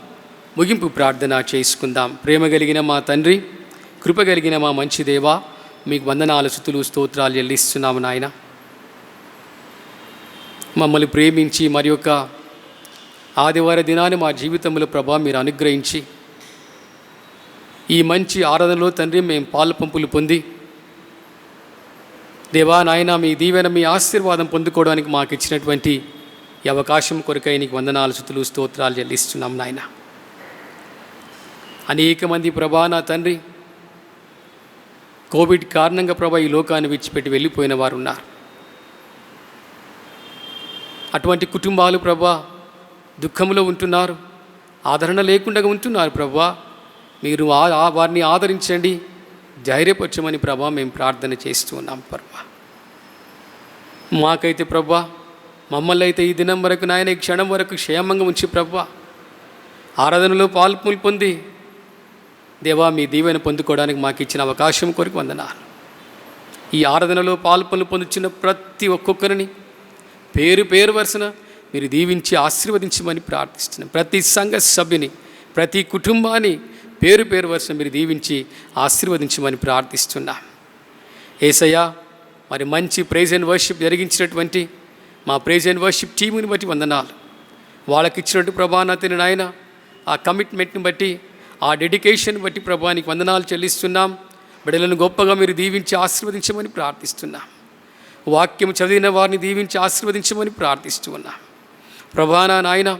ముగింపు ప్రార్థన చేసుకుందాం. ప్రేమ కలిగిన మా తండ్రి, కృప కలిగిన మా మంచి దేవా, మీకు వందనాలు, స్తుతులు, స్తోత్రాలు చెల్లిస్తున్నాము నాయన. మమ్మల్ని ప్రేమించి మరి యొక్క ఆదివార దినాన్ని మా జీవితంలో ప్రభా మీరు అనుగ్రహించి ఈ మంచి ఆరాధనలో తండ్రి మేము పాలుపంపులు పొంది దేవా నాయన మీ దీవెన మీ ఆశీర్వాదం పొందుకోవడానికి మాకు ఇచ్చినటువంటి ఈ అవకాశం కొరకై నీకు వందనాలు, స్తుతులు, స్తోత్రాలు చెల్లిస్తున్నాం నాయన. అనేక మంది ప్రభా నా తండ్రి కోవిడ్ కారణంగా ప్రభా ఈ లోకాన్ని విడిచిపెట్టి వెళ్ళిపోయిన వారు ఉన్నారు. అటువంటి కుటుంబాలు ప్రభా దుఃఖంలో ఉంటున్నారు, ఆదరణ లేకుండా ఉంటున్నారు ప్రభా. మీరు వారిని ఆదరించండి, ధైర్యపరచమని ప్రభా మేము ప్రార్థన చేస్తూ ఉన్నాం ప్రభా. మాకైతే ప్రభా మమ్మల్ని అయితే ఈ దినం వరకు నాయన ఈ క్షణం వరకు క్షేమంగా ఉంచి ప్రభా ఆరాధనలో పాల్పొంది పొంది దేవా మీ దీవెన పొందుకోవడానికి మాకు ఇచ్చిన అవకాశం కొరకు వందనాలు. ఈ ఆరాధనలో పాల్పొంది పొందుతున్న ప్రతి ఒక్కొక్కరిని పేరు పేరు వరుసన మీరు దీవించి ఆశీర్వదించమని ప్రార్థిస్తున్నాం. ప్రతి సంఘ సభ్యుని, ప్రతి కుటుంబాన్ని పేరు పేరు వరుసన మీరు దీవించి ఆశీర్వదించమని ప్రార్థిస్తున్నాం. యేసయ్యా మరి మంచి ప్రైజ్ అండ్ వర్షిప్ జరిగించినటువంటి మా ప్రైజ్ అండ్ వర్షిప్ టీముని బట్టి వందనాలు. వాళ్ళకి ఇచ్చినట్టు ప్రభానతని నాయన ఆ కమిట్మెంట్ని బట్టి ఆ డెడికేషన్ బట్టి ప్రభానికి వందనాలు చెల్లిస్తున్నాం. బిడ్డలను గొప్పగా మీరు దీవించి ఆశీర్వదించమని ప్రార్థిస్తున్నాం. వాక్యం చదివిన వారిని దీవించి ఆశీర్వదించమని ప్రార్థిస్తూ ఉన్నాం. ప్రభానా నాయన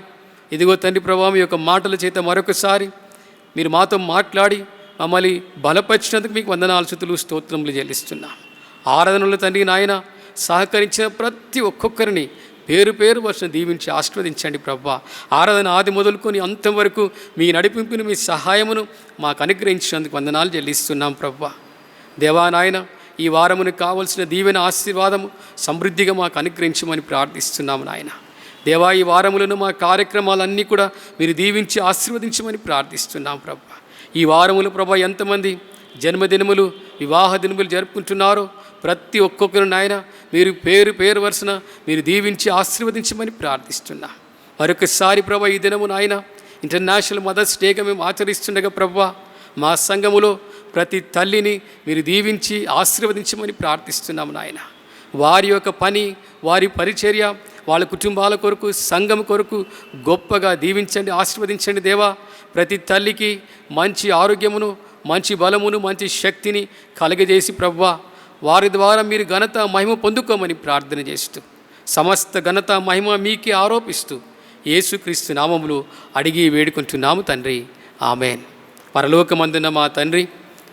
ఇదిగో తండ్రి ప్రభా మీ యొక్క మాటల చేత మరొకసారి మీరు మాతో మాట్లాడి మమ్మల్ని బలపరిచినందుకు మీకు వందనాలు, స్తుతులు, స్తోత్రములు చెల్లిస్తున్నాం. ఆరాధనలో తండ్రి నాయన సహకరించిన ప్రతి ఒక్కొక్కరిని పేరు పేరు వర్షం దీవించి ఆశీర్వదించండి ప్రభా. ఆరాధన ఆది మొదలుకొని అంతం వరకు మీ నడిపింపును మీ సహాయమును మాకు అనుగ్రహించినందుకు వందనాలు చెల్లిస్తున్నాం ప్రభా. దేవా నాయన ఈ వారమును కావలసిన దీవెన ఆశీర్వాదము సమృద్ధిగా మాకు అనుగ్రహించమని ప్రార్థిస్తున్నాము నాయన. దేవా ఈ వారములను మా కార్యక్రమాలన్నీ కూడా మీరు దీవించి ఆశీర్వదించమని ప్రార్థిస్తున్నాం ప్రభా. ఈ వారములు ప్రభా ఎంతమంది జన్మదినములు, వివాహ దినములు జరుపుకుంటున్నారో ప్రతి ఒక్కొక్కరు నాయన మీరు పేరు పేరు వరుసన మీరు దీవించి ఆశీర్వదించమని ప్రార్థిస్తున్నాం. మరొకసారి ప్రభా ఈ దినము నాయన ఇంటర్నేషనల్ మదర్స్ డేగా మేము ఆచరిస్తుండగా ప్రభా మా సంఘములో ప్రతి తల్లిని మీరు దీవించి ఆశీర్వదించమని ప్రార్థిస్తున్నాము నాయన. వారి యొక్క పని, వారి పరిచర్య, వాళ్ళ కుటుంబాల కొరకు, సంఘం కొరకు గొప్పగా దీవించండి, ఆశీర్వదించండి దేవా. ప్రతి తల్లికి మంచి ఆరోగ్యమును, మంచి బలమును, మంచి శక్తిని కలగజేసి ప్రభువా వారి ద్వారా మీరు ఘనత మహిమ పొందుకోమని ప్రార్థన చేస్తూ సమస్త ఘనత మహిమ మీకే ఆరోపిస్తూ యేసుక్రీస్తు నామములో అడిగి వేడుకుంటున్నాము తండ్రి, ఆమెన్. పరలోకమందున మా తండ్రి,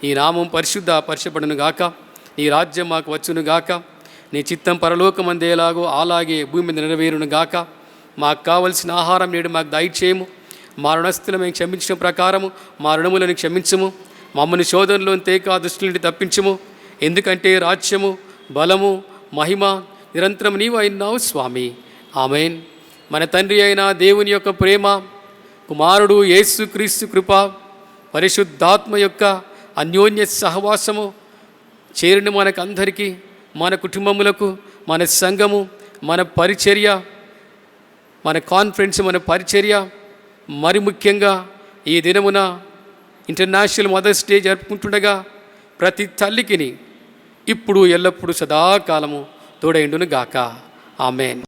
ఈ నామం పరిశుద్ధపరచబడును గాక, నీ రాజ్యం మాకు వచ్చును గాక, నీ చిత్తం పరలోకమందేలాగో అలాగే భూమి మీద నెరవేరును గాక. మాకు కావలసిన ఆహారం నేడు మాకు దయచేయము, మా రుణస్థులు మేము క్షమించిన ప్రకారము మా రుణములను క్షమించము, మమ్మల్ని శోధనలోని తేక దుష్టుల నుండి తప్పించము, ఎందుకంటే రాజ్యము, బలము, మహిమ నిరంతరం నీవు అయినావు స్వామి, ఆమెన్. మన తండ్రి అయిన దేవుని యొక్క ప్రేమ, కుమారుడు యేసుక్రీస్తు కృప, పరిశుద్ధాత్మ యొక్క అన్యోన్య సహవాసము చేరిన మనకందరికీ, మన కుటుంబములకు, మన సంఘము, మన పరిచర్య, మన కాన్ఫరెన్స్, మన పరిచర్య, మరి ముఖ్యంగా ఈ దినమున ఇంటర్నేషనల్ మదర్స్ డే జరుపుకుంటుండగా ప్రతి తల్లికిని ఇప్పుడు ఎల్లప్పుడూ సదాకాలము తోడైండును గాక, ఆమెన్.